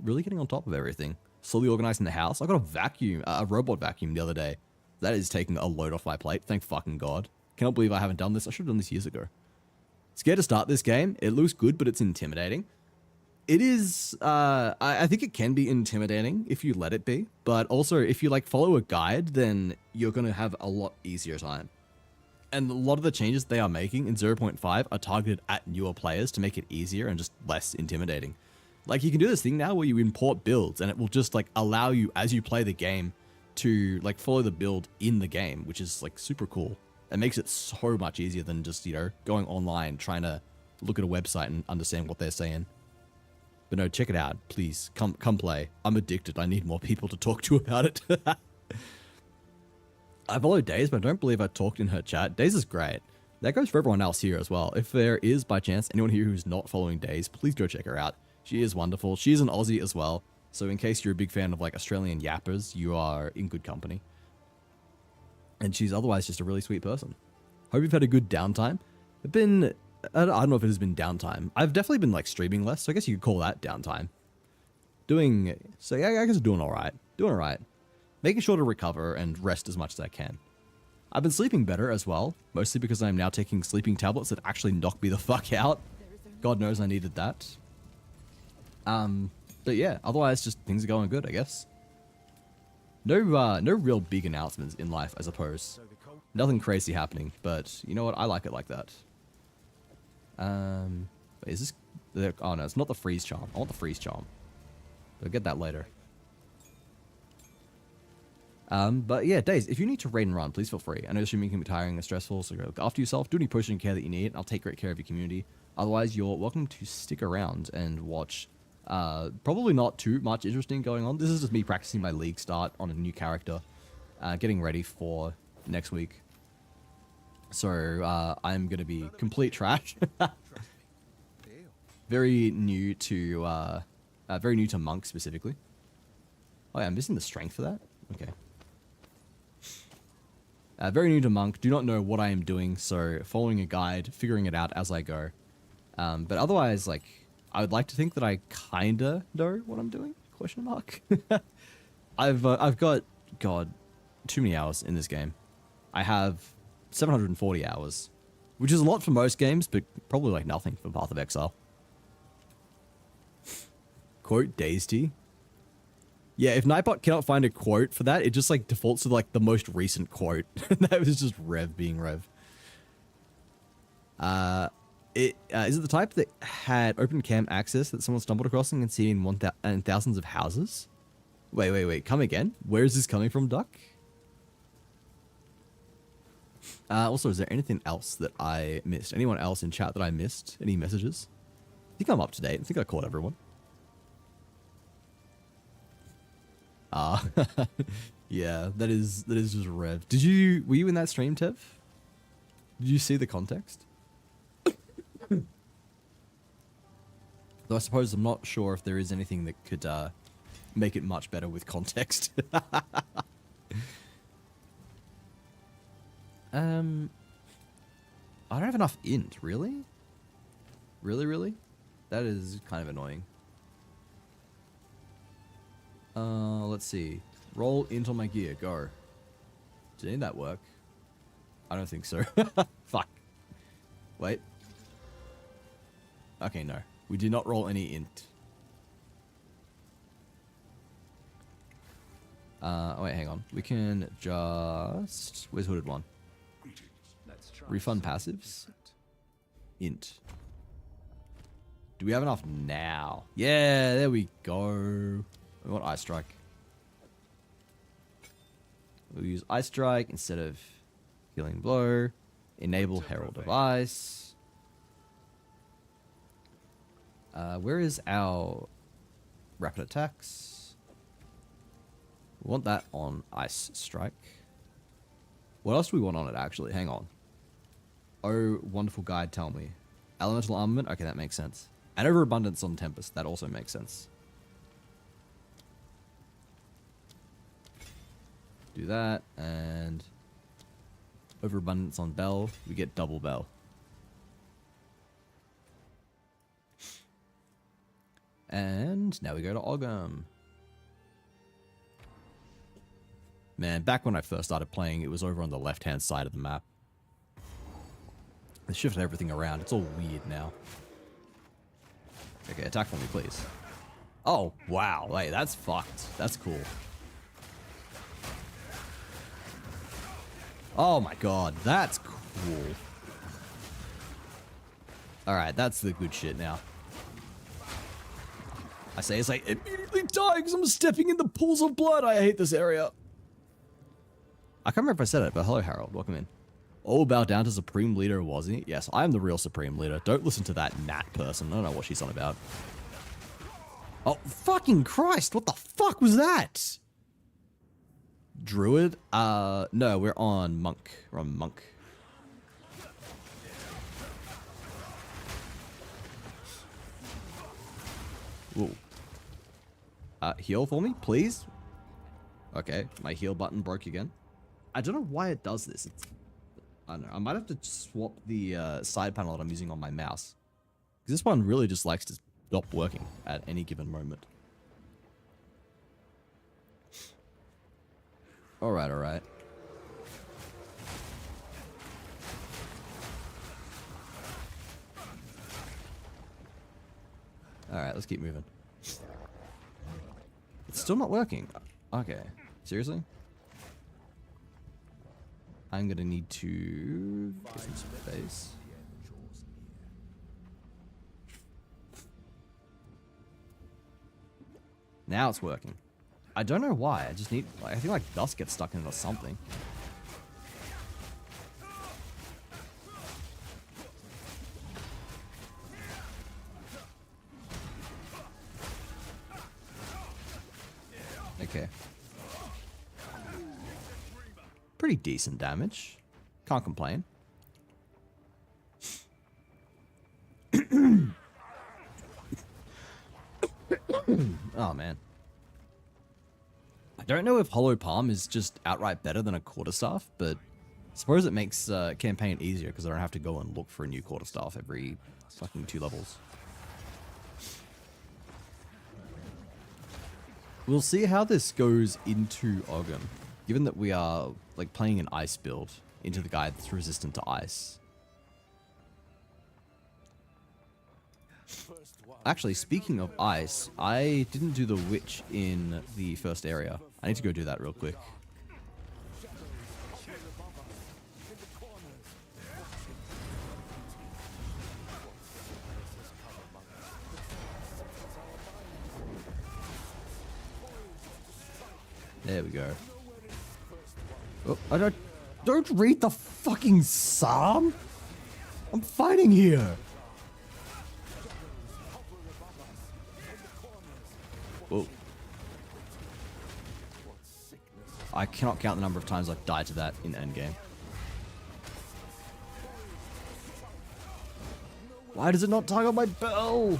A: really getting on top of everything. Slowly organizing the house. I got a robot vacuum the other day. That is taking a load off my plate. Thank fucking God. Cannot believe I haven't done this. I should have done this years ago. Scared to start this game. It looks good, but it's intimidating. It is, I think it can be intimidating if you let it be, but also if you follow a guide, then you're going to have a lot easier time. And a lot of the changes they are making in 0.5 are targeted at newer players to make it easier and just less intimidating. You can do this thing now where you import builds and it will just allow you as you play the game to follow the build in the game, which is super cool. It makes it so much easier than just, going online, trying to look at a website and understand what they're saying. But no, check it out, please. Come play. I'm addicted. I need more people to talk to about it. I follow Days, but I don't believe I talked in her chat. Days is great. That goes for everyone else here as well. If there is, by chance, anyone here who's not following Days, please go check her out. She is wonderful. She's an Aussie as well. So in case you're a big fan of Australian yappers, you are in good company. And she's otherwise just a really sweet person. Hope you've had a good downtime. I don't know if it has been downtime. I've definitely been streaming less, so I guess you could call that downtime. I guess doing alright. Doing alright. Making sure to recover and rest as much as I can. I've been sleeping better as well, mostly because I'm now taking sleeping tablets that actually knock me the fuck out. God knows I needed that. But yeah, otherwise just things are going good, I guess. No real big announcements in life, I suppose. Nothing crazy happening, but you know what? I like it like that. Is this... Oh no, it's not the freeze charm. I want the freeze charm. I'll get that later. But yeah, Days, if you need to raid and run, please feel free. I know streaming can be tiring and stressful, so go look after yourself, do any pushing care that you need, and I'll take great care of your community. Otherwise, you're welcome to stick around and watch. Probably not too much interesting going on. This is just me practicing my league start on a new character, getting ready for next week. So, I'm going to be complete trash. Very new to Monk specifically. Oh yeah, I'm missing the strength for that? Okay. Very new to Monk, do not know what I am doing, so following a guide, figuring it out as I go. But otherwise, I would like to think that I kinda know what I'm doing? Question mark. I've got, God, too many hours in this game. I have 740 hours, which is a lot for most games, but probably nothing for Path of Exile. Quote Dazed. Yeah, if Nightbot cannot find a quote for that, it just defaults to the most recent quote. That was just Rev being Rev. Is it the type that had open cam access that someone stumbled across and can see in thousands of houses? Wait, come again? Where is this coming from, Duck? Also, is there anything else that I missed? Anyone else in chat that I missed? Any messages? I think I'm up to date. I think I caught everyone. Yeah, that is just Rev. Were you in that stream, Tev? Did you see the context? Though I suppose I'm not sure if there is anything that could make it much better with context. I don't have enough int, really? Really? That is kind of annoying. Let's see. Roll int on my gear, go. Did any of that work? I don't think so. Fuck. Wait. Okay, no. We did not roll any int. Wait, hang on. We can just... Where's Hooded one? Refund passives. Int. Do we have enough now? Yeah, there we go. We want Ice Strike. We'll use Ice Strike instead of Healing Blow. Enable Herald of Ice. Where is our rapid attacks? We want that on Ice Strike. What else do we want on it, actually? Hang on. Oh, wonderful guide, tell me. Elemental Armament? Okay, that makes sense. And Overabundance on Tempest. That also makes sense. Do that, and Overabundance on Bell. We get double Bell. And now we go to Ogham. Man, back when I first started playing, it was over on the left-hand side of the map. They shifted everything around. It's all weird now. Okay, attack for me, please. Oh, wow. Wait, that's fucked. That's cool. Oh my god, that's cool. Alright, that's the good shit now. I say as I immediately die because I'm stepping in the pools of blood. I hate this area. I can't remember if I said it, but hello, Harold. Welcome in. Oh, bow down to Supreme Leader, was he? Yes, I am the real Supreme Leader. Don't listen to that Nat person. I don't know what she's on about. Oh, fucking Christ. What the fuck was that? Druid? No, we're on Monk. We're on Monk. Whoa. Heal for me, please? Okay, my heal button broke again. I don't know why it does this. I don't know. I might have to swap the side panel that I'm using on my mouse. Because this one really just likes to stop working at any given moment. Alright, alright. Alright, let's keep moving. It's still not working. Okay. Seriously? I'm gonna need to get some space. Now it's working. I don't know why. I just need... I think like dust gets stuck in it or something. Okay. Pretty decent damage. Can't complain. Oh, man. I don't know if Hollow Palm is just outright better than a Quarterstaff, but I suppose it makes campaign easier because I don't have to go and look for a new Quarterstaff every fucking 2 levels. We'll see how this goes into Ogham, given that we are like playing an ice build into the guy that's resistant to ice. Actually, speaking of ice, I didn't do the witch in the first area. I need to go do that real quick. There we go. Oh, I don't read the fucking psalm. I'm fighting here. Whoa. I cannot count the number of times I've died to that in endgame. Why does it not target my bell?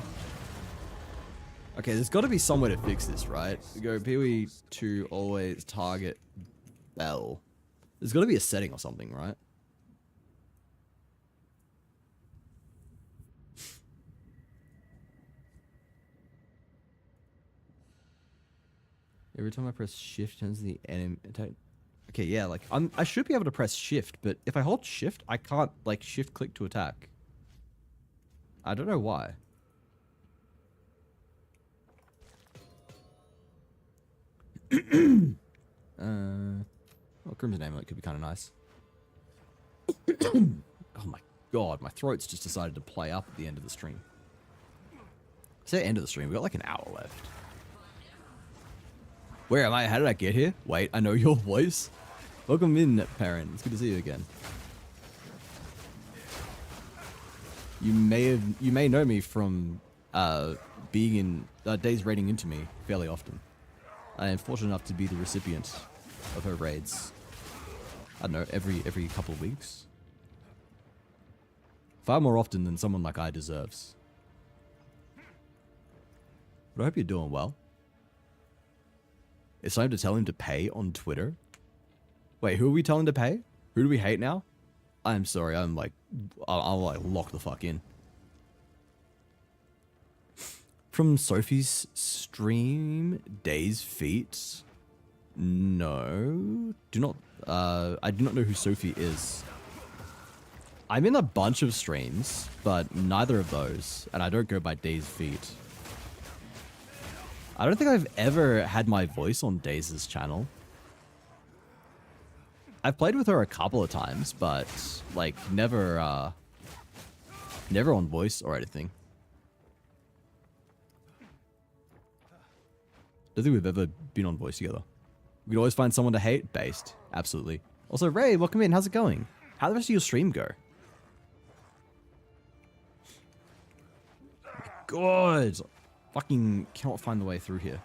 A: Okay, there's got to be somewhere to fix this, right? We go PoE to always target bell. There's got to be a setting or something, right? Every time I press shift, turns the enemy attack. Okay, yeah, like I should be able to press shift, but if I hold shift, I can't like shift click to attack. I don't know why. Well, Crimson Amulet could be kind of nice. Oh my god, my throat's just decided to play up at the end of the stream. Say end of the stream, we got like an hour left. Where am I? How did I get here? Wait, I know your voice. Welcome in, Perrin. It's good to see you again. You may know me from being in Days raiding into me fairly often. I am fortunate enough to be the recipient of her raids. I don't know, every couple of weeks. Far more often than someone like I deserves. But I hope you're doing well. It's time to tell him to pay on Twitter. Wait, who are we telling to pay? Who do we hate now? I'm sorry, I'll like lock the fuck in. From Sophie's stream, Days Feet. No, do not. I do not know who Sophie is. I'm in a bunch of streams, but neither of those, and I don't go by Days Feet. I don't think I've ever had my voice on Days' channel. I've played with her a couple of times, but like never, never on voice or anything. Don't think we've ever been on voice together. We can always find someone to hate. Based. Absolutely. Also, Ray, welcome in. How's it going? How'd the rest of your stream go? God. Fucking cannot find the way through here.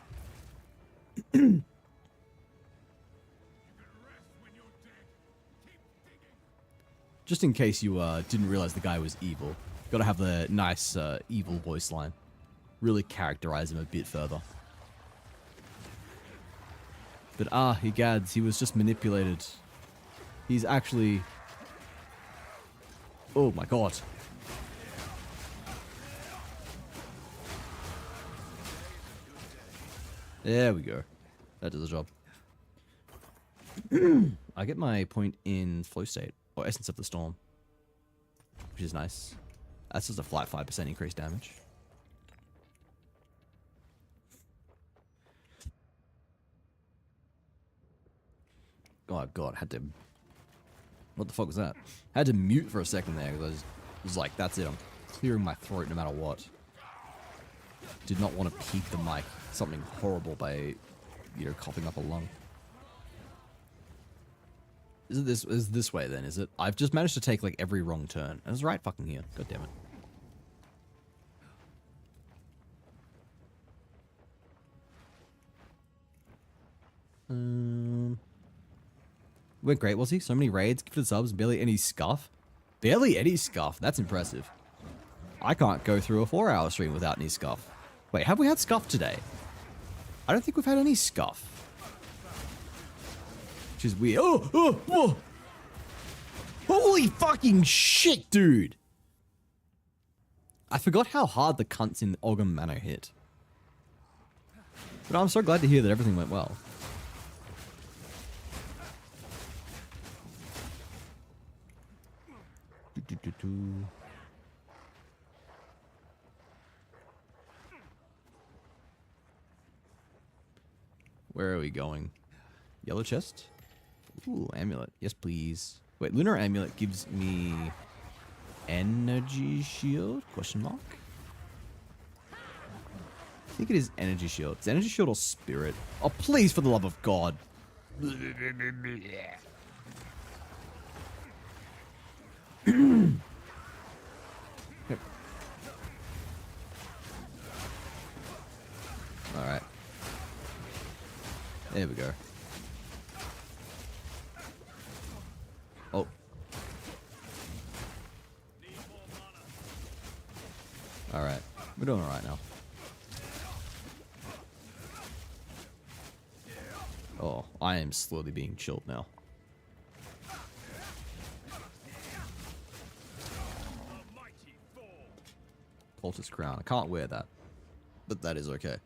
A: Just in case you didn't realize the guy was evil. Gotta have the nice evil voice line. Really characterize him a bit further. But egads, he was just manipulated. He's actually... Oh my god. There we go. That does the job. I get my point in flow state, or essence of the storm, which is nice. That's just a flat 5% increased damage. Oh god, had to... What the fuck was that? Had to mute for a second there, because I was like, that's it, I'm clearing my throat no matter what. Did not want to peak the mic. Something horrible by, you know, coughing up a lung. Is this way then, is it? I've just managed to take like every wrong turn. I was right fucking here. God damn it. Went great, was he? So many raids, gifted subs, barely any scuff. Barely any scuff. That's impressive. I can't go through a 4-hour stream without any scuff. Wait, have we had scuff today? I don't think we've had any scuff. Which is weird. Oh! Holy fucking shit, dude! I forgot how hard the cunts in Ogham Manor hit. But I'm so glad to hear that everything went well. Where are we going? Yellow chest? Ooh, amulet. Yes, please. Wait, lunar amulet gives me energy shield? Question mark? I think it is energy shield. It's energy shield or spirit? Oh, please, for the love of God. Alright. There we go. Oh. Alright. We're doing alright now. Oh, I am slowly being chilled now. Cultist crown. I can't wear that. But that is okay.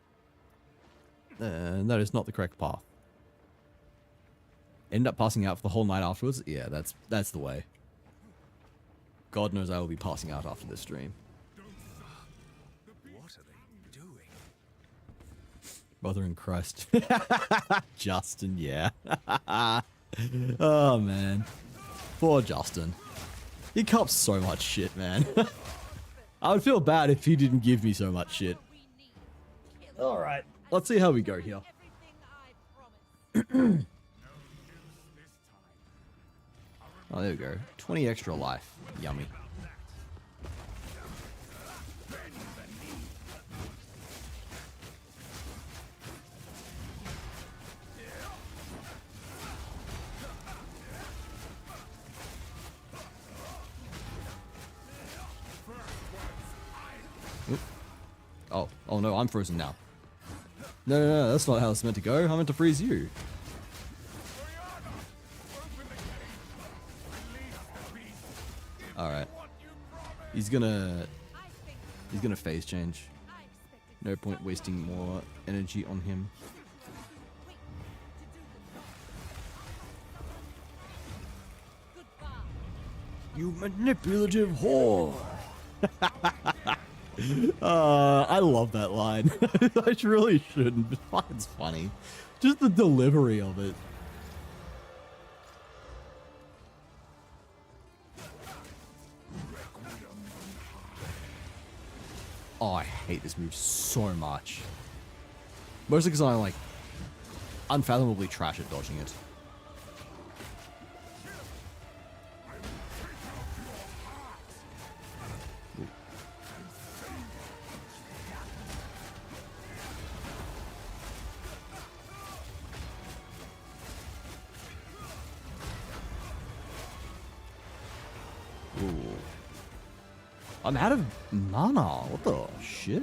A: And that is not the correct path. End up passing out for the whole night afterwards? Yeah, that's the way. God knows I will be passing out after this stream.
C: What are they doing?
A: Brother in Christ. Justin, yeah. Oh, man. Poor Justin. He cops so much shit, man. I would feel bad if he didn't give me so much shit. Alright, let's see how we go here. Oh, there we go. 20 extra life. Yummy. Oh, oh no, I'm frozen now. No, no, no, that's not how it's meant to go. I meant to freeze you. Alright. He's gonna phase change. No point wasting more energy on him. You manipulative whore! I love that line. I really shouldn't, but it's funny. Just the delivery of it. Oh, I hate this move so much. Mostly because I'm like unfathomably trash at dodging it. Ooh. I'm out of mana. What the shit?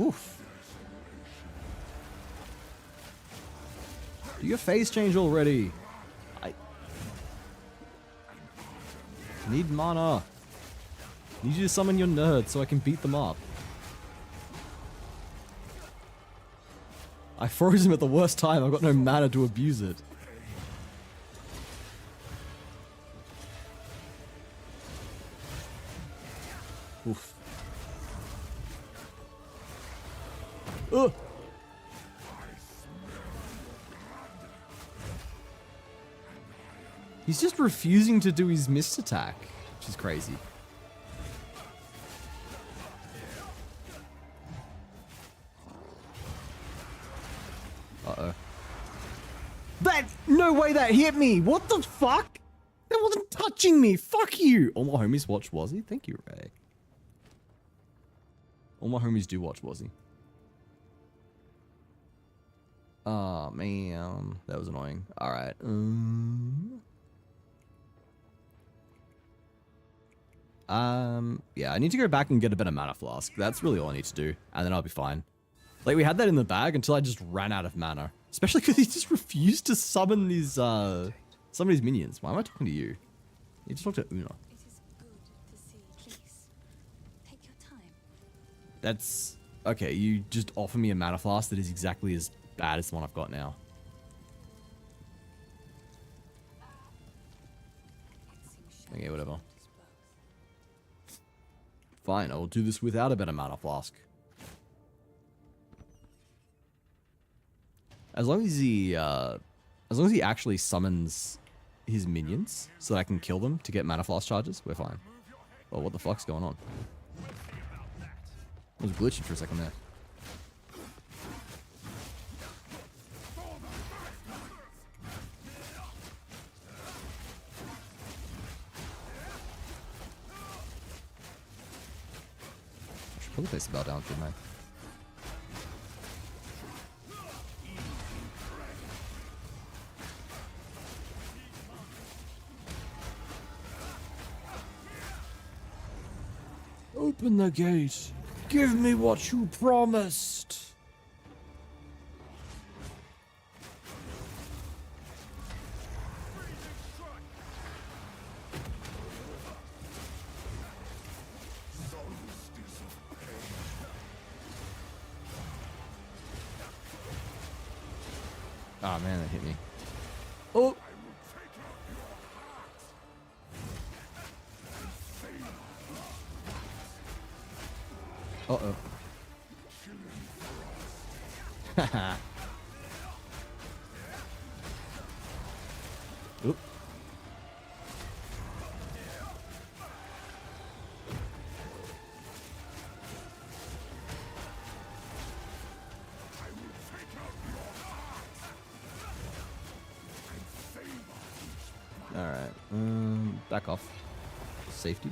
A: Oof. Do your phase change already? I need mana. Need you to summon your nerd so I can beat them up. I froze him at the worst time. I've got no mana to abuse it. Oof. Ugh. He's just refusing to do his missed attack, which is crazy. Uh-oh. No way that hit me! What the fuck? That wasn't touching me! Fuck you! All my homies watch Wazzy? Thank you, Ray. All my homies do watch Wazzy. Oh, man. That was annoying. Alright. Yeah, I need to go back and get a better mana flask. That's really all I need to do. And then I'll be fine. Like, we had that in the bag until I just ran out of mana. Especially because he just refused to summon these, some of these minions. Why am I talking to you? You just talk to Una.
D: It is good to see. Please, take your time.
A: That's... Okay, you just offer me a mana flask that is exactly as bad as the one I've got now. Okay, whatever. Fine, I will do this without a better mana flask. As long as he actually summons his minions so that I can kill them to get mana flask charges, we're fine. Oh, what the fuck's going on? I was glitching for a second there. I should probably place the bell down, shouldn't I? Open the gate. Give me what you promised. Oh man, that hit me. Oh. Uh-oh. Haha. Oop. Alright, back off. Safety.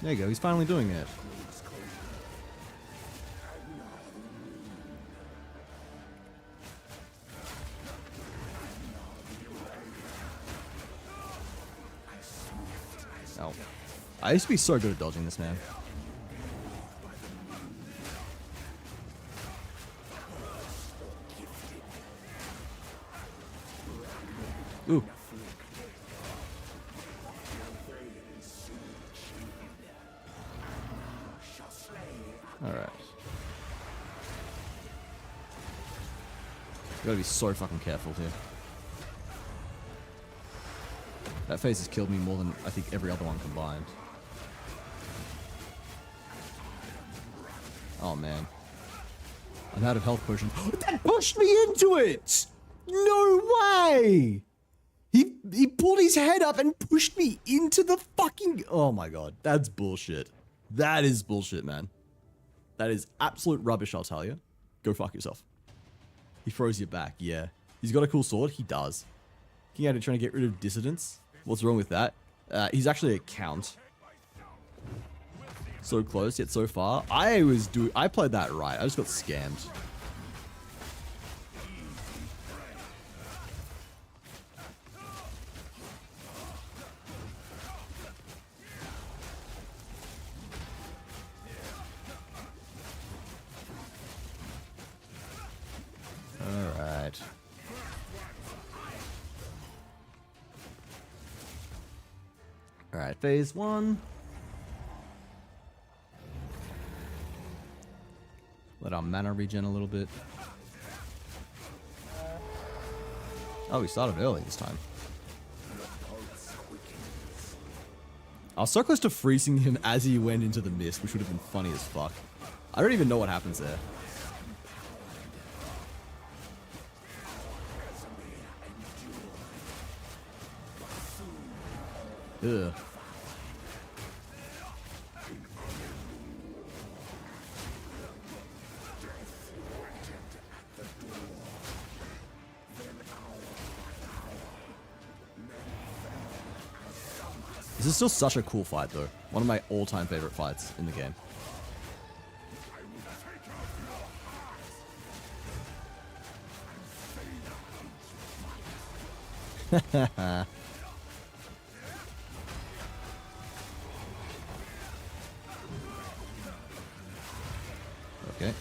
A: There you go, he's finally doing it. hell. I used to be so good at dodging this, man. Ooh. Alright. Gotta be so fucking careful here. That phase has killed me more than I think every other one combined. Oh man. I'm out of health potions. That pushed me into it! No way! He pulled his head up and pushed me into the fucking... Oh my god. That's bullshit. That is bullshit, man. That is absolute rubbish, I'll tell you. Go fuck yourself. He throws you back, yeah. He's got a cool sword? He does. King Ada trying to get rid of dissidents? What's wrong with that? He's actually a count. So close, yet so far. I played that right. I just got scammed. Alright. Alright, phase 1. Let our mana regen a little bit. Oh, we started early this time. I was so close to freezing him as he went into the mist, which would have been funny as fuck. I don't even know what happens there. Ugh. This is still such a cool fight, though. One of my all-time favorite fights in the game. Okay.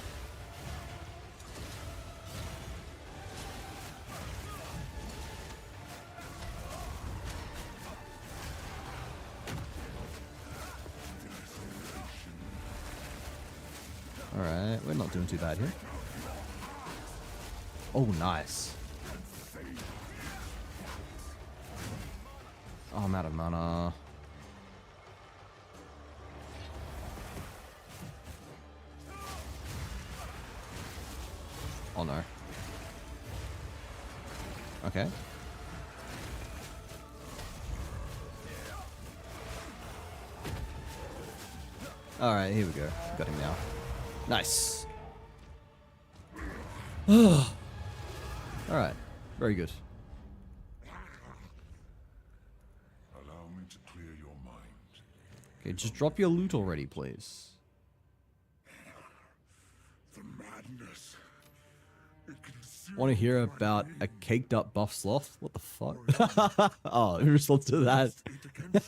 A: Alright, we're not doing too bad here. Oh, nice. Oh, I'm out of mana. Oh no. Okay. Alright, here we go. Got him now. Nice. Alright. Very good.
E: Allow me to clear your mind.
A: Okay, just drop your loot already, please.
E: The madness. It consumes
A: Want to hear about a caked up buff sloth? What the fuck? Oh, in response to that.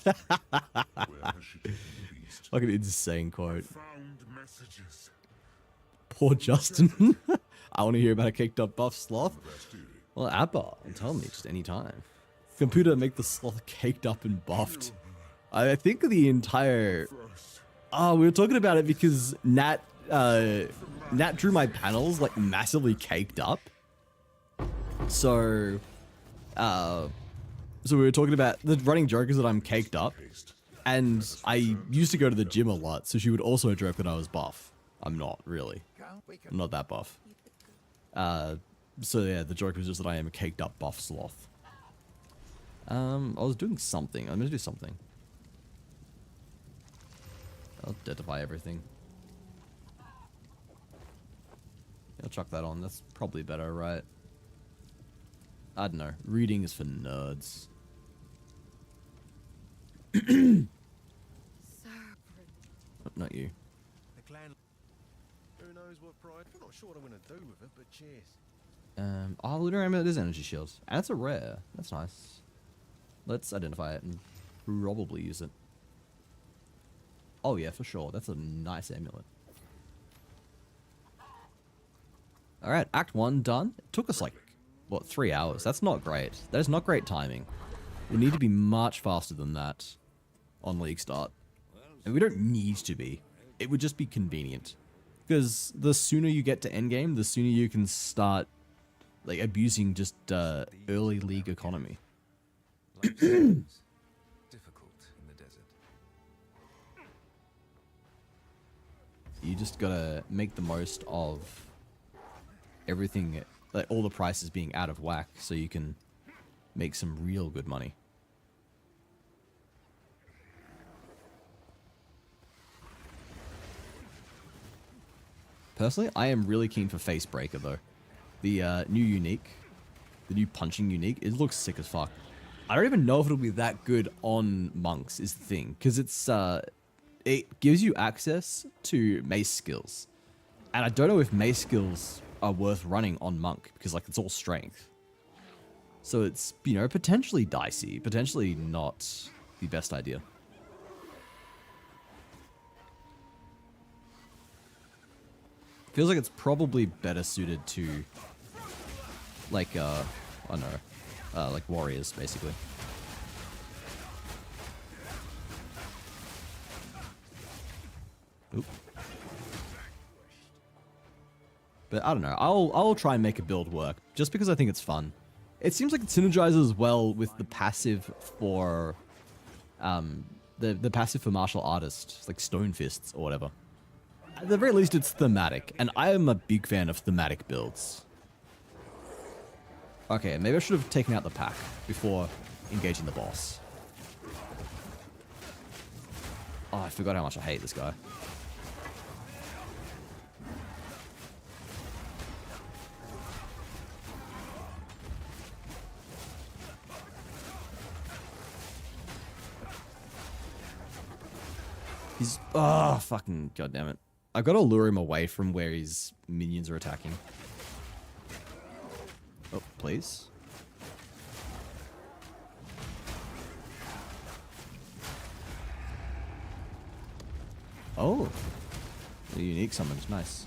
E: Where has she taken the beast?
A: Like an insane quote.
E: Found messages.
A: Poor Justin. I want to hear about a caked up buff sloth.
E: Best theory.
A: Well, Abba, and tell me just any time. Computer, make the sloth caked up and buffed. I think the entire... Oh, we were talking about it because Nat drew my panels like massively caked up. So we were talking about the running joke is that I'm caked up, and I used to go to the gym a lot, so she would also joke that I was buff. I'm not really. I'm not that buff. So yeah, the joke was just that I am a caked up buff sloth. I was doing something. I'm gonna do something. I'll identify everything. I'll chuck that on. That's probably better, right? I don't know. Reading is for nerds. Not you.
H: The clan. Who knows what pride? I'm not sure what I'm gonna do with it, but cheers.
A: Oh, Lunar Amulet is energy shield. And it's a rare. That's nice. Let's identify it and probably use it. Oh yeah, for sure. That's a nice amulet. Alright, Act 1 done. It took us like, what, 3 hours? That's not great. That is not great timing. We need to be much faster than that on League Start. And we don't need to be. It would just be convenient. Because the sooner you get to endgame, the sooner you can start like abusing just early League economy.
B: Difficult in the desert.
A: You just gotta make the most of everything, like all the prices being out of whack, so you can make some real good money. Personally, I am really keen for Facebreaker though. The new unique, the new punching unique, it looks sick as fuck. I don't even know if it'll be that good on monks is the thing, because it gives you access to mace skills. And I don't know if mace skills are worth running on monk, because like it's all strength. So it's, you know, potentially dicey, potentially not the best idea. Feels like it's probably better suited to, like, I don't know, like warriors, basically. Oop. But I don't know, I'll try and make a build work, just because I think it's fun. It seems like it synergizes well with the passive for, the passive for martial artists, like Stone Fists or whatever. At the very least, it's thematic, and I am a big fan of thematic builds. Okay, maybe I should have taken out the pack before engaging the boss. Oh, I forgot how much I hate this guy. He's... oh, fucking goddammit. I've got to lure him away from where his minions are attacking. Oh, please. Oh. The unique summons, nice.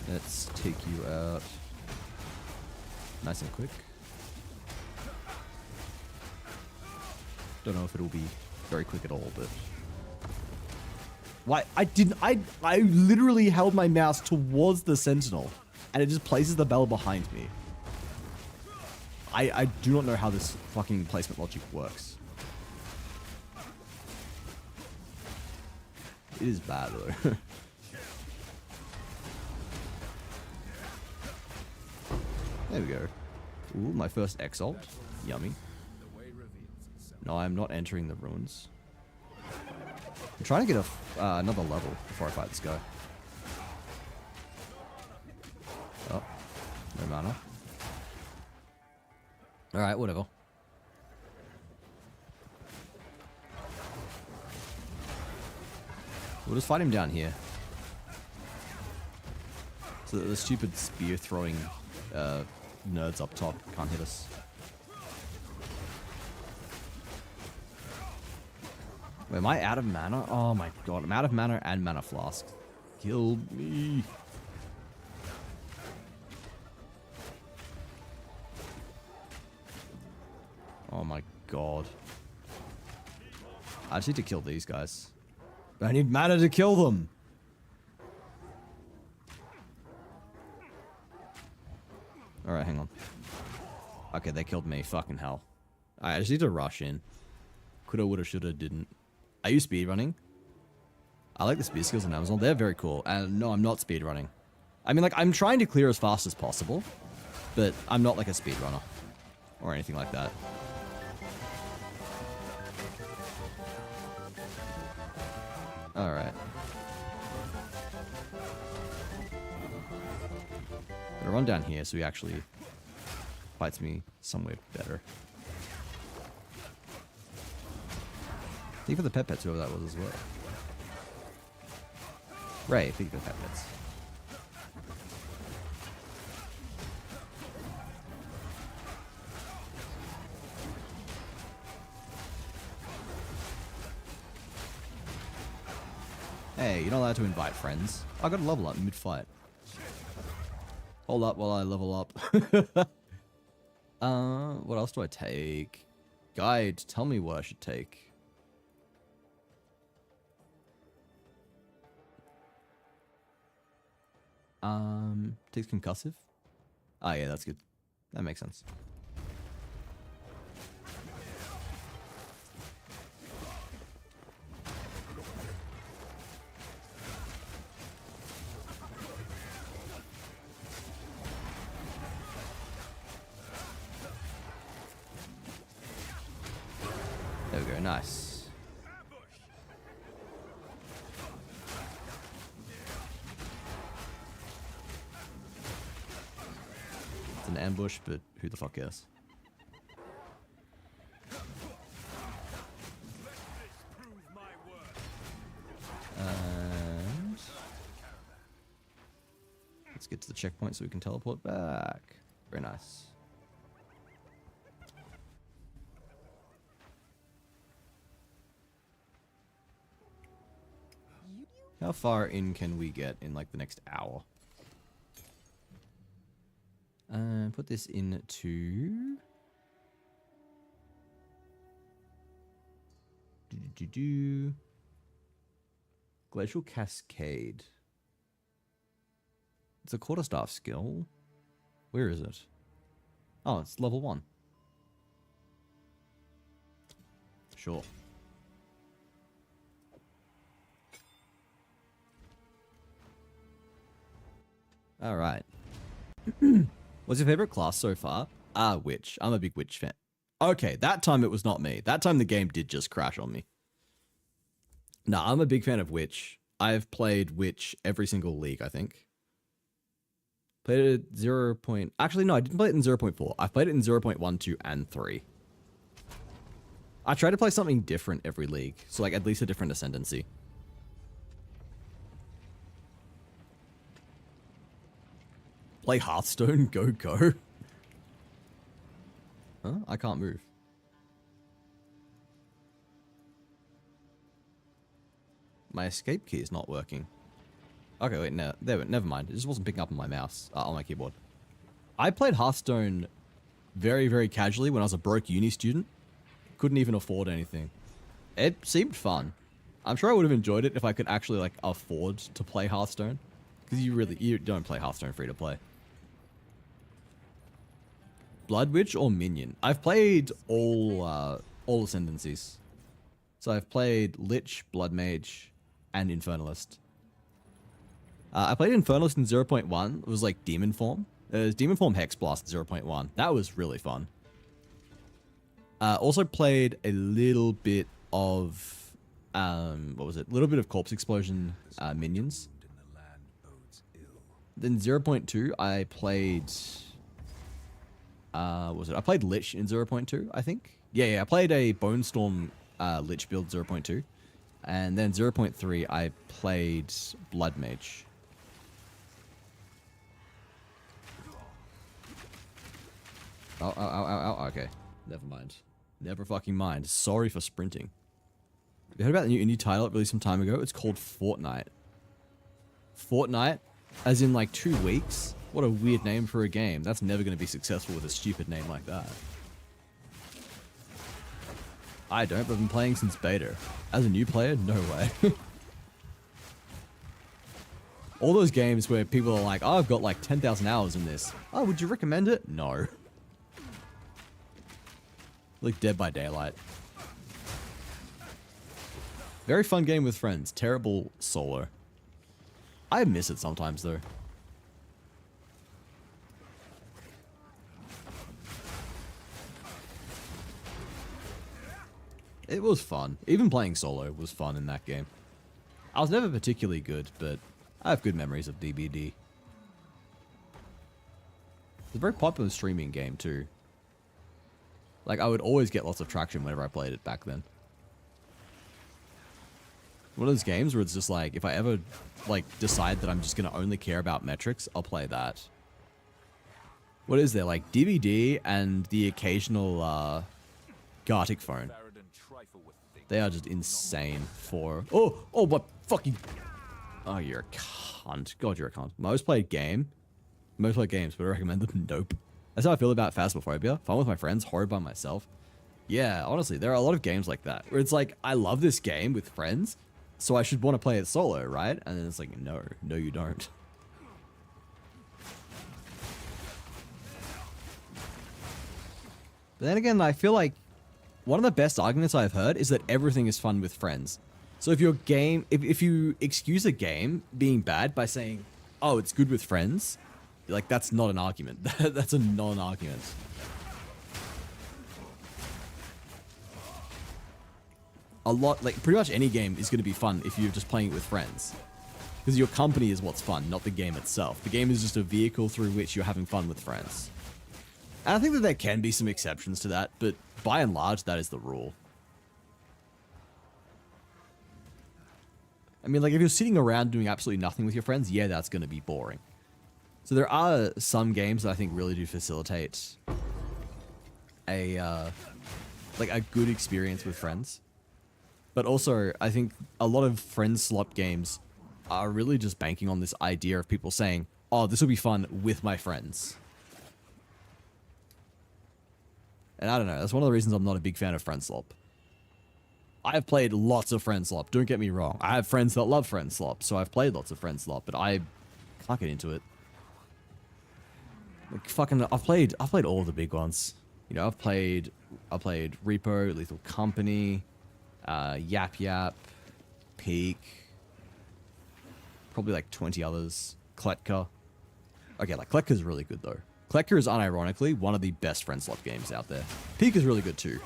A: Let's take you out. Nice and quick. Don't know if it'll be very quick at all, but... why? I literally held my mouse towards the sentinel, and it just places the bell behind me. I do not know how this fucking placement logic works. It is bad, though. There we go. Ooh, my first Exile. Yummy. No, I'm not entering the ruins. I'm trying to get another level before I fight this guy. Oh, no mana. Alright, whatever. We'll just fight him down here. So that the stupid spear throwing nerds up top can't hit us. Wait, am I out of mana? Oh my god, I'm out of mana and mana flask. Kill me. Oh my god. I just need to kill these guys. I need mana to kill them. Alright, hang on. Okay, they killed me. Fucking hell. Alright, I just need to rush in. Coulda, woulda, shoulda, didn't. Are you speedrunning? I like the speed skills on Amazon. They're very cool. And no, I'm not speedrunning. I mean, like, I'm trying to clear as fast as possible, but I'm not like a speedrunner or anything like that. Alright. Gonna run down here so he actually fights me somewhere better. Thank you for the pet pets, whoever that was as well. Ray, thank you for the pet pets. Hey, you're not allowed to invite friends. I got to level up mid-fight. Hold up while I level up. What else do I take? Guide, tell me what I should take. Takes concussive? Oh yeah, that's good. That makes sense. There we go, nice. It's an ambush, but who the fuck cares? And let's get to the checkpoint so we can teleport back. Very nice. How far in can we get in like the next hour? Put this into Glacial Cascade. It's a quarterstaff skill. Where is it? Oh, it's level 1. Sure. All right. What's your favorite class so far? Witch. I'm a big Witch fan. Okay, that time it was not me. That time the game did just crash on me. No, I'm a big fan of Witch. I've played Witch every single league, I think. Played it at 0. Actually, no, I didn't play it in 0.4. I played it in 0.1, 2, and 3. I try to play something different every league. So, like, at least a different ascendancy. Play Hearthstone? Go, go. Huh? I can't move. My escape key is not working. Okay, wait, no, never mind. It just wasn't picking up on my mouse, on my keyboard. I played Hearthstone very, very casually when I was a broke uni student. Couldn't even afford anything. It seemed fun. I'm sure I would have enjoyed it if I could actually, like, afford to play Hearthstone. Because you don't play Hearthstone free to play. Blood Witch or Minion? I've played all ascendancies. So I've played Lich, Blood Mage, and Infernalist. I played Infernalist in 0.1. It was like Demon Form. It was Demon Form Hex Blast 0.1. That was really fun. Also played a little bit of, what was it? A little bit of Corpse Explosion Minions. Then 0.2, I played, what was it? I played Lich in 0.2, I think. Yeah, I played a Bone Storm Lich build 0.2. And then 0.3, I played Blood Mage. Oh, okay. Never mind. Never fucking mind. Sorry for sprinting. You heard about the new indie title it released some time ago? It's called Fortnite. Fortnite? As in like 2 weeks? What a weird name for a game. That's never going to be successful with a stupid name like that. I don't, but I've been playing since beta. As a new player? No way. All those games where people are like, oh, I've got like 10,000 hours in this. Oh, would you recommend it? No. Like Dead by Daylight. Very fun game with friends. Terrible solo. I miss it sometimes though. It was fun. Even playing solo was fun in that game. I was never particularly good, but I have good memories of DBD. It's a very popular streaming game too. Like, I would always get lots of traction whenever I played it back then. One of those games where it's just like, if I ever, like, decide that I'm just going to only care about metrics, I'll play that. What is there? Like, DVD and the occasional, Gartic phone. They are just insane for... Oh, what fucking... Oh, you're a cunt. God, you're a cunt. Most played games, would I recommend them? Nope. That's how I feel about Phasmophobia. Fun with my friends, horror by myself. Yeah, honestly, there are a lot of games like that where it's like, I love this game with friends, so I should want to play it solo, right? And then it's like, no, you don't. But then again, I feel like one of the best arguments I've heard is that everything is fun with friends. So if your game, if you excuse a game being bad by saying, oh, it's good with friends, like, that's not an argument. That's a non-argument. A lot, like, pretty much any game is going to be fun if you're just playing it with friends. Because your company is what's fun, not the game itself. The game is just a vehicle through which you're having fun with friends. And I think that there can be some exceptions to that, but by and large, that is the rule. I mean, like, if you're sitting around doing absolutely nothing with your friends, yeah, that's going to be boring. So there are some games that I think really do facilitate a good experience with friends. But also, I think a lot of friend slop games are really just banking on this idea of people saying, oh, this will be fun with my friends. And I don't know, that's one of the reasons I'm not a big fan of friend slop. I've played lots of friend slop, don't get me wrong. I have friends that love friend slop, so I've played lots of friend slop, but I can't get into it. Like, fucking, I've played all the big ones. You know, I've played Repo, Lethal Company, Yap Yap, Peak, probably like 20 others. Kletka. Okay, like, Kletka's really good though. Kletka is unironically one of the best friend slot games out there. Peak is really good too.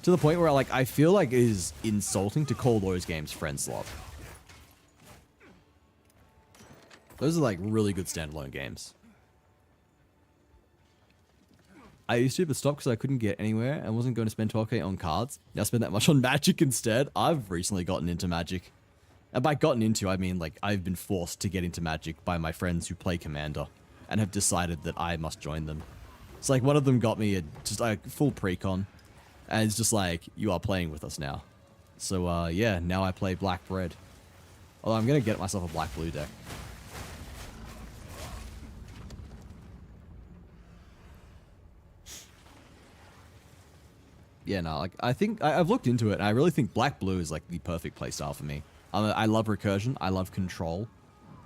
A: To the point where, like, I feel like it is insulting to call those games friend slot. Those are, like, really good standalone games. I used to, but stopped because I couldn't get anywhere and wasn't going to spend 12k on cards. Now spend that much on Magic instead. I've recently gotten into Magic. And by gotten into, I mean, like, I've been forced to get into Magic by my friends who play Commander and have decided that I must join them. It's like one of them got me just a full precon, and it's just like, you are playing with us now. So, yeah, now I play Black Red. Although I'm going to get myself a Black Blue deck. Yeah, no, like, I think, I've looked into it, and I really think Black Blue is, like, the perfect playstyle for me. I love recursion, I love control,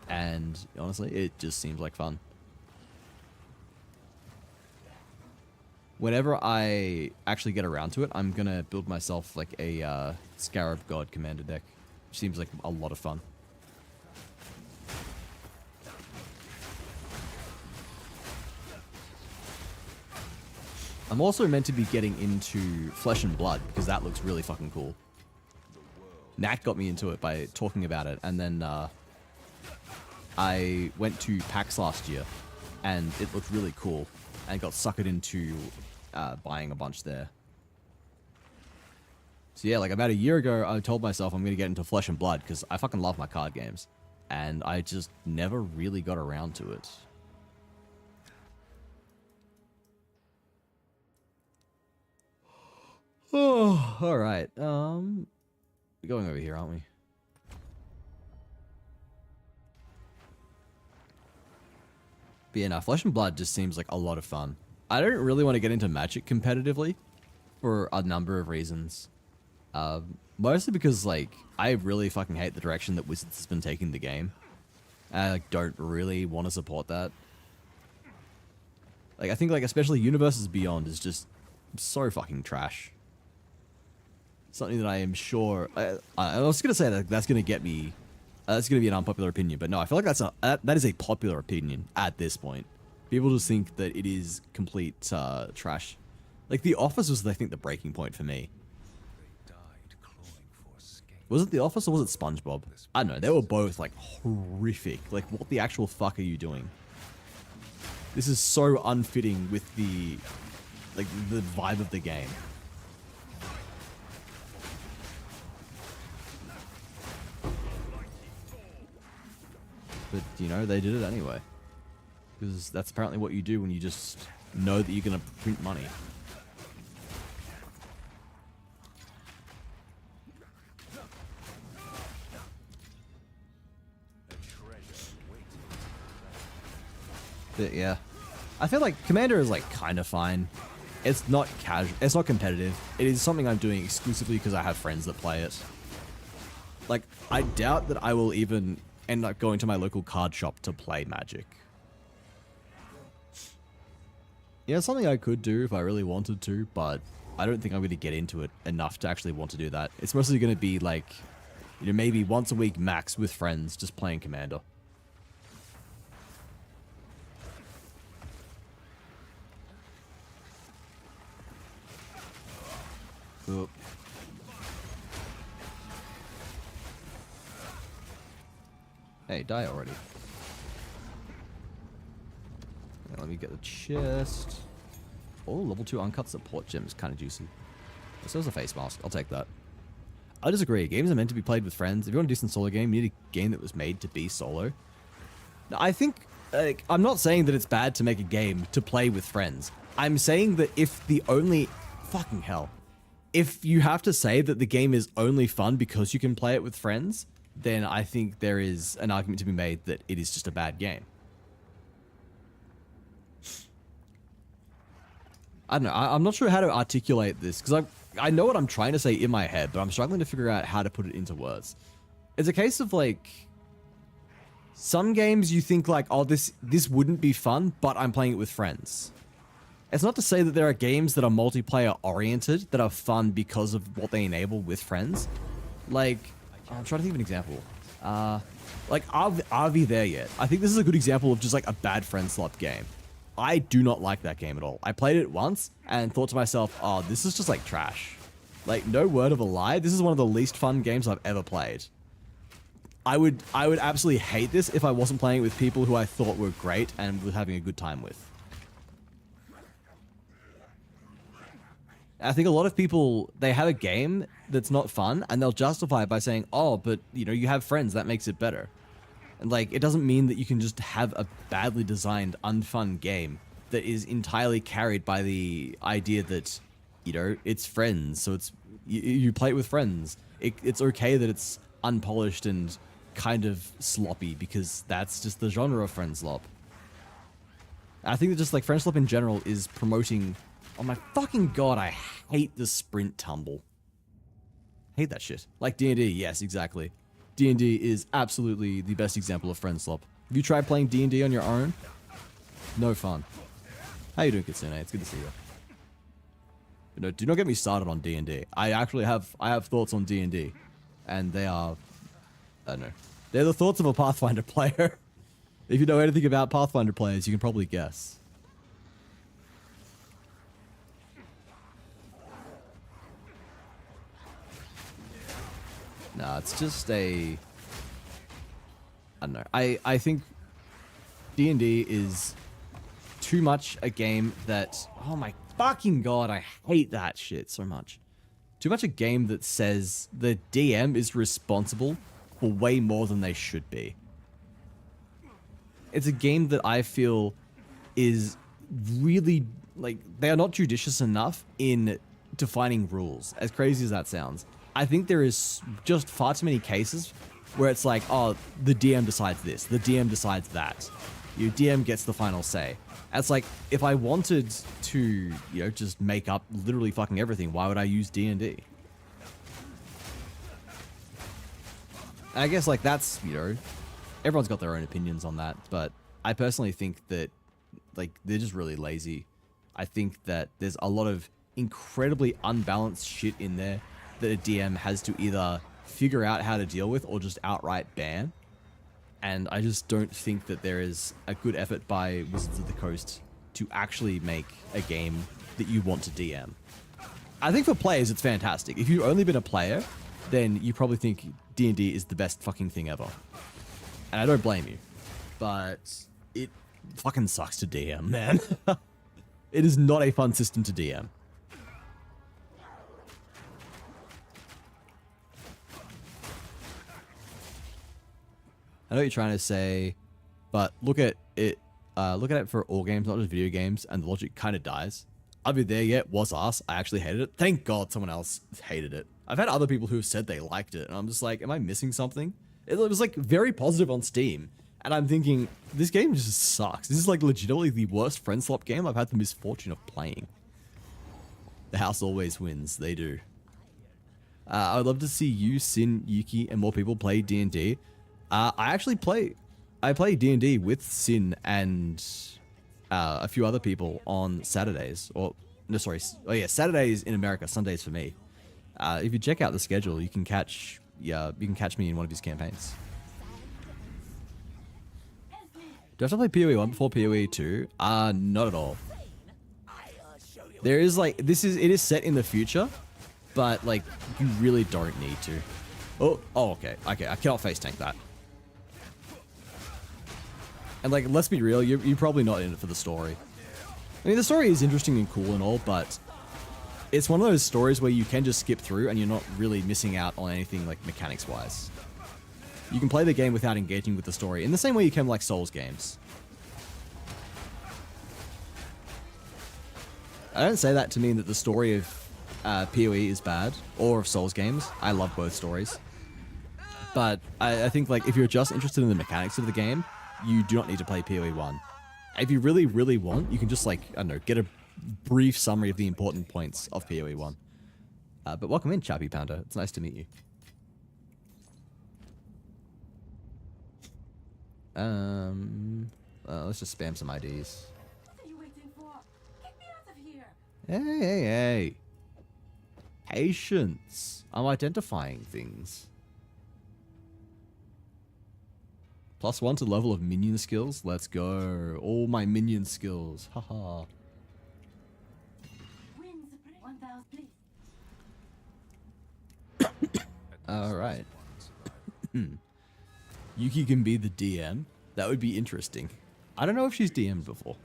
A: and honestly, it just seems like fun. Whenever I actually get around to it, I'm gonna build myself, like, a Scarab God Commander deck, which seems like a lot of fun. I'm also meant to be getting into Flesh and Blood, because that looks really fucking cool. Nat got me into it by talking about it, and then I went to PAX last year, and it looked really cool, and got suckered into buying a bunch there. So yeah, like about a year ago, I told myself I'm going to get into Flesh and Blood, because I fucking love my card games, and I just never really got around to it. Oh, alright. We're going over here, aren't we? But yeah, no, Flesh and Blood just seems like a lot of fun. I don't really want to get into Magic competitively for a number of reasons. Mostly because, like, I really fucking hate the direction that Wizards has been taking the game. I, like, don't really want to support that. Like, I think, like, especially Universes Beyond is just so fucking trash. Something that I am sure... I was going to say that that's going to get me... that's going to be an unpopular opinion, but no, I feel like that is a popular opinion at this point. People just think that it is complete trash. Like, The Office was, I think, the breaking point for me. Was it The Office or was it SpongeBob? I don't know, they were both, like, horrific. Like, what the actual fuck are you doing? This is so unfitting with the... like, the vibe of the game. But, you know, they did it anyway. Because that's apparently what you do when you just know that you're going to print money. But yeah. I feel like Commander is like kind of fine. It's not casual. It's not competitive. It is something I'm doing exclusively because I have friends that play it. Like, I doubt that I will even end up going to my local card shop to play Magic. Yeah, it's something I could do if I really wanted to, but I don't think I'm going to get into it enough to actually want to do that. It's mostly going to be like, you know, maybe once a week max with friends just playing Commander. Oop. Hey, die already. Yeah, let me get the chest. Oh, level 2 uncut support gem is kind of juicy. So is a face mask. I'll take that. I disagree. Games are meant to be played with friends. If you want a decent solo game, you need a game that was made to be solo. Now, I think, like, I'm not saying that it's bad to make a game to play with friends. I'm saying that if the only... Fucking hell. If you have to say that the game is only fun because you can play it with friends, then I think there is an argument to be made that it is just a bad game. I don't know. I'm not sure how to articulate this because I know what I'm trying to say in my head, but I'm struggling to figure out how to put it into words. It's a case of like some games you think like, oh, this wouldn't be fun, but I'm playing it with friends. It's not to say that there are games that are multiplayer oriented that are fun because of what they enable with friends. Like, I'm trying to think of an example. Like, are we there yet? I think this is a good example of just like a bad friend slot game. I do not like that game at all. I played it once and thought to myself, oh, this is just like trash. Like, no word of a lie, this is one of the least fun games I've ever played. I would absolutely hate this if I wasn't playing it with people who I thought were great and was having a good time with. I think a lot of people, they have a game that's not fun and they'll justify it by saying, oh, but you know, you have friends, that makes it better. And like, it doesn't mean that you can just have a badly designed, unfun game that is entirely carried by the idea that, you know, it's friends. So it's, you play it with friends. It's okay that it's unpolished and kind of sloppy because that's just the genre of friend slop. I think that just like friend slop in general is promoting, oh my fucking god, I hate the sprint tumble. Hate that shit. Like D&D, yes, exactly. D&D is absolutely the best example of friend slop. Have you tried playing D&D on your own? No fun. How you doing, Kitsune? It's good to see you. But no, do not get me started on D&D. I have thoughts on D&D, and they are, I don't know. They're the thoughts of a Pathfinder player. If you know anything about Pathfinder players, you can probably guess. No, it's just a... I don't know. I think D&D is too much a game that... Oh my fucking god, I hate that shit so much. Too much a game that says the DM is responsible for way more than they should be. It's a game that I feel is really... Like, they are not judicious enough in defining rules, as crazy as that sounds. I think there is just far too many cases where it's like, oh, the DM decides this, the DM decides that. Your DM gets the final say. And it's like, if I wanted to, you know, just make up literally fucking everything, why would I use D&D? I guess, like, that's, you know, everyone's got their own opinions on that, but I personally think that, like, they're just really lazy. I think that there's a lot of incredibly unbalanced shit in there that a DM has to either figure out how to deal with or just outright ban. And I just don't think that there is a good effort by Wizards of the Coast to actually make a game that you want to DM. I think for players, it's fantastic. If you've only been a player, then you probably think D&D is the best fucking thing ever. And I don't blame you. But it fucking sucks to DM, man. It is not a fun system to DM. I know what you're trying to say, but look at it for all games, not just video games, and the logic kind of dies. I'll be there yet, was us. I actually hated it. Thank God someone else hated it. I've had other people who have said they liked it, and I'm just like, am I missing something? It was like very positive on Steam, And I'm thinking, this game just sucks. This is like legitimately the worst friend swap game I've had the misfortune of playing. The house always wins. They do. I would love to see you, Sin, Yuki, and more people play D&D. I play D&D with Sin and a few other people on Saturdays. Saturdays in America, Sundays for me. If you check out the schedule, you can catch me in one of his campaigns. Do I have to play PoE 1 before PoE 2? Not at all. There is like, it is set in the future, but like, you really don't need to. Oh, okay, I cannot face tank that. And like, let's be real, you're probably not in it for the story. I mean, the story is interesting and cool and all, but it's one of those stories where you can just skip through and you're not really missing out on anything like mechanics-wise. You can play the game without engaging with the story in the same way you can like Souls games. I don't say that to mean that the story of PoE is bad, or of Souls games. I love both stories. But I think like if you're just interested in the mechanics of the game, you do not need to play PoE 1. If you really, really want, you can just like, I don't know, get a brief summary of the important points of PoE 1. But welcome in, Chappy Panda. It's nice to meet you. Let's just spam some IDs.
I: What are you waiting for? Get me out of here!
A: Hey. Patience. I'm identifying things. +1 to level of minion skills. Let's go. All my minion skills. Haha.
I: Win the 1,000, please.
A: Alright. Yuki can be the DM. That would be interesting. I don't know if she's DM'd before.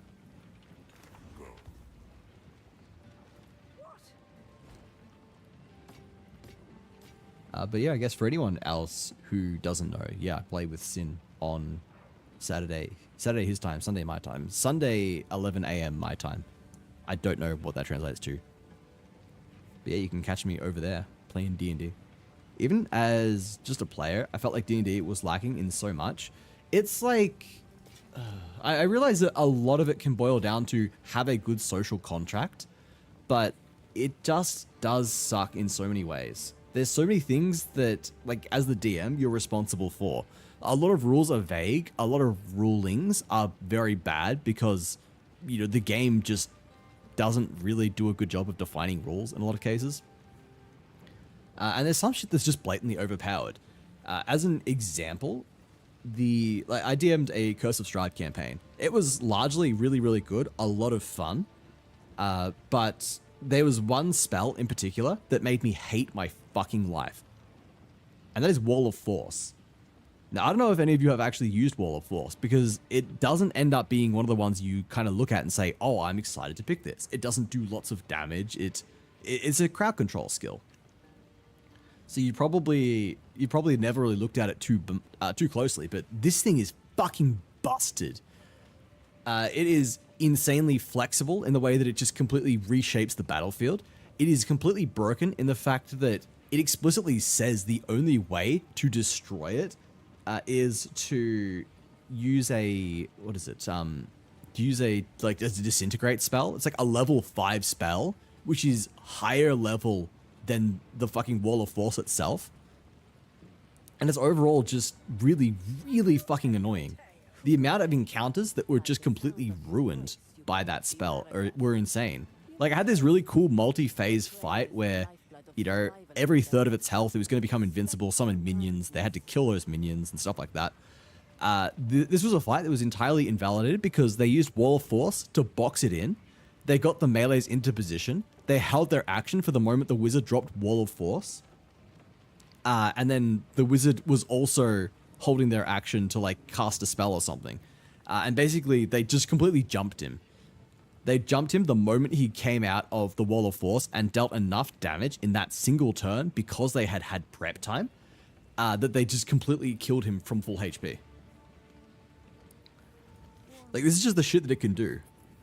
A: But yeah, I guess for anyone else who doesn't know, yeah, I play with Sin on Saturday his time, Sunday my time, Sunday 11 AM my time. I don't know what that translates to. But yeah, you can catch me over there playing D&D. Even as just a player, I felt like D&D was lacking in so much. It's like, I realize that a lot of it can boil down to have a good social contract, but it just does suck in so many ways. There's so many things that, like, as the DM, you're responsible for. A lot of rules are vague. A lot of rulings are very bad because, you know, the game just doesn't really do a good job of defining rules in a lot of cases. And there's some shit that's just blatantly overpowered. As an example, I DM'd a Curse of Strahd campaign. It was largely really, really good, a lot of fun, but there was one spell in particular that made me hate my fucking life, and that is Wall of Force. Now, I don't know if any of you have actually used Wall of Force, because it doesn't end up being one of the ones you kind of look at and say, oh, I'm excited to pick this. It doesn't do lots of damage. It's a crowd control skill. So you probably never really looked at it too closely, but this thing is fucking busted. It is insanely flexible in the way that it just completely reshapes the battlefield. It is completely broken in the fact that it explicitly says the only way to destroy it is to use a, like a disintegrate spell. It's like a level 5 spell, which is higher level than the fucking Wall of Force itself. And it's overall just really, really fucking annoying. The amount of encounters that were just completely ruined by that spell were insane. Like, I had this really cool multi-phase fight where, you know, every third of its health, it was going to become invincible, summon minions, they had to kill those minions and stuff like that. This was a fight that was entirely invalidated because they used Wall of Force to box it in. They got the melees into position. They held their action for the moment the wizard dropped Wall of Force. And then the wizard was also holding their action to, like, cast a spell or something. And basically, they just completely jumped him. They jumped him the moment he came out of the Wall of Force and dealt enough damage in that single turn because they had had prep time that they just completely killed him from full HP. Like, this is just the shit that it can do.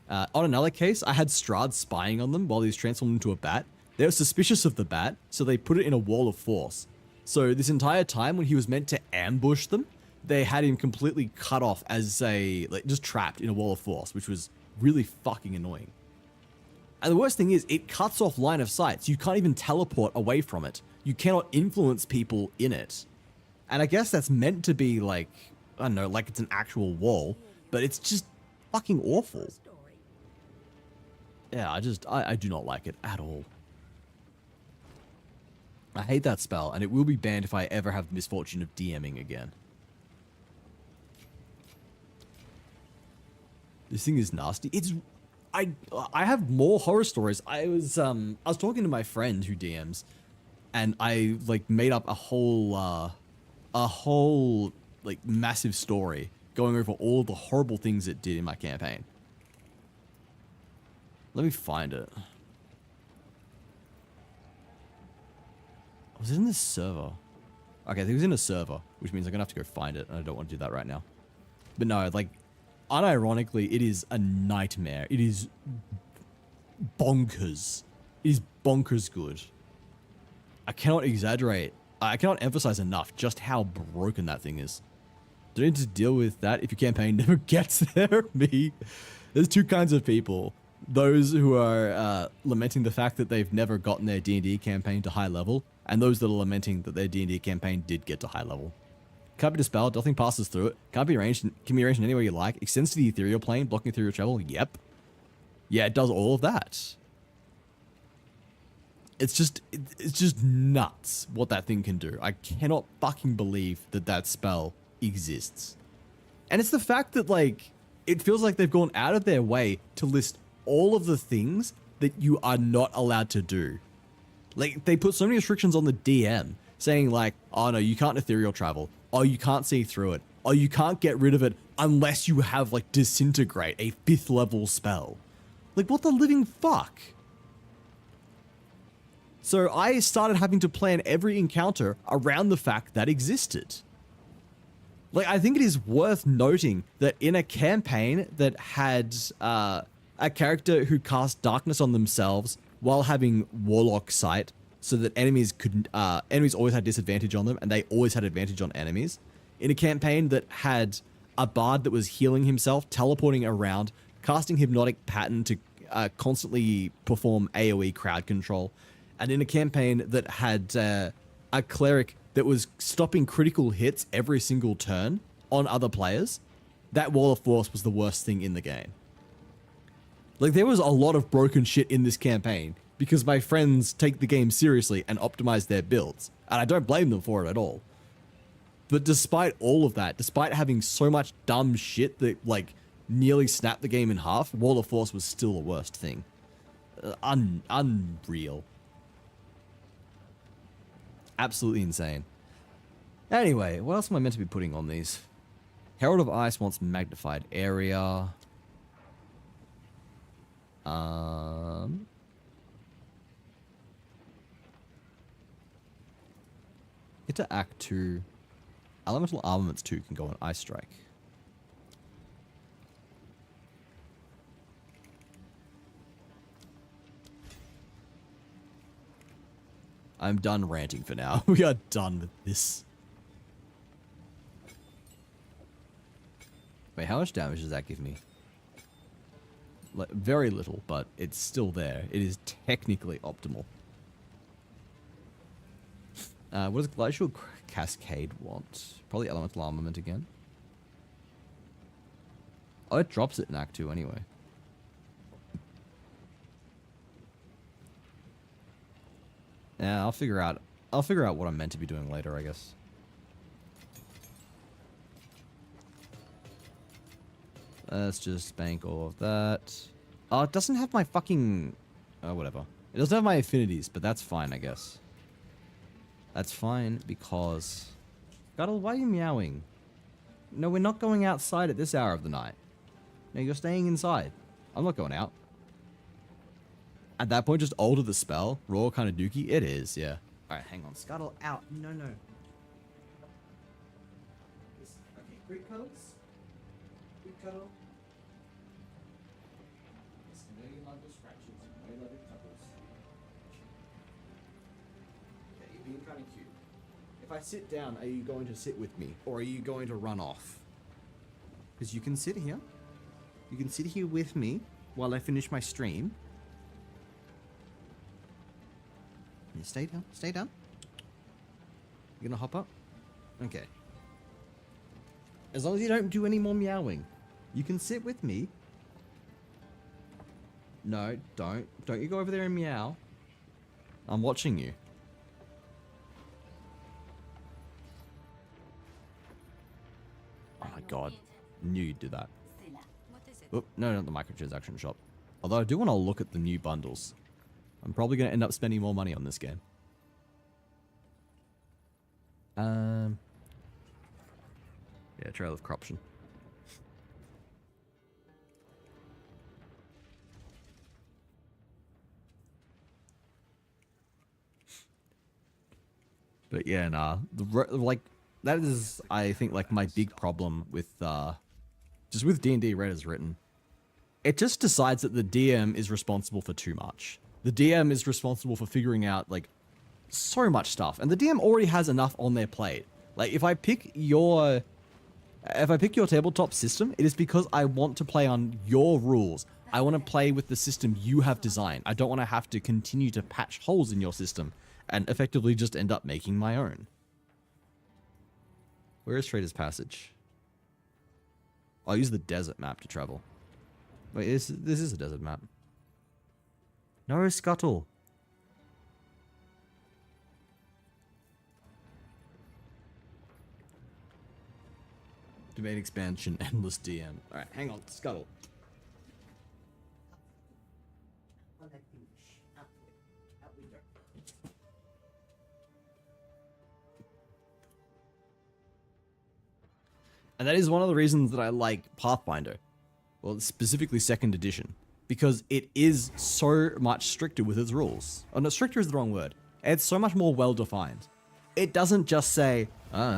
A: On another case, I had Strahd spying on them while he was transformed into a bat. They were suspicious of the bat, so they put it in a Wall of Force. So this entire time when he was meant to ambush them, they had him completely cut off as a, like, just trapped in a wall of force, which was really fucking annoying. And the worst thing is, it cuts off line of sight, so you can't even teleport away from it. You cannot influence people in it. And I guess that's meant to be like, I don't know, like it's an actual wall, but it's just fucking awful. Yeah, I do not like it at all. I hate that spell, and it will be banned if I ever have the misfortune of DMing again. This thing is nasty. It's, I have more horror stories. I was talking to my friend who DMs, and I like made up a whole like massive story going over all the horrible things it did in my campaign. Let me find it. Was it in this server? Okay, I think it was in a server, which means I'm gonna have to go find it, and I don't want to do that right now. But no, like, unironically, it is a nightmare. It is bonkers. It is bonkers good. I cannot exaggerate. I cannot emphasize enough just how broken that thing is. Don't need to deal with that if your campaign never gets there. Me. There's two kinds of people. Those who are lamenting the fact that they've never gotten their D&D campaign to high level, and those that are lamenting that their D&D campaign did get to high level. Can't be dispelled, nothing passes through it. Can't be arranged, can be arranged in any way you like. Extends to the ethereal plane, blocking ethereal travel. Yep. Yeah, it does all of that. It's just nuts what that thing can do. I cannot fucking believe that that spell exists. And it's the fact that, like, it feels like they've gone out of their way to list all of the things that you are not allowed to do. Like, they put so many restrictions on the DM, saying like, oh no, you can't ethereal travel. Oh, you can't see through it. Oh, you can't get rid of it unless you have, like, Disintegrate, a 5th level spell. Like, what the living fuck? So I started having to plan every encounter around the fact that existed. Like, I think it is worth noting that in a campaign that had a character who cast darkness on themselves while having Warlock sight, so that enemies always had disadvantage on them, and they always had advantage on enemies. In a campaign that had a bard that was healing himself, teleporting around, casting Hypnotic Pattern to constantly perform AoE crowd control, and in a campaign that had a cleric that was stopping critical hits every single turn on other players, that Wall of Force was the worst thing in the game. Like, there was a lot of broken shit in this campaign because my friends take the game seriously and optimize their builds, and I don't blame them for it at all. But despite all of that, despite having so much dumb shit that, like, nearly snapped the game in half, Wall of Force was still the worst thing. Unreal. Absolutely insane. Anyway, what else am I meant to be putting on these? Herald of Ice wants magnified area. Get to Act 2. Elemental Armaments 2 can go on Ice Strike. I'm done ranting for now. We are done with this. Wait, how much damage does that give me? Like, very little, but it's still there. It is technically optimal. What does Glacial Cascade want? Probably Elemental Armament again. Oh, it drops it in Act 2 anyway. Yeah, I'll figure out what I'm meant to be doing later, I guess. Let's just bank all of that. Oh, it doesn't have my fucking... Oh, whatever. It doesn't have my affinities, but that's fine, I guess. That's fine, because... Scuttle, why are you meowing? No, we're not going outside at this hour of the night. No, you're staying inside. I'm not going out. At that point, just alter the spell. Raw kind of dookie. It is, yeah. Alright, hang on. Scuttle out. No, no. Okay, quick cuddles. Quick cuddle. Yes, I know you love your scratches. I know you love your cuddles. Okay, you're being kind of cute. If I sit down, are you going to sit with me? Or are you going to run off? Because you can sit here. You can sit here with me while I finish my stream. Yeah, stay down. Stay down. You gonna hop up? Okay. As long as you don't do any more meowing. You can sit with me. No, don't. Don't you go over there and meow. I'm watching you. Oh my god. Knew you'd do that.
D: What is it?
A: Oh, no, not the microtransaction shop. Although I do want to look at the new bundles. I'm probably going to end up spending more money on this game. Yeah, Trail of Corruption. But yeah, nah. Like, that is, I think, like, my big problem with, just with D&D Red as written. It just decides that the DM is responsible for too much. The DM is responsible for figuring out, like, so much stuff. And the DM already has enough on their plate. Like, if I pick your tabletop system, it is because I want to play on your rules. I want to play with the system you have designed. I don't want to have to continue to patch holes in your system and effectively just end up making my own. Where is Trader's Passage? I'll use the desert map to travel. Wait, this is a desert map. No, Scuttle. Domain expansion, endless DM. Alright, hang on, Scuttle. And that is one of the reasons that I like Pathfinder. Well, specifically 2nd edition. Because it is so much stricter with its rules. Oh, no, stricter is the wrong word. It's so much more well-defined. It doesn't just say,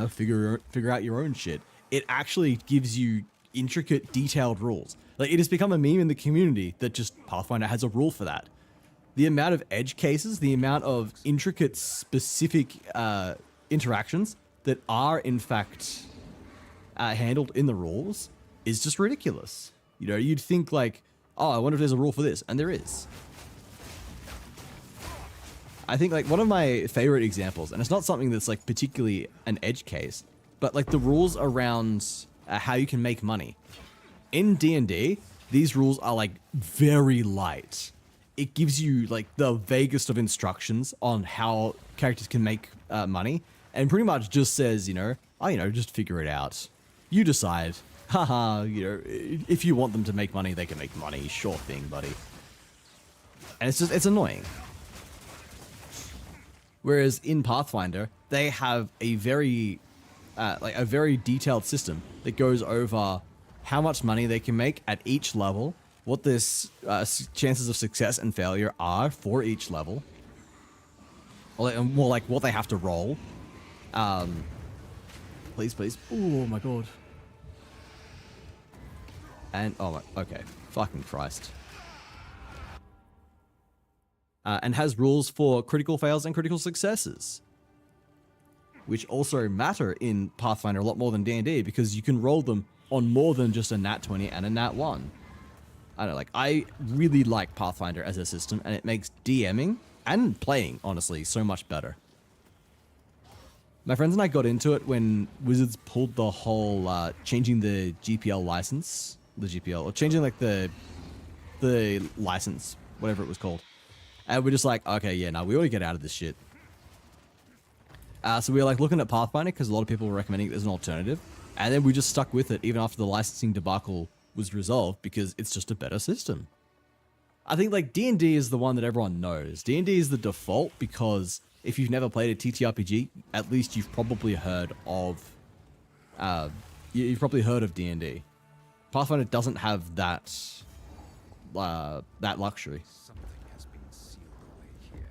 A: figure out your own shit. It actually gives you intricate, detailed rules. Like, it has become a meme in the community that just Pathfinder has a rule for that. The amount of edge cases, the amount of intricate, specific interactions that are, in fact, handled in the rules is just ridiculous. You know, you'd think like, oh, I wonder if there's a rule for this, and there is. I think like one of my favorite examples, and it's not something that's like particularly an edge case, but like the rules around how you can make money. In D&D, these rules are like very light. It gives you like the vaguest of instructions on how characters can make money, and pretty much just says, just figure it out. You decide. Haha, if you want them to make money, they can make money. Sure thing, buddy. And it's annoying. Whereas in Pathfinder, they have a very detailed system that goes over how much money they can make at each level, what the chances of success and failure are for each level, or more like what they have to roll. Please. Oh my god. And, okay. Fucking Christ. And has rules for critical fails and critical successes. Which also matter in Pathfinder a lot more than D&D, because you can roll them on more than just a nat 20 and a nat 1. I don't know, I really like Pathfinder as a system, and it makes DMing and playing, honestly, so much better. My friends and I got into it when Wizards pulled the whole changing the GPL license. Or changing like the license, whatever it was called. And we're just like, okay, yeah, no, we ought to get out of this shit. So we were like looking at Pathfinder because a lot of people were recommending it as an alternative. And then we just stuck with it even after the licensing debacle was resolved because it's just a better system. I think like D&D is the one that everyone knows. D&D is the default because if you've never played a TTRPG, at least you've probably heard of D&D. Pathfinder doesn't have that luxury.
B: Something has been sealed away here.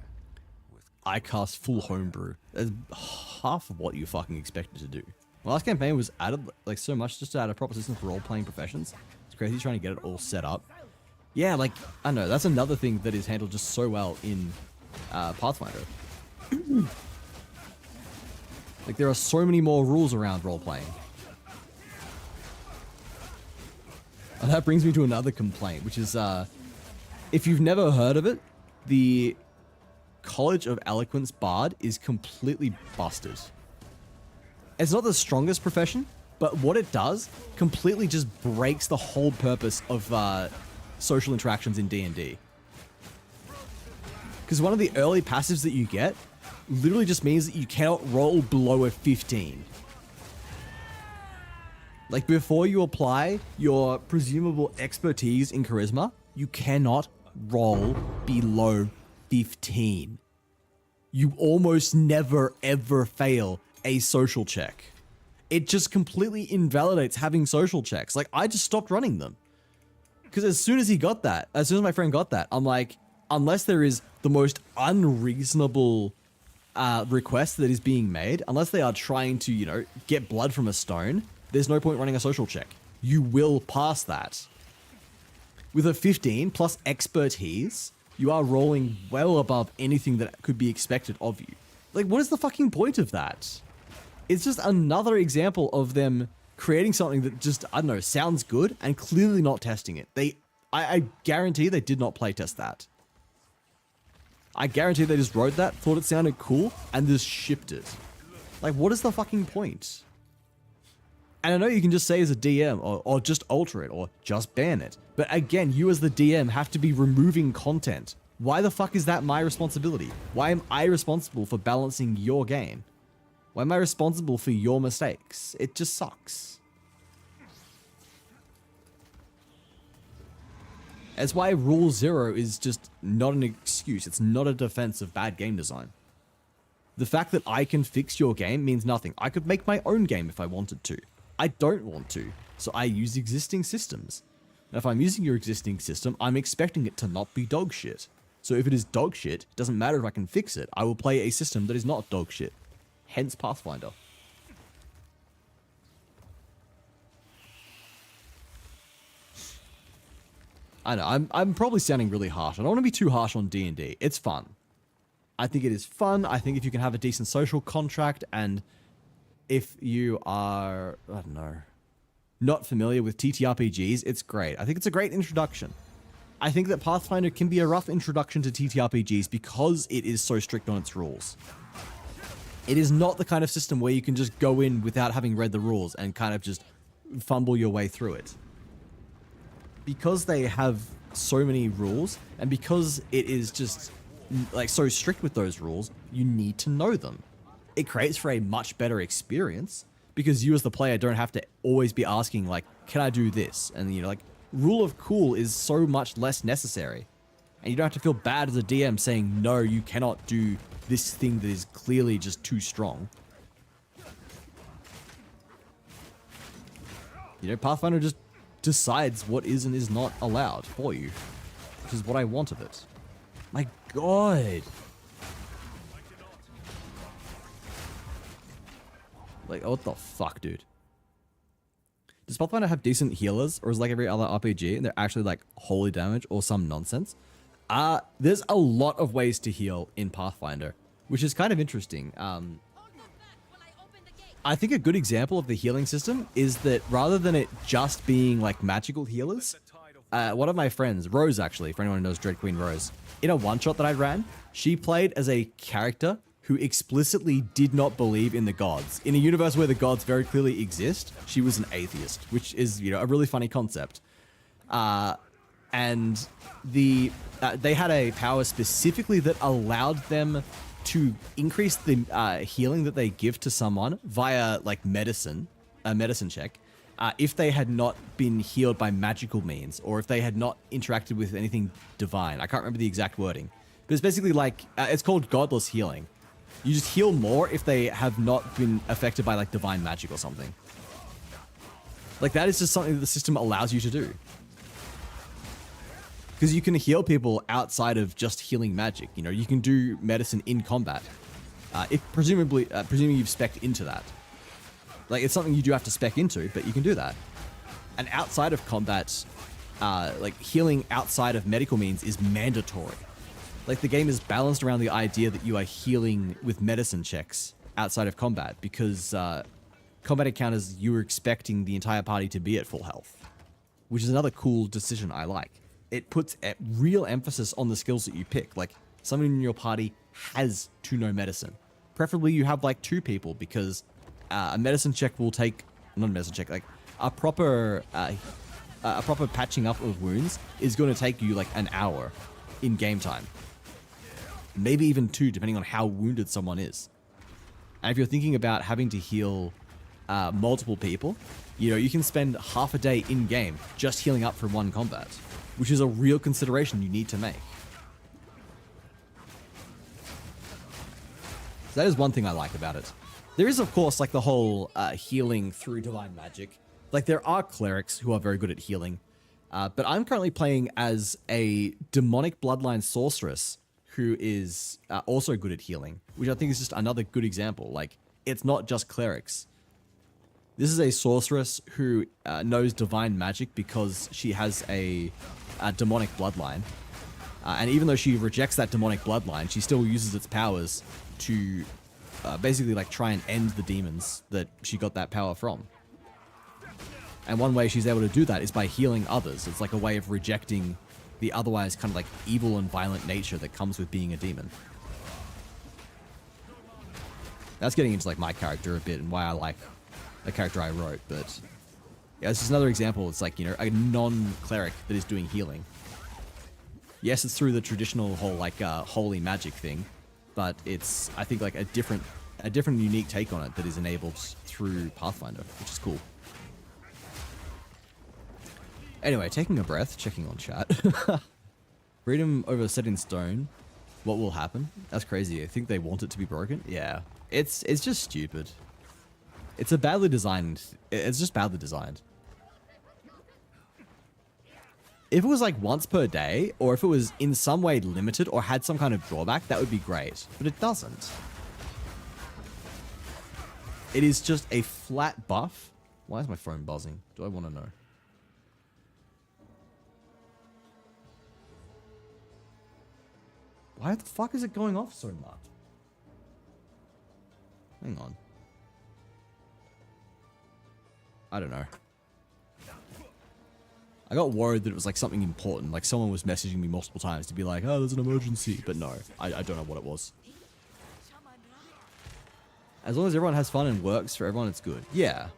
A: I cast full homebrew. That's half of what you fucking expected to do. My last campaign was added like so much just to add a proper system for role-playing professions. It's crazy trying to get it all set up. Yeah, like, I don't know, that's another thing that is handled just so well in Pathfinder. Like, there are so many more rules around role-playing. And that brings me to another complaint, which is, if you've never heard of it, the College of Eloquence Bard is completely busted. It's not the strongest profession, but what it does completely just breaks the whole purpose of social interactions in D&D. Because one of the early passives that you get literally just means that you cannot roll below a 15. Like, before you apply your presumable expertise in charisma, you cannot roll below 15. You almost never ever fail a social check. It just completely invalidates having social checks. Like, I just stopped running them. Because as soon as my friend got that, I'm like, unless there is the most unreasonable request that is being made, unless they are trying to, you know, get blood from a stone, there's no point running a social check. You will pass that. With a 15 plus expertise, you are rolling well above anything that could be expected of you. Like, what is the fucking point of that? It's just another example of them creating something that just, I don't know, sounds good and clearly not testing it. I guarantee they did not playtest that. I guarantee they just wrote that, thought it sounded cool, and just shipped it. Like, what is the fucking point? And I know you can just say as a DM, or just alter it, or just ban it. But again, you as the DM have to be removing content. Why the fuck is that my responsibility? Why am I responsible for balancing your game? Why am I responsible for your mistakes? It just sucks. That's why Rule 0 is just not an excuse. It's not a defense of bad game design. The fact that I can fix your game means nothing. I could make my own game if I wanted to. I don't want to, so I use existing systems. And if I'm using your existing system, I'm expecting it to not be dog shit. So if it is dog shit, it doesn't matter if I can fix it. I will play a system that is not dog shit. Hence Pathfinder. I know, I'm probably sounding really harsh. I don't want to be too harsh on D&D. It's fun. I think it is fun. I think if you can have a decent social contract, and if you are, I don't know, not familiar with TTRPGs, it's great. I think it's a great introduction. I think that Pathfinder can be a rough introduction to TTRPGs because it is so strict on its rules. It is not the kind of system where you can just go in without having read the rules and kind of just fumble your way through it. Because they have so many rules, and because it is just like so strict with those rules, you need to know them. It creates for a much better experience because you as the player don't have to always be asking like, can I do this? And you know, like, rule of cool is so much less necessary. And you don't have to feel bad as a DM saying, no, you cannot do this thing that is clearly just too strong. You know, Pathfinder just decides what is and is not allowed for you, which is what I want of it. My God. Like, what the fuck, dude? Does Pathfinder have decent healers, or is it like every other RPG and they're actually like holy damage or some nonsense? There's a lot of ways to heal in Pathfinder, which is kind of interesting. I think a good example of the healing system is that rather than it just being like magical healers, one of my friends, Rose actually, for anyone who knows Dread Queen Rose, in a one-shot that I ran, she played as a character who explicitly did not believe in the gods. In a universe where the gods very clearly exist, she was an atheist, which is, you know, a really funny concept. And they had a power specifically that allowed them to increase the healing that they give to someone via like medicine, a medicine check, if they had not been healed by magical means, or if they had not interacted with anything divine. I can't remember the exact wording, but it's basically like, it's called godless healing. You just heal more if they have not been affected by like divine magic or something. Like, that is just something that the system allows you to do. Because you can heal people outside of just healing magic. You know, you can do medicine in combat. If presuming you've spec'd into that. Like, it's something you do have to spec into, but you can do that. And outside of combat, like, healing outside of medical means is mandatory. Like, the game is balanced around the idea that you are healing with medicine checks outside of combat because combat encounters you were expecting the entire party to be at full health, which is another cool decision I like. It puts a real emphasis on the skills that you pick. Like, someone in your party has to know medicine. Preferably you have like 2 people because a medicine check will take, not a medicine check, like a proper patching up of wounds is going to take you like an hour in game time. Maybe even 2, depending on how wounded someone is. And if you're thinking about having to heal multiple people, you know, you can spend half a day in game just healing up from one combat, which is a real consideration you need to make. So that is one thing I like about it. There is, of course, like the whole healing through divine magic. Like, there are clerics who are very good at healing, but I'm currently playing as a demonic bloodline sorceress who is also good at healing, which I think is just another good example. Like, it's not just clerics. This is a sorceress who knows divine magic because she has a demonic bloodline. And even though she rejects that demonic bloodline, she still uses its powers to basically like try and end the demons that she got that power from. And one way she's able to do that is by healing others. It's like a way of rejecting the otherwise kind of like evil and violent nature that comes with being a demon. That's getting into like my character a bit and why I like the character I wrote, but yeah, this is another example. It's like, you know, a non-cleric that is doing healing. Yes, it's through the traditional whole like holy magic thing, but it's, I think, like a different unique take on it that is enabled through Pathfinder, which is cool. Anyway, taking a breath, checking on chat. Freedom over set in stone. What will happen? That's crazy. I think they want it to be broken. Yeah, it's just stupid. It's just badly designed. If it was like once per day, or if it was in some way limited or had some kind of drawback, that would be great. But it doesn't. It is just a flat buff. Why is my phone buzzing? Do I want to know? Why the fuck is it going off so much? Hang on. I don't know. I got worried that it was like something important, like someone was messaging me multiple times to be like, oh, there's an emergency, but no, I don't know what it was. As long as everyone has fun and works for everyone, it's good. Yeah.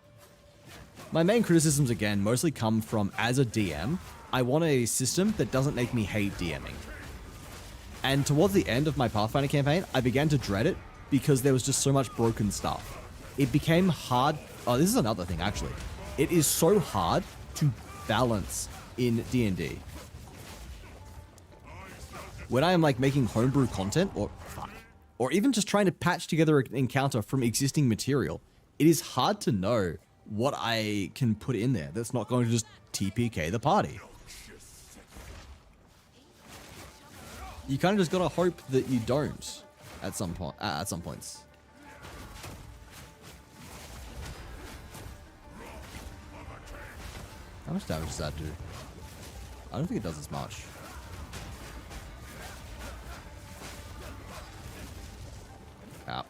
A: My main criticisms, again, mostly come from, as a DM, I want a system that doesn't make me hate DMing. And towards the end of my Pathfinder campaign, I began to dread it because there was just so much broken stuff. It became hard. Oh, this is another thing, actually. It is so hard to balance in D&D. When I am like making homebrew content, or even just trying to patch together an encounter from existing material, it is hard to know what I can put in there that's not going to just TPK the party. You kind of just gotta hope that you don't at some point. At some points. How much damage does that do? I don't think it does as much. Ow.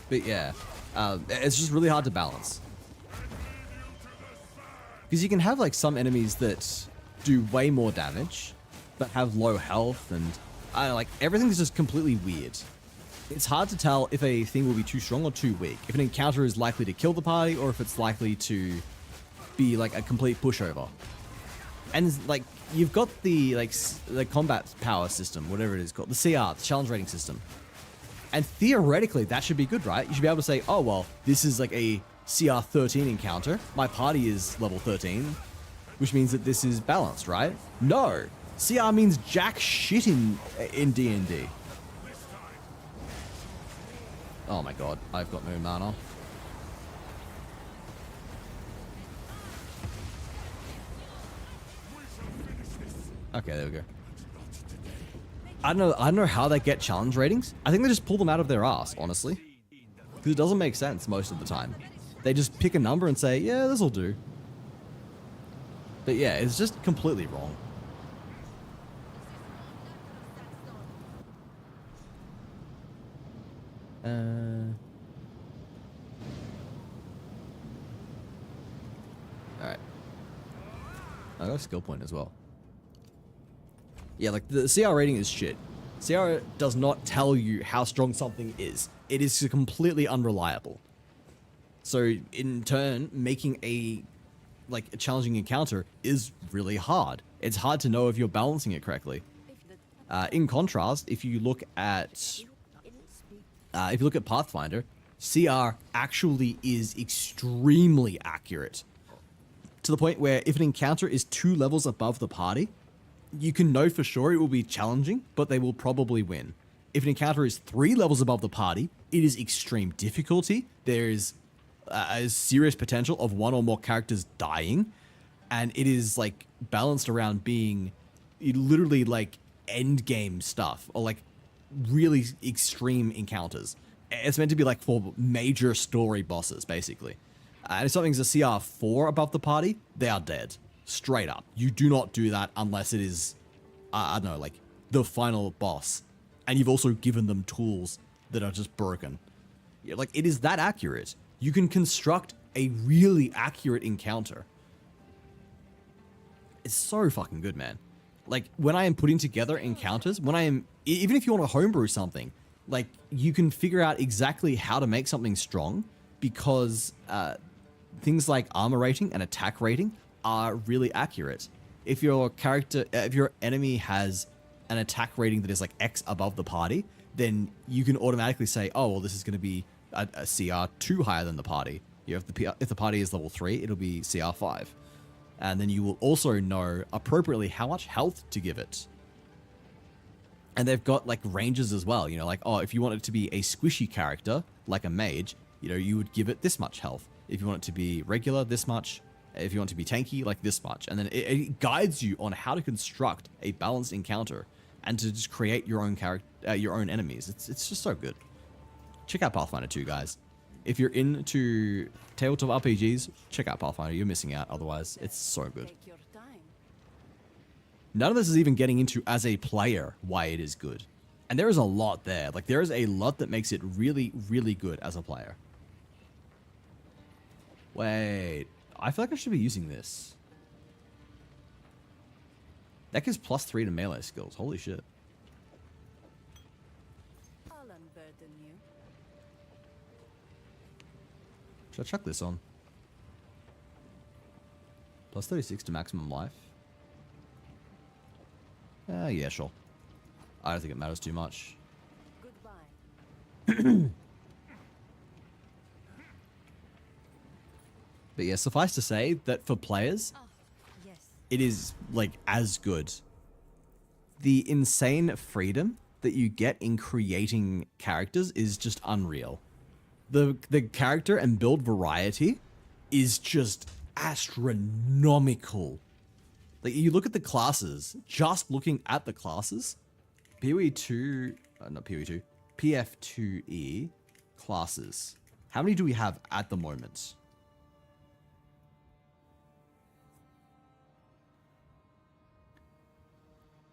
A: But yeah, it's just really hard to balance. Because you can have like some enemies that do way more damage, but have low health, and I don't know, like everything's just completely weird. It's hard to tell if a thing will be too strong or too weak. If an encounter is likely to kill the party, or if it's likely to be like a complete pushover. And like you've got the the combat power system, whatever it is called, the CR, the challenge rating system. And theoretically, that should be good, right? You should be able to say, oh well, this is like a CR 13 encounter. My party is level 13. Which means that this is balanced, right? No! CR means jack shit in D&D. Oh my god, I've got no mana. Okay, there we go. I don't know how they get challenge ratings. I think they just pull them out of their ass, honestly. Because it doesn't make sense most of the time. They just pick a number and say, yeah, this'll do. But yeah, it's just completely wrong. Alright. I got a skill point as well. Yeah, like the CR rating is shit. CR does not tell you how strong something is. It is completely unreliable. So in turn, making a challenging encounter is really hard. It's hard to know if you're balancing it correctly. In contrast, if you look at Pathfinder, CR actually is extremely accurate. To the point where if an encounter is 2 levels above the party, you can know for sure it will be challenging, but they will probably win. If an encounter is 3 levels above the party, it is extreme difficulty. There is a serious potential of 1 or more characters dying, and it is like balanced around being literally like end game stuff or like really extreme encounters. It's meant to be like for major story bosses, basically. And if something's a CR4 above the party, they are dead. Straight up. You do not do that unless it is, I don't know, like the final boss. And you've also given them tools that are just broken. Yeah, like, it is that accurate. You can construct a really accurate encounter. It's so fucking good, man. Like, when I am putting together encounters, even if you want to homebrew something, like, you can figure out exactly how to make something strong because things like armor rating and attack rating are really accurate. If your enemy has an attack rating that is like X above the party, then you can automatically say, oh, well, this is going to be a CR2 higher than the party. If the party is level 3, it'll be CR5. And then you will also know appropriately how much health to give it. And they've got like ranges as well, like, oh, if you want it to be a squishy character, like a mage, you would give it this much health. If you want it to be regular, this much. If you want to be tanky, like this much. And then it guides you on how to construct a balanced encounter and to just create your own your own enemies. It's just so good. Check out Pathfinder 2, guys. If you're into tabletop RPGs, check out Pathfinder. You're missing out otherwise. It's so good.
I: Take your time.
A: None of this is even getting into, as a player, why it is good. And there is a lot there. Like, there is a lot that makes it really, really good as a player. Wait. I feel like I should be using this. That gives +3 to melee skills. Holy shit.
I: I'll unburden you.
A: Should I chuck this on? +36 to maximum life. Yeah, sure. I don't think it matters too much.
I: Goodbye.
A: But yeah, suffice to say that for players,
I: Yes.
A: it is like as good. The insane freedom that you get in creating characters is just unreal. The character and build variety is just astronomical. Like, you look at the classes, just looking at the classes, PF2E classes. How many do we have at the moment?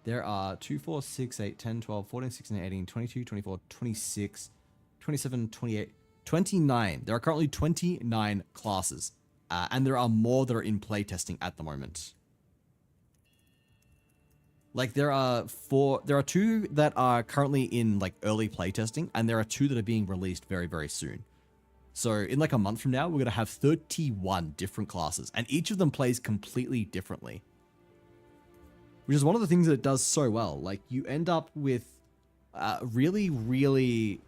A: There are 2, 4, 6, 8, 10, 12, 14, 16, 18, 22, 24, 26, 27, 28, 29. There are currently 29 classes. And there are more that are in playtesting at the moment. Like, there are 2 that are currently in like early playtesting, and there are 2 that are being released very, very soon. So in like a month from now, we're going to have 31 different classes, and each of them plays completely differently. Which is one of the things that it does so well. Like, you end up with really, really...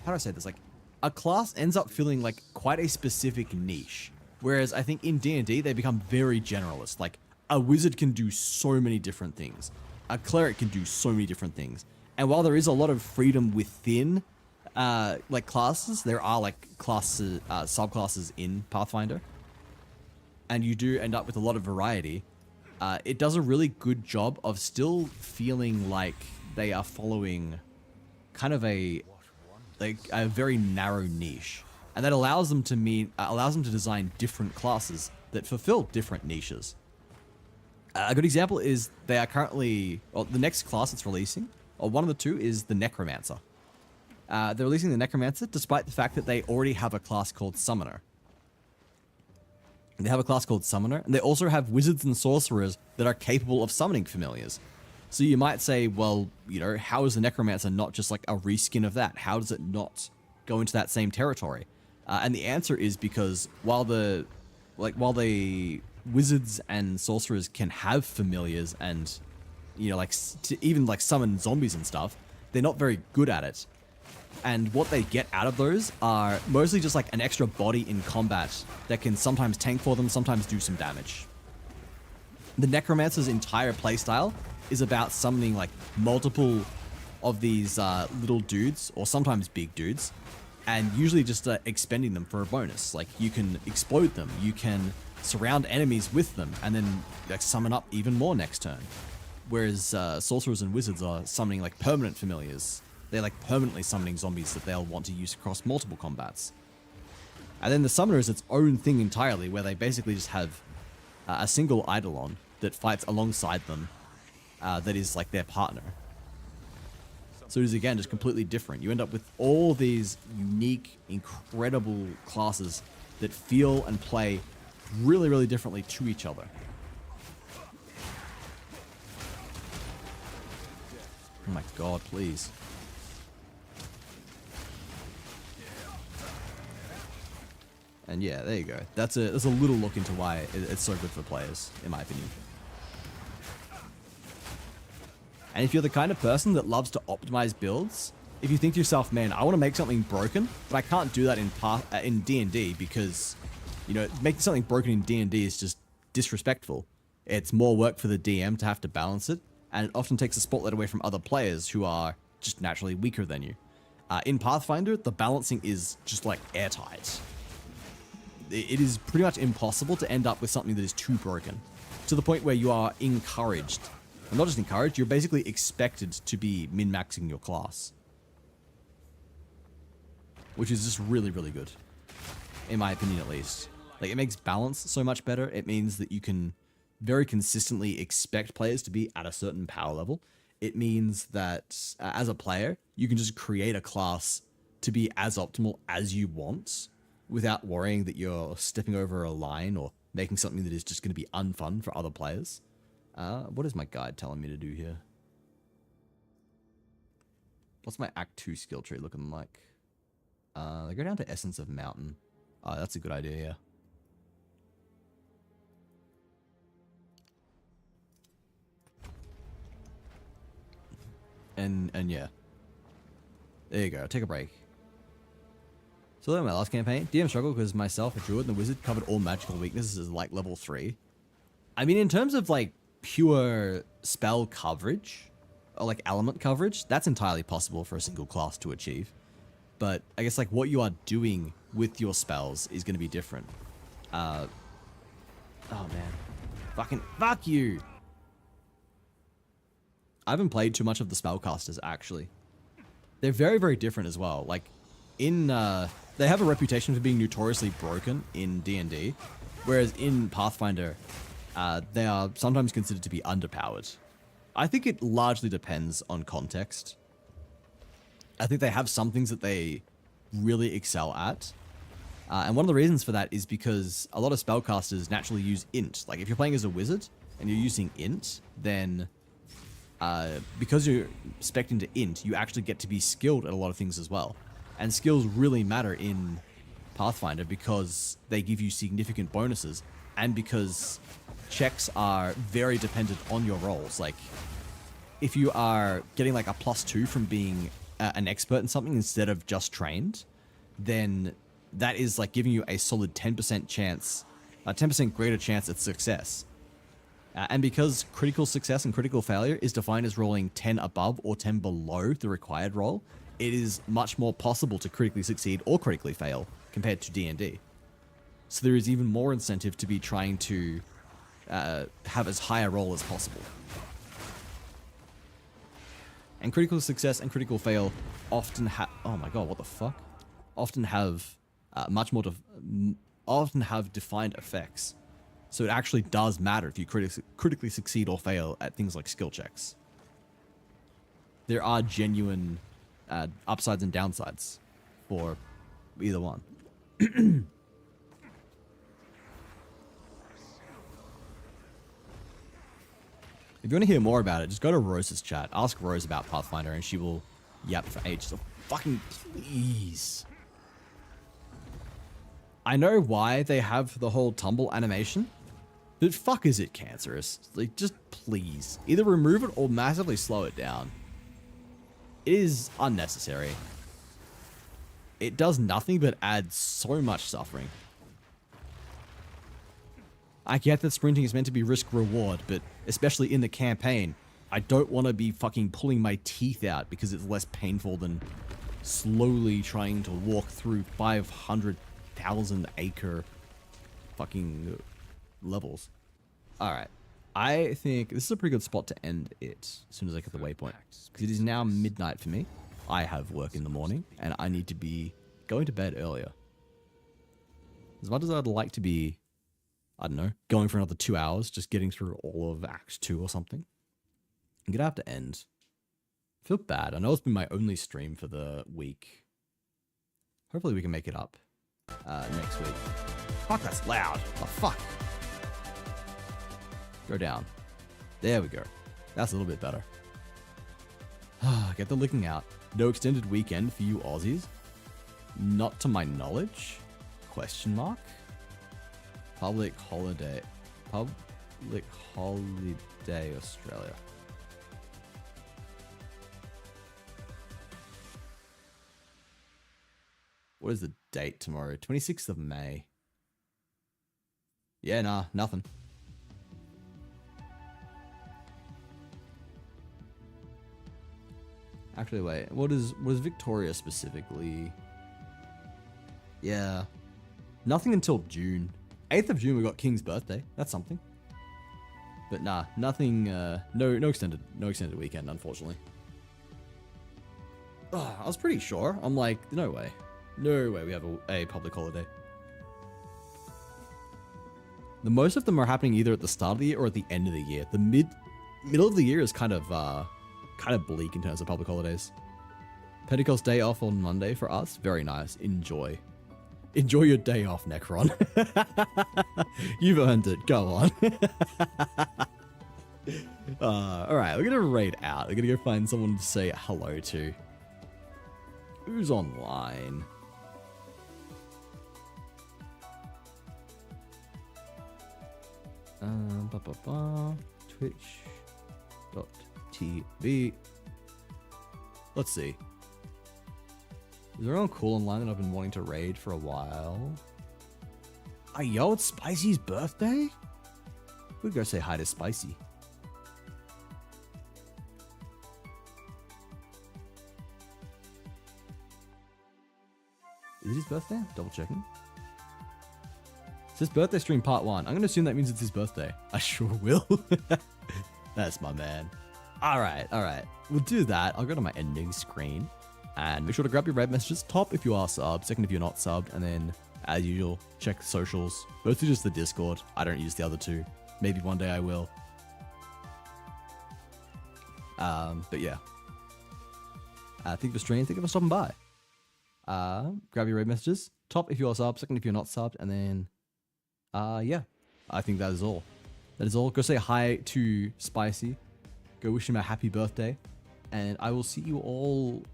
A: How do I say this? Like, a class ends up feeling like quite a specific niche. Whereas I think in D&D, they become very generalist. Like, a wizard can do so many different things. A cleric can do so many different things. And while there is a lot of freedom within, like, classes, there are, like, classes, subclasses in Pathfinder. And you do end up with a lot of variety. It does a really good job of still feeling like they are following kind of a very narrow niche, and that allows them to design different classes that fulfill different niches. A good example is they are currently, or the next class it's releasing, or one of the 2 is the Necromancer. they're releasing the Necromancer despite the fact that they already have a class called Summoner. They have a class called Summoner, and they also have wizards and sorcerers that are capable of summoning familiars. So you might say, well, you know, how is the Necromancer not just like a reskin of that? How does it not go into that same territory? And the answer is because while the wizards and sorcerers can have familiars and, you know, like even like summon zombies and stuff, they're not very good at it. And what they get out of those are mostly just like an extra body in combat that can sometimes tank for them, sometimes do some damage. The Necromancer's entire playstyle is about summoning like multiple of these little dudes, or sometimes big dudes, and usually just expending them for a bonus. Like you can explode them, you can surround enemies with them, and then like summon up even more next turn. Whereas sorcerers and wizards are summoning like permanent familiars. They're like permanently summoning zombies that they'll want to use across multiple combats. And then the summoner is its own thing entirely, where they basically just have a single Eidolon that fights alongside them, that is like their partner. So it is again just completely different. You end up with all these unique, incredible classes that feel and play really, really differently to each other. Oh my god, please. And yeah, there you go. That's a little look into why it's so good for players, in my opinion. And if you're the kind of person that loves to optimize builds, if you think to yourself, man, I want to make something broken, but I can't do that in D&D because, you know, making something broken in D&D is just disrespectful. It's more work for the DM to have to balance it, and it often takes the spotlight away from other players who are just naturally weaker than you. In Pathfinder, the balancing is just like airtight. It is pretty much impossible to end up with something that is too broken, to the point where you are encouraged. And not just encouraged, you're basically expected to be min-maxing your class. Which is just really, really good. In my opinion, at least. Like, it makes balance so much better. It means that you can very consistently expect players to be at a certain power level. It means that, as a player, you can just create a class to be as optimal as you want, without worrying that you're stepping over a line or making something that is just going to be unfun for other players. What is my guide telling me to do here? What's my Act 2 skill tree looking like? I go down to Essence of Mountain. Oh, that's a good idea, yeah. And yeah. There you go, take a break. So in my last campaign, DM struggled because myself, a druid, and the wizard covered all magical weaknesses like level 3. I mean, in terms of like pure spell coverage, or like element coverage, that's entirely possible for a single class to achieve. But I guess like what you are doing with your spells is going to be different. Oh man. Fuck you! I haven't played too much of the spellcasters, actually. They're very, very different as well. Like, they have a reputation for being notoriously broken in D&D, whereas in Pathfinder, they are sometimes considered to be underpowered. I think it largely depends on context. I think they have some things that they really excel at. And one of the reasons for that is because a lot of spellcasters naturally use int. Like, if you're playing as a wizard and you're using int, then because you're spec'd into int, you actually get to be skilled at a lot of things as well. And skills really matter in Pathfinder because they give you significant bonuses, and because checks are very dependent on your rolls. Like, if you are getting like a +2 from being an expert in something instead of just trained, then that is like giving you a solid 10% chance, a 10% greater chance at success. And because critical success and critical failure is defined as rolling 10 above or 10 below the required roll, it is much more possible to critically succeed or critically fail compared to D&D. So there is even more incentive to be trying to have as high a roll as possible. And critical success and critical fail often have... Oh my god, what the fuck? Often have often have defined effects. So it actually does matter if you critically succeed or fail at things like skill checks. There are genuine upsides and downsides for either one. If you want to hear more about it, just go to Rose's chat. Ask Rose about Pathfinder and she will yap for ages. So fucking please. I know why they have the whole tumble animation, but fuck is it cancerous. Like, just please. Either remove it or massively slow it down. It is unnecessary. It does nothing but add so much suffering. I get that sprinting is meant to be risk-reward, but especially in the campaign, I don't want to be fucking pulling my teeth out because it's less painful than slowly trying to walk through 500,000 acre fucking levels. Alright. I think this is a pretty good spot to end it as soon as I get the waypoint. Because it is now midnight for me. I have work in the morning, and I need to be going to bed earlier. As much as I'd like to be, I don't know, going for another 2 hours, just getting through all of Act 2 or something, I'm gonna have to end. I feel bad. I know it's been my only stream for the week. Hopefully we can make it up next week. Fuck, that's loud. Oh, fuck. Go down. There we go. That's a little bit better. Get the licking out. No extended weekend for you Aussies? Not to my knowledge? Question mark? Public holiday. Public holiday Australia. What is the date tomorrow? 26th of May. Yeah, nah, nothing. Actually, wait. What is Victoria specifically? Yeah. Nothing until June. 8th of June we got King's birthday. That's something. But nah, nothing, no extended weekend, unfortunately. Oh, I was pretty sure. I'm like, no way. No way we have a public holiday. The most of them are happening either at the start of the year or at the end of the year. The middle of the year is kind of bleak in terms of public holidays. Pentecost day off on Monday for us. Very nice. Enjoy. Enjoy your day off, Necron. You've earned it. Go on. Alright, we're gonna raid out. We're gonna go find someone to say hello to. Who's online? Twitch.tv. Let's see. Is there anyone cool online that I've been wanting to raid for a while? Oh, yo, it's Spicy's birthday? We'd go say hi to Spicy. Is it his birthday? Double checking. It's his birthday stream part 1. I'm going to assume that means it's his birthday. I sure will. That's my man. Alright. We'll do that. I'll go to my ending screen. And make sure to grab your red messages. Top if you are subbed. Second if you're not subbed. And then, as usual, check the socials. Mostly just the Discord. I don't use the other two. Maybe one day I will. But yeah. Thank you for streaming. Thank you for stopping by. Grab your red messages. Top if you are subbed. Second if you're not subbed. And then, yeah. I think that is all. That is all. Go say hi to Spicy. Go wish him a happy birthday. And I will see you all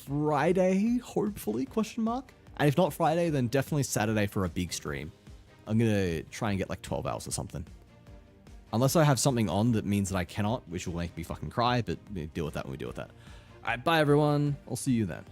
A: Friday, hopefully, question mark. And if not Friday, then definitely Saturday for a big stream. I'm going to try and get like 12 hours or something. Unless I have something on that means that I cannot, which will make me fucking cry, but we'll deal with that when we deal with that. Alright, bye everyone. I'll see you then.